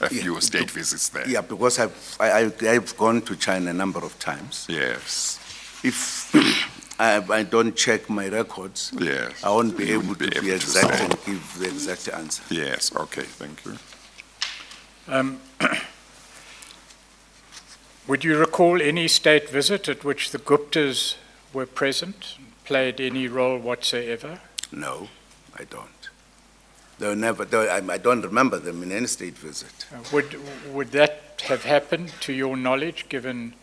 a few state visits there. Yeah, because I've gone to China a number of times. Yes. If I don't check my records, Yes. I won't be able to be exact say. and give the exact answer. Yes, okay, thank you. Would you recall any state visit at which the Guptas were present, played any role whatsoever? No, I don't. I don't remember them in any state visit. Would that have happened to your knowledge, given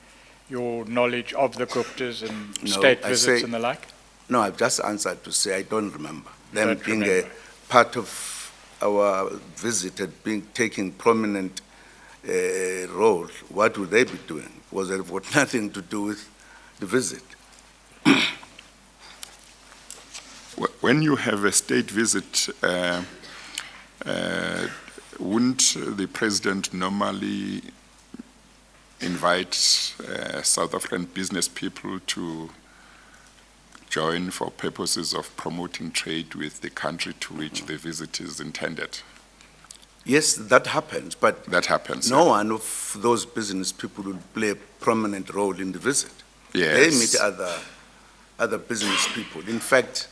your knowledge of the Guptas and state visits and the like? No, I've just answered to say I don't remember. Them Don't being remember. a part of our visit and taking prominent role, what would they be doing? Was it got nothing to do with the visit? When you have a state visit, wouldn't the president normally invite South African business people to join for purposes of promoting trade with the country to which the visit is intended? Yes, that happens, but That happens. no one of those business people will play a prominent role in the visit. Yes. They meet other business people. In fact,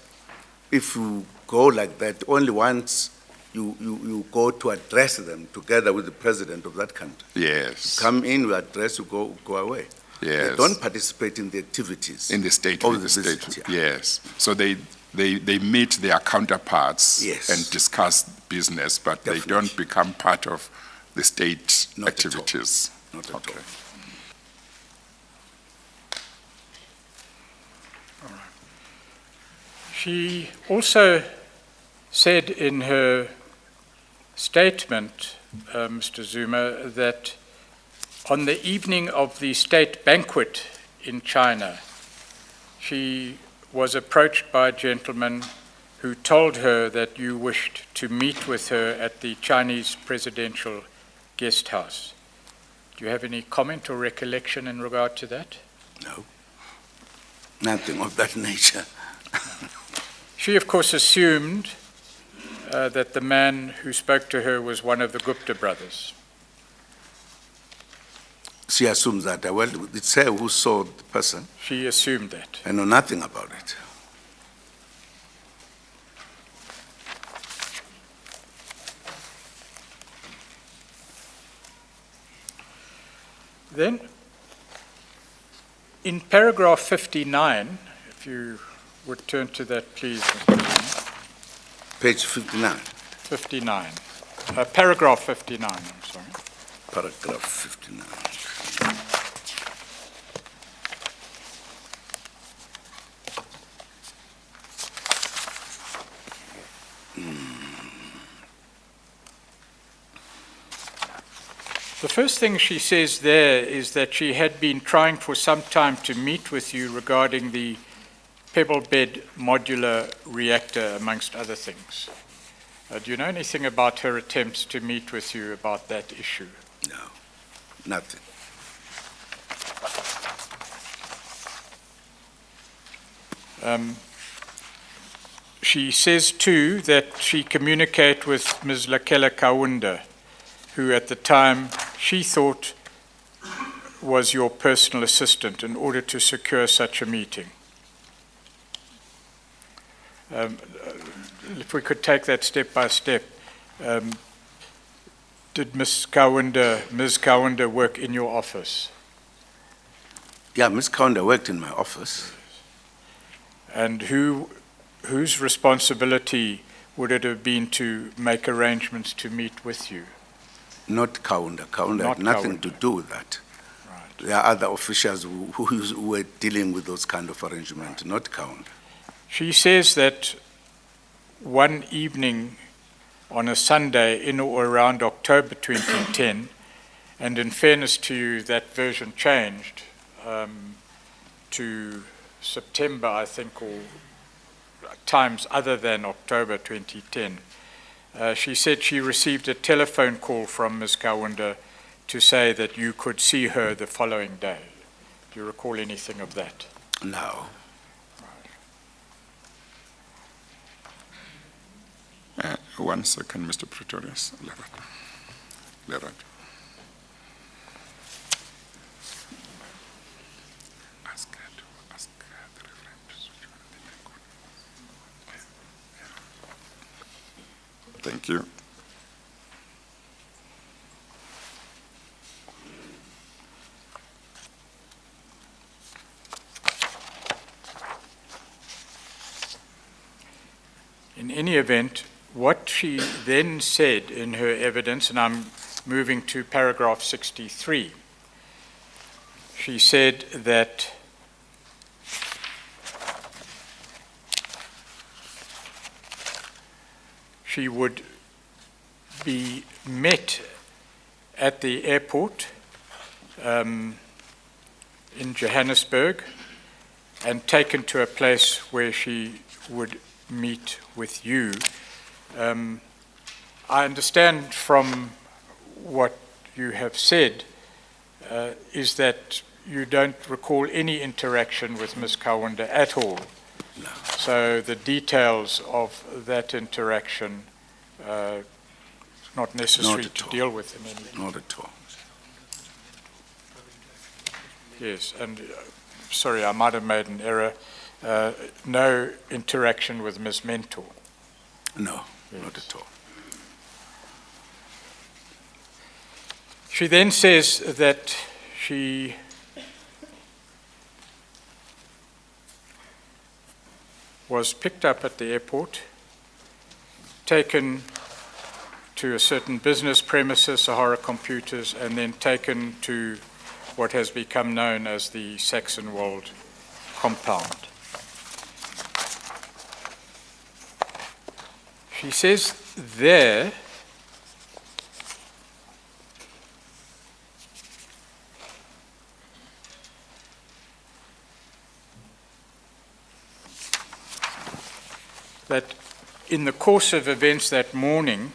if you go like that, only once you go to address them together with the president of that country. Yes. Come in, you address, you go away. Yes. They don't participate in the activities. In the state. of in the the visit, state. yeah. Yes. So they meet their counterparts Yes. and discuss business, but Definitely. they don't become part of the state Not at all. activities. Not at Okay. all. She also said in her statement, Mr. Zuma, that on the evening of the state banquet in China, she was approached by a gentleman who told her that you wished to meet with her at the Chinese presidential guest house. Do you have any comment or recollection in regard to that? No, nothing of that nature. She, of course, assumed that the man who spoke to her was one of the Gupta brothers. She assumes that. Well, it's her who saw the person. She assumed that. I know nothing about it. Then, in paragraph 59, if you would turn to that, please, Mr. Zuma. Page 59, 59. Paragraph 59, I'm sorry. paragraph 59. The first thing she says there is that she had been trying for some time to meet with you regarding the pebble bed modular reactor, amongst other things. Do you know anything about her attempts to meet with you about that issue? No, nothing. She says too that she communicated with Ms. Lakela Kaunda, who at the time she thought was your personal assistant, in order to secure such a meeting. If we could take that step by step, did Ms. Kaunda work in your office? Yeah, Ms. Kaunda worked in my office. And who whose responsibility would it have been to make arrangements to meet with you? Not Kaunda. Kaunda Not had nothing Kaunda. to do with that. Right. There are other officials who were dealing with those kind of arrangements, not Kaunda. She says that one evening on a Sunday in or around October 2010, and in fairness to you, that version changed to September, I think, or times other than October 2010. She said she received a telephone call from Ms. Kaunda to say that you could see her the following day. Do you recall anything of that? No. One second, Mr. Pretorius. Lerat. Thank you. In any event, what she then said in her evidence, and I'm moving to paragraph 63, she said that she would be met at the airport in Johannesburg and taken to a place where she would meet with you. I understand from what you have said is that you don't recall any interaction with Ms. Kaunda at all. No. So the details of that interaction not necessary Not to at deal all. with in any. Not at all. Yes, and sorry, I might have made an error. No interaction with Ms. Mentor. No, not at all. She then says that she was picked up at the airport, taken to a certain business premises, Sahara Computers, and then taken to what has become known as the Saxonwold compound. She says there that in the course of events that morning,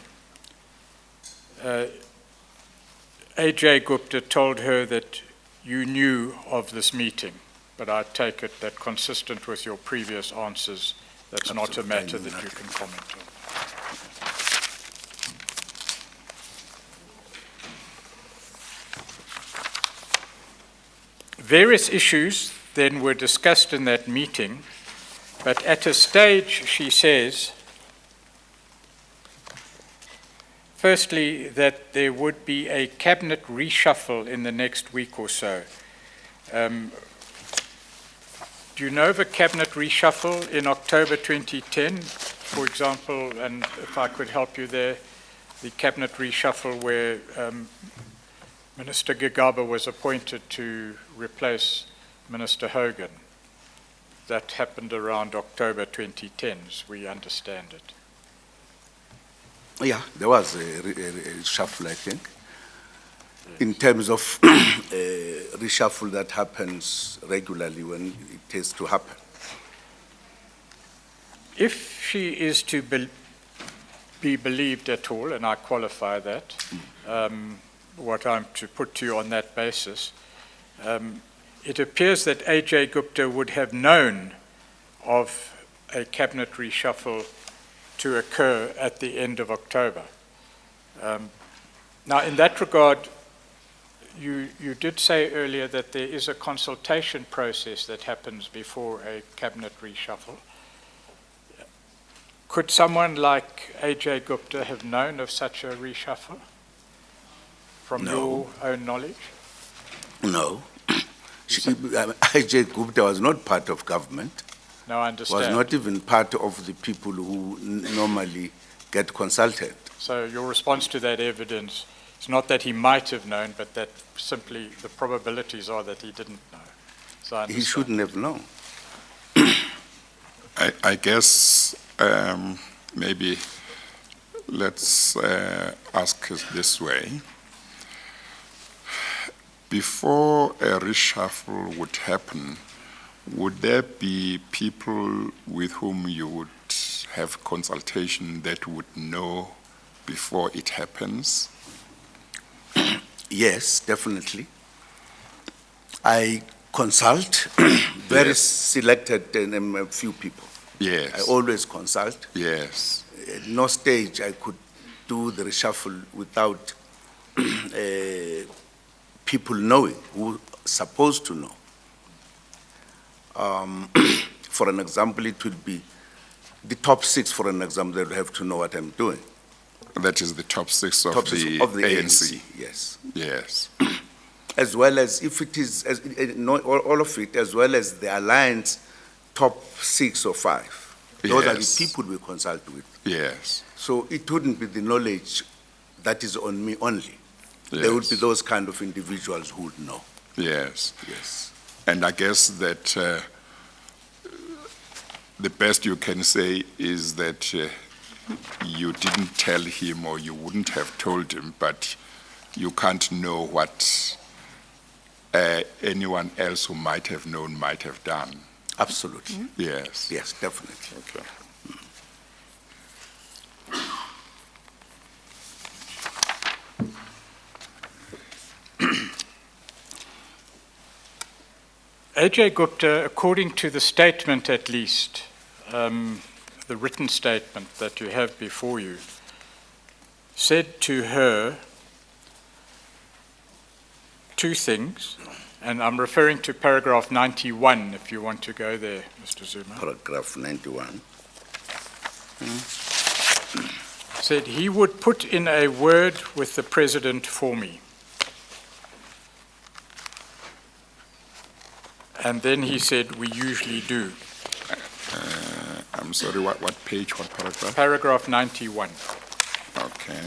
A.J. Gupta told her that you knew of this meeting, but I take it that consistent with your previous answers, that's not a matter that you can comment on. Various issues then were discussed in that meeting, but at a stage, she says, firstly, that there would be a cabinet reshuffle in the next week or so. Do you know of a cabinet reshuffle in October 2010, for example, and if I could help you there, the cabinet reshuffle where Minister Gigaba was appointed to replace Minister Hogan? That happened around October 2010, as we understand it. Yeah, there was a reshuffle, I think. In terms of reshuffle that happens regularly when it has to happen. If she is to be believed at all, and I qualify that, what I'm to put to you on that basis, it appears that A.J. Gupta would have known of a cabinet reshuffle to occur at the end of October. Now, in that regard, you did say earlier that there is a consultation process that happens before a cabinet reshuffle. Could someone like A.J. Gupta have known of such a reshuffle from your own knowledge? No. A.J. Gupta was not part of government. Now I was understand. not even part of the people who normally get consulted. So your response to that evidence is not that he might have known, but that simply the probabilities are that he didn't know. So I He understand. shouldn't have known. I guess maybe let's ask it this way. Before a reshuffle would happen, would there be people with whom you would have consultation that would know before it happens? Yes, definitely. I consult very Yes. selected a few people. Yes. I always consult. Yes. At no stage I could do the reshuffle without people knowing who are supposed to know. For an example, it would be the top 6, for an example, they have to know what I'm doing. That is the top 6 of, Top 6 the, of the ANC. yes. Yes. As well as if it is, all of it, as well as the alliance top 6 or 5. Those are the Yes. people we consult with. Yes. So it wouldn't be the knowledge that is on me only. There would be Yes. those kind of individuals who would know. Yes. Yes. And I guess that the best you can say is that you didn't tell him or you wouldn't have told him, but you can't know what anyone else who might have known might have done. Absolutely. Yes. Yes, definitely. Okay. AJ Gupta, according to the statement at least, the written statement that you have before you, said to her two things, and I'm referring to paragraph 91, if you want to go there, Mr. Zuma. Paragraph 91. Said he would put in a word with the president for me. And then he said, we usually do. I'm sorry, what page, what paragraph? Paragraph 91. Okay.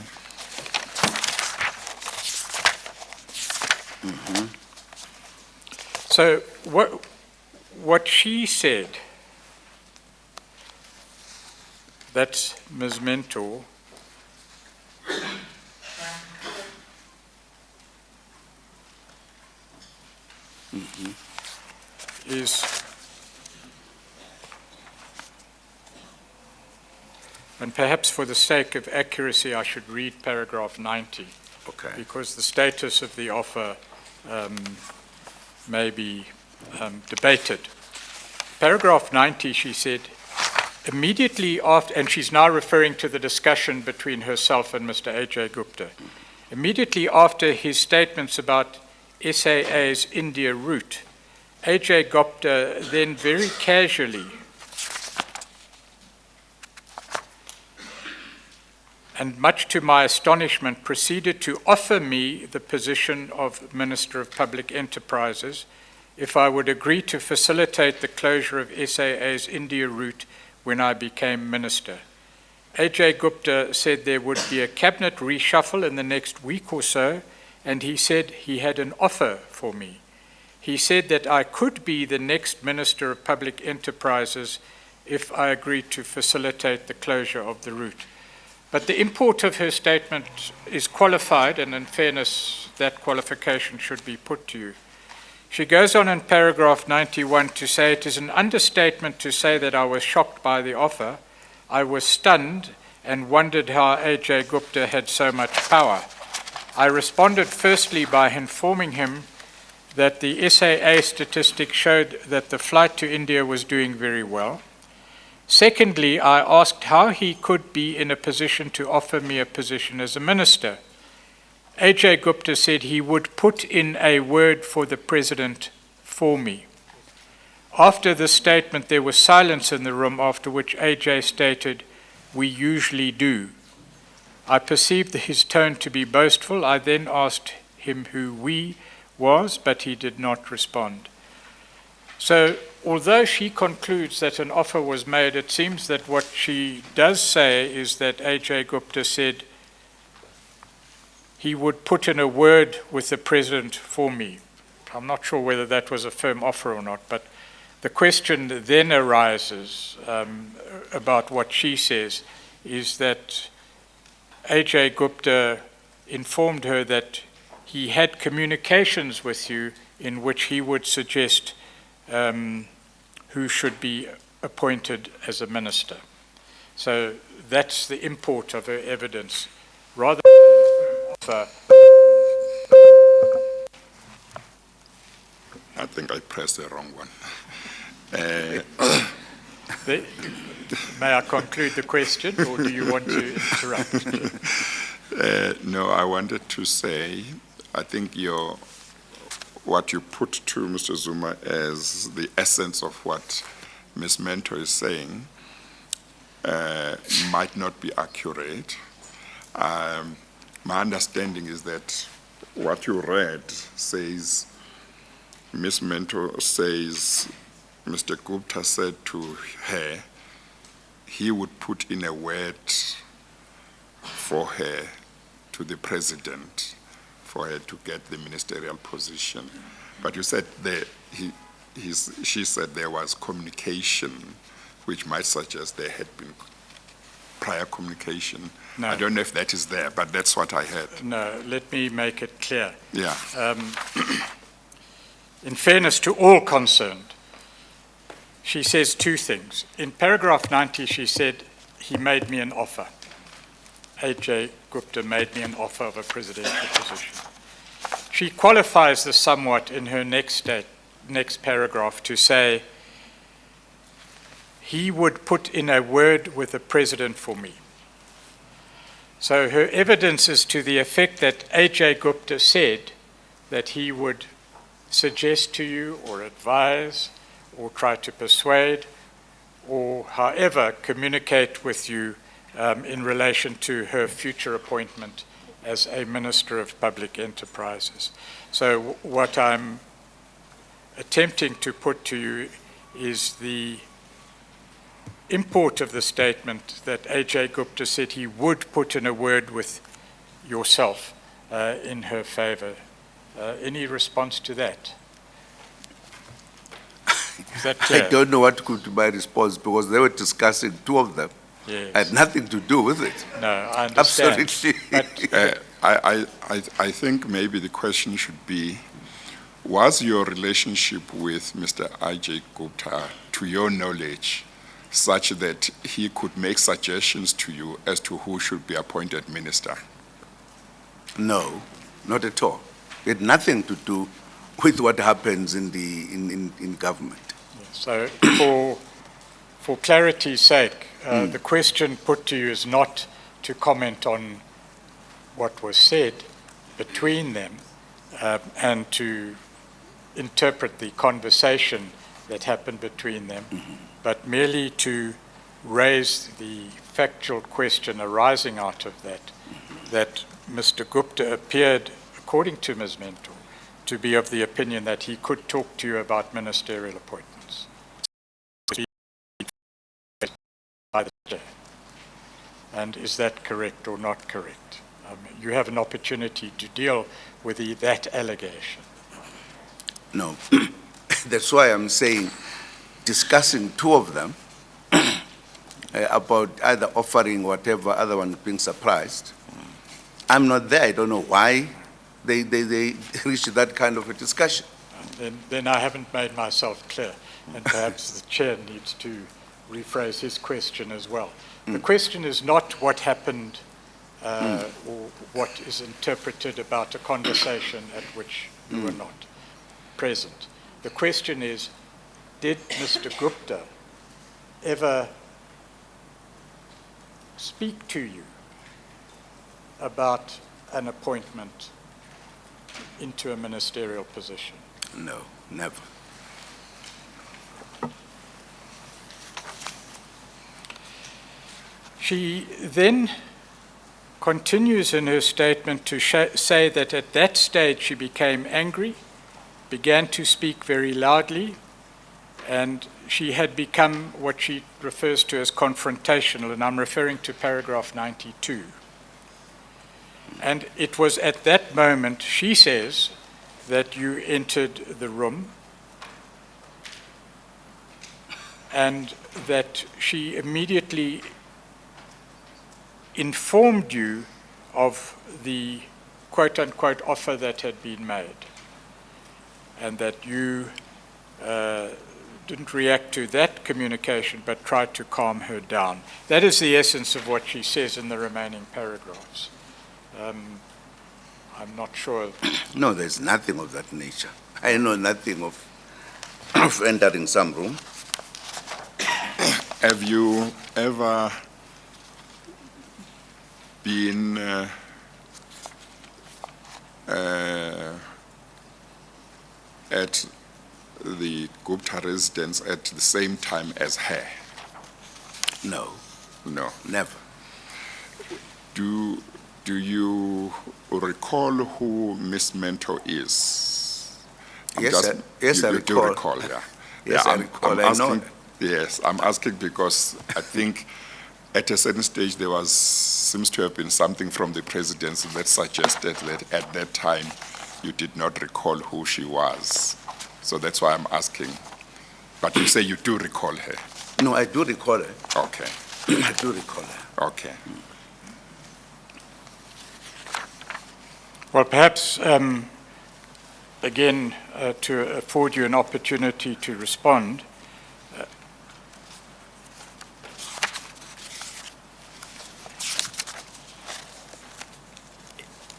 So what she said, that's Ms. Mentor, is, and perhaps for the sake of accuracy, I should read paragraph 90. Okay. Because the status of the offer may be debated. Paragraph 90, she said, immediately after, and she's now referring to the discussion between herself and Mr. A.J. Gupta, immediately after his statements about SAA's India route, A.J. Gupta then very casually and much to my astonishment, proceeded to offer me the position of Minister of Public Enterprises if I would agree to facilitate the closure of SAA's India route when I became Minister. A.J. Gupta said there would be a cabinet reshuffle in the next week or so, and he said he had an offer for me. He said that I could be the next Minister of Public Enterprises if I agreed to facilitate the closure of the route. But the import of her statement is qualified, and in fairness, that qualification should be put to you. She goes on in paragraph 91 to say, it is an understatement to say that I was shocked by the offer. I was stunned and wondered how A.J. Gupta had so much power. I responded firstly by informing him that the SAA statistics showed that the flight to India was doing very well. Secondly, I asked how he could be in a position to offer me a position as a minister. A.J. Gupta said he would put in a word for the president for me. After this statement, there was silence in the room, after which A.J. stated, we usually do. I perceived his tone to be boastful. I then asked him who we was, but he did not respond. So although she concludes that an offer was made, it seems that what she does say is that A.J. Gupta said he would put in a word with the president for me. I'm not sure whether that was a firm offer or not, but the question then arises about what she says is that A.J. Gupta informed her that he had communications with you in which he would suggest who should be appointed as a minister. So that's the import of her evidence. Rather than I think I pressed the wrong one. May I conclude the question, or do you want to interrupt? No, I wanted to say, I think what you put to Mr. Zuma as the essence of what Ms. Mento is saying might not be accurate. My understanding is that what you read says, Ms. Mento says, Mr. Gupta said to her, he would put in a word for her to the president for her to get the ministerial position. But you said she said there was communication, which might suggest there had been prior communication. No. I don't know if that is there, but that's what I heard. No, let me make it clear. Yeah. In fairness to all concerned, she says two things. In paragraph 90, she said, he made me an offer. A.J. Gupta made me an offer of a presidential position. She qualifies this somewhat in her next paragraph to say, he would put in a word with the president for me. So her evidence is to the effect that A.J. Gupta said that he would suggest to you or advise or try to persuade or however communicate with you in relation to her future appointment as a Minister of Public Enterprises. So what I'm attempting to put to you is the import of the statement that A.J. Gupta said he would put in a word with yourself in her favor. Any response to that? Is that clear? I don't know what could be my response because they were discussing two of them. Yes. I had nothing to do with it. No, I understand. Absolutely. But, I think maybe the question should be, was your relationship with Mr. I.J. Gupta, to your knowledge, such that he could make suggestions to you as to who should be appointed minister? No, not at all. It had nothing to do with what happens in government. so for clarity's sake, the question put to you is not to comment on what was said between them and to interpret the conversation that happened between them, but merely to raise the factual question arising out of that, that Mr. Gupta appeared, according to Ms. Mentor, to be of the opinion that he could talk to you about ministerial appointments. By the chair. And is that correct or not correct? You have an opportunity to deal with that allegation. No. That's why I'm saying, discussing two of them about either offering whatever, other one being surprised. I'm not there. I don't know why they reached that kind of a discussion. Then I haven't made myself clear, and perhaps the chair needs to rephrase his question as well. The question is not what happened or what is interpreted about a conversation at which you were not present. The question is, did Mr. Gupta ever speak to you about an appointment into a ministerial position? No, never. She then continues in her statement to say that at that stage she became angry, began to speak very loudly, and she had become what she refers to as confrontational, and I'm referring to paragraph 92. And it was at that moment, she says, that you entered the room and that she immediately informed you of the quote-unquote offer that had been made, and that you didn't react to that communication but tried to calm her down. That is the essence of what she says in the remaining paragraphs. I'm not sure. No, there's nothing of that nature. I know nothing of entering some room. Have you ever been at the Gupta residence at the same time as her? No, No. never. Do you recall who Miss Mento is? Yes, I you recall. do recall, yeah. Yes, Yeah, I recall. I know. Yes, I'm asking because I think at a certain stage there seems to have been something from the presidency that suggested that at that time you did not recall who she was. So that's why I'm asking. But you say you do recall her. No, I do recall her. Okay, I do recall her. okay. Well, perhaps, again, to afford you an opportunity to respond,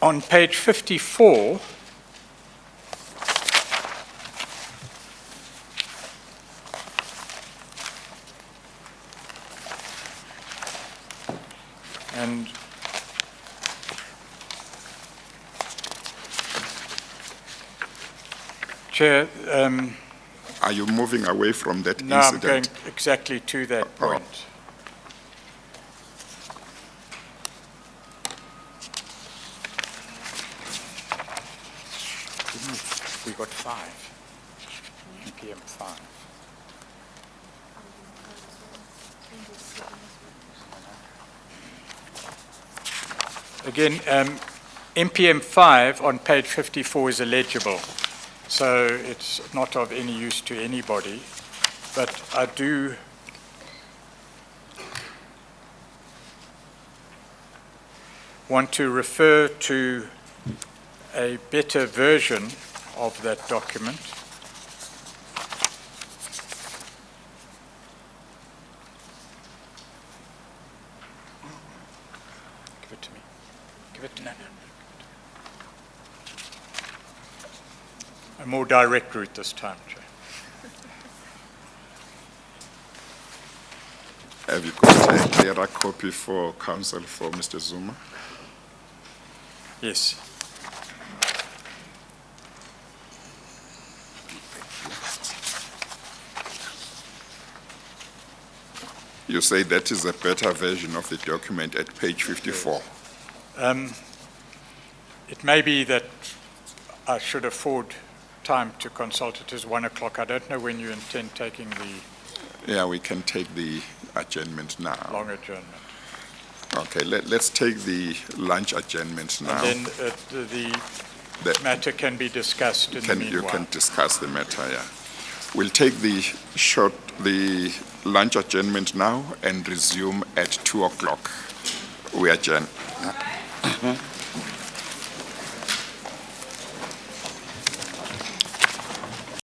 on page 54, and Chair, Are you moving away from that no, I'm incident? going exactly to that point. We got 5. PM 5. Again, MPM 5 on page 54 is illegible, so it's not of any use to anybody, but I do want to refer to a better version of that document. Give it to me. Give it to me. A more direct route this time, Chair. Have you got a clearer copy for counsel for Mr. Zuma? Yes. You say that is a better version of the document at page 54. It may be that I should afford time to consult. It is 1 o'clock. I don't know when you intend taking the Yeah, we can take the adjournment now. long adjournment. Okay, let's take the lunch adjournment now. And then the matter can be discussed in the meanwhile. You can discuss the matter, yeah. We'll take the lunch adjournment now and resume at 2 o'clock. We adjourn.